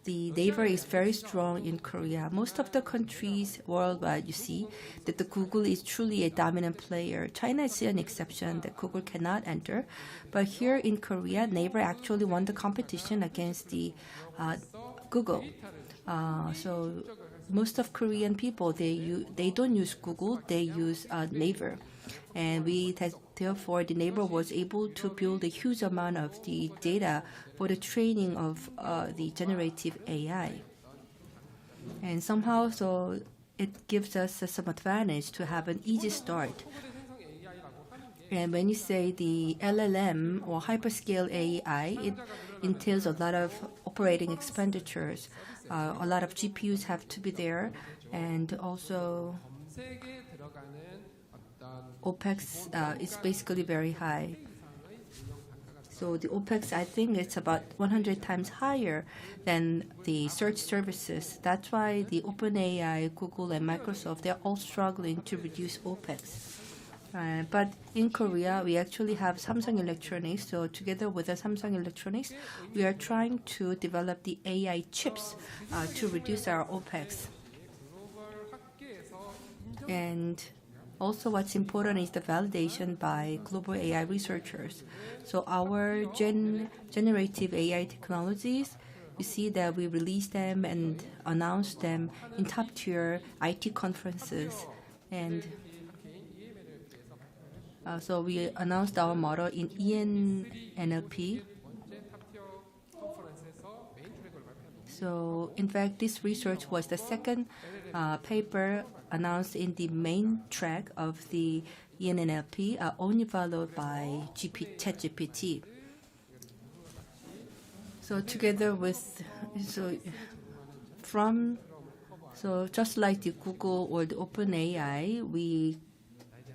the Naver is very strong in Korea. Most of the countries worldwide, you see that the Google is truly a dominant player. China is an exception that Google cannot enter. But here in Korea, Naver actually won the competition against the Google. So most of Korean people, they don't use Google, they use Naver. And therefore, the Naver was able to build a huge amount of the data for the training of the generative AI. And somehow, so it gives us some advantage to have an easy start. And when you say the LLM or hyperscale AI, it entails a lot of operating expenditures. A lot of GPUs have to be there, and also OPEX is basically very high. So the OPEX, I think it's about 100 times higher than the search services. That's why the OpenAI, Google, and Microsoft, they're all struggling to reduce OPEX. But in Korea, we actually have Samsung Electronics. So together with the Samsung Electronics, we are trying to develop the AI chips to reduce our OPEX. And also, what's important is the validation by global AI researchers. So our generative AI technologies, you see that we release them and announce them in top-tier IT conferences. And so we announced our model in ENLP. So in fact, this research was the second paper announced in the main track of the ENLP, only followed by ChatGPT. So together with, just like the Google or the OpenAI, we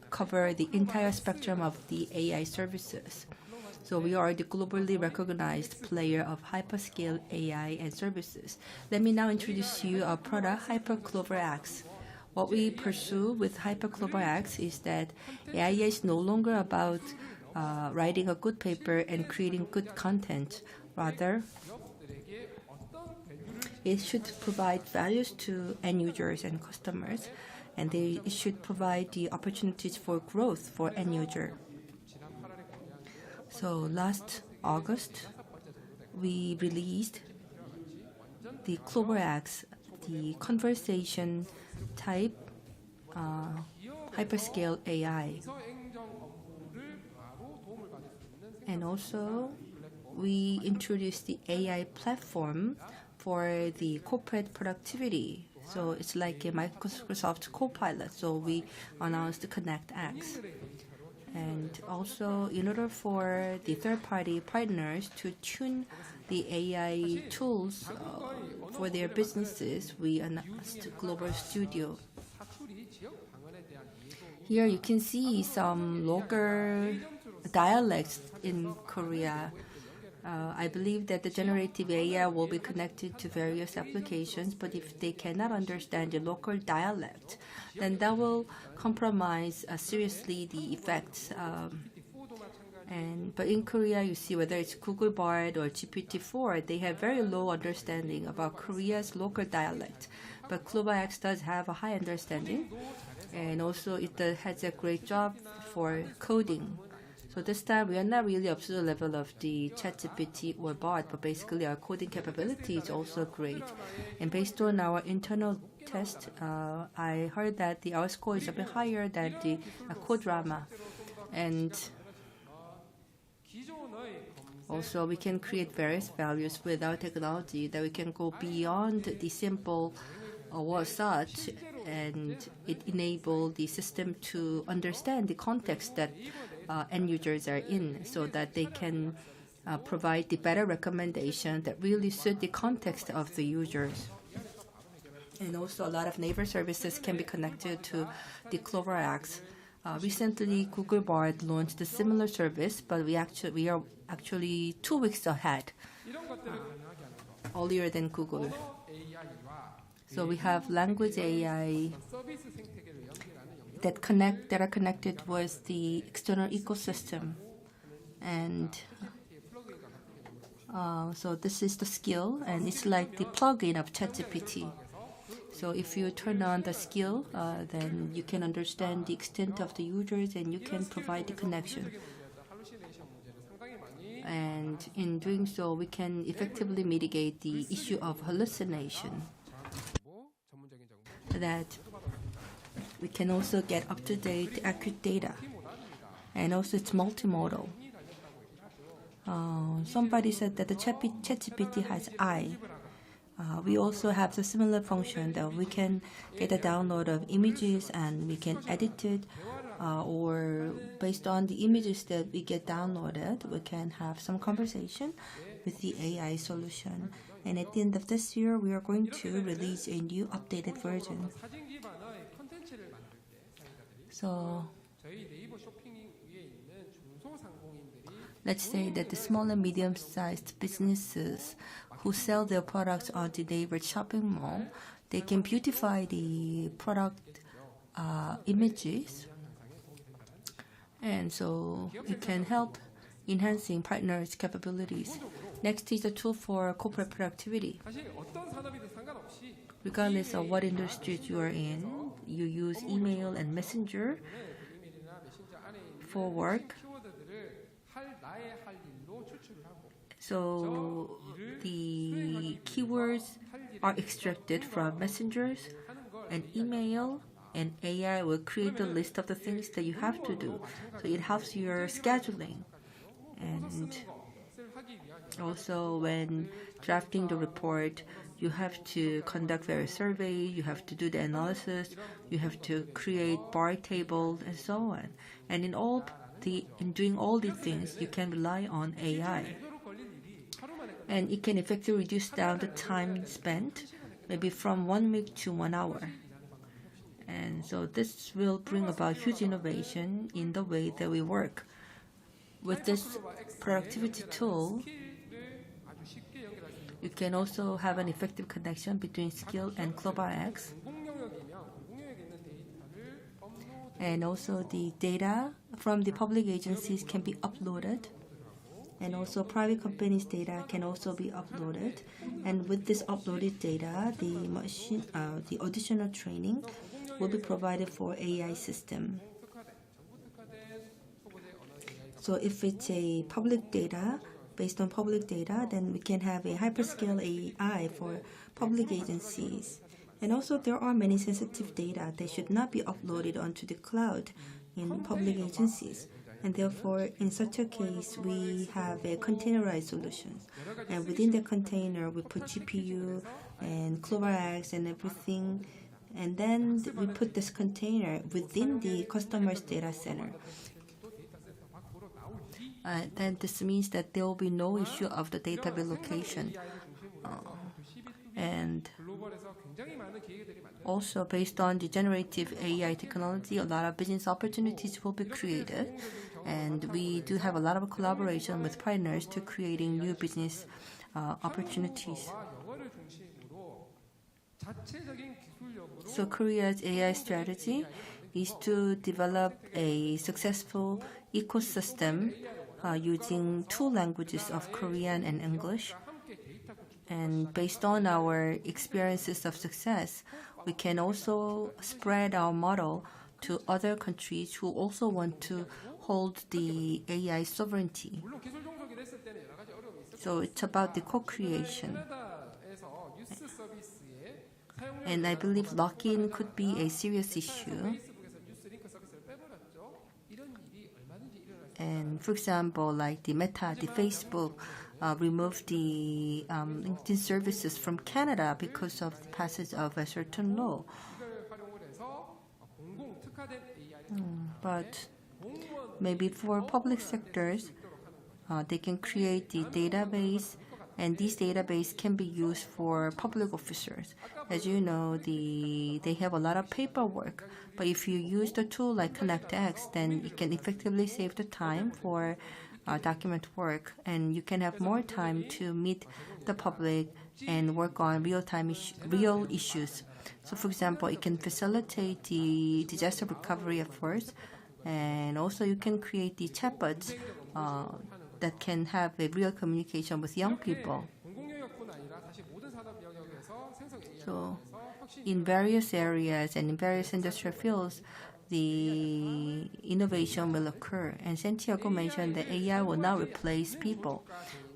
cover the entire spectrum of the AI services. So we are the globally recognized player of hyperscale AI and services. Let me now introduce you our product, HyperCloverX. What we pursue with HyperCloverX is that AI is no longer about writing a good paper and creating good content. Rather, it should provide values to end users and customers, and it should provide the opportunities for growth for end user. So last August, we released the CloverX, the conversation type hyperscale AI. And also, we introduced the AI platform for the corporate productivity. So it's like a Microsoft Copilot. So we announced ConnectX. And also, in order for the third-party partners to tune the AI tools for their businesses, we announced Global Studio. Here you can see some local dialects in Korea. I believe that the generative AI will be connected to various applications, but if they cannot understand the local dialect, then that will compromise seriously the effects. But in Korea, you see whether it's Google Bard or GPT-4, they have very low understanding about Korea's local dialect. But CloverX does have a high understanding, and also it has a great job for coding. So this time, we are not really up to the level of the ChatGPT or Bard, but basically our coding capability is also great. And based on our internal test, I heard that our score is a bit higher than the Codrama. And Also, we can create various values with our technology that we can go beyond the simple word search, and it enable the system to understand the context that end users are in, so that they can provide the better recommendation that really suit the context of the users. And also, a lot of neighbor services can be connected to the CloverX. Recently, Google Bard launched a similar service, but we are actually 2 weeks ahead, earlier than Google. So we have language AI that are connected with the external ecosystem, and so this is the skill, and it's like the plugin of ChatGPT. So if you turn on the skill, then you can understand the extent of the users and you can provide the connection. And in doing so, we can effectively mitigate the issue of hallucination. That we can also get up-to-date, accurate data. And also it's multimodal. Somebody said that the ChatGPT has eye. We also have the similar function that we can get a download of images and we can edit it, or based on the images that we get downloaded, we can have some conversation with the AI solution. And at the end of this year, we are going to release a new updated version. So let's say that the small and medium-sized businesses who sell their products on the neighbor shopping mall, they can beautify the product images, and so it can help enhancing partners' capabilities. Next is a tool for corporate productivity. Regardless of what industry you are in, you use email and messenger for work. So the keywords are extracted from messengers and email, and AI will create a list of the things that you have to do. So it helps your scheduling. And also when drafting the report, you have to conduct various surveys, you have to do the analysis, you have to create bar tables, and so on. And in doing all these things, you can rely on AI. And it can effectively reduce down the time spent, maybe from 1 week to 1 hour. And so this will bring about huge innovation in the way that we work. With this productivity tool, you can also have an effective connection between Skill and CloverX. And also the data from the public agencies can be uploaded. And also private companies' data can also be uploaded. And with this uploaded data, the additional training will be provided for AI system. So if it's a public data, based on public data, then we can have a hyperscale AI for public agencies. And also there are many sensitive data that should not be uploaded onto the cloud in public agencies. And therefore, in such a case, we have a containerized solution. And within the container, we put GPU and CloverX and everything. And then we put this container within the customer's data center. Then this means that there will be no issue of the data relocation. And also, based on the generative AI technology, a lot of business opportunities will be created. And we do have a lot of collaboration with partners to creating new business opportunities. So Korea's AI strategy is to develop a successful ecosystem using 2 languages of Korean and English. And based on our experiences of success, we can also spread our model to other countries who also want to hold the AI sovereignty. So it's about the co-creation. And I believe lock-in could be a serious issue. And for example, like the Meta, the Facebook, removed the LinkedIn services from Canada because of the passage of a certain law. But maybe for public sectors, they can create the database, and this database can be used for public officers. As you know, they have a lot of paperwork, but if you use the tool like ConnectX, then it can effectively save the time for document work, and you can have more time to meet the public and work on real issues. So for example, it can facilitate the disaster recovery efforts, and also you can create the chatbots that can have a real communication with young people. So in various areas and in various industrial fields, the innovation will occur. And Santiago mentioned that AI will not replace people,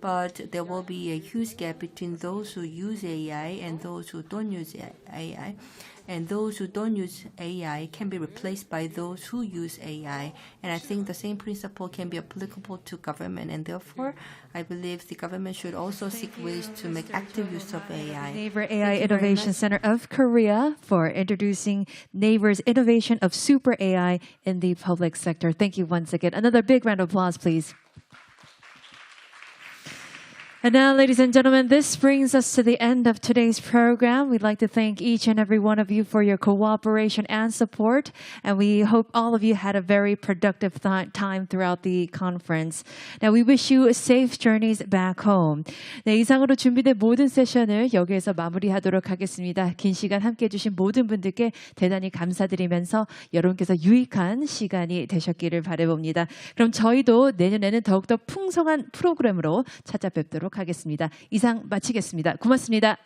but there will be a huge gap between those who use AI and those who don't use AI. And those who don't use AI can be replaced by those who use AI. And I think the same principle can be applicable to government. And therefore, I believe the government should also seek ways to make active use of AI. Naver AI Innovation Center of Korea for introducing Naver's innovation of super AI in the public sector. Thank you once again. Another big round of applause, please. And now, ladies and gentlemen, this brings us to the end of today's program. We'd like to thank each and every one of you for your cooperation and support. And we hope all of you had a very productive time throughout the conference. Now, we wish you safe journeys back home. 네, 이상으로 준비된 모든 세션을 여기에서 마무리하도록 하겠습니다. 긴 시간 함께해 주신 모든 분들께 대단히 감사드리면서 여러분께서 유익한 시간이 되셨기를 바라봅니다. 그럼 저희도 내년에는 더욱더 풍성한 프로그램으로 찾아뵙도록 하겠습니다. 이상 마치겠습니다. 고맙습니다.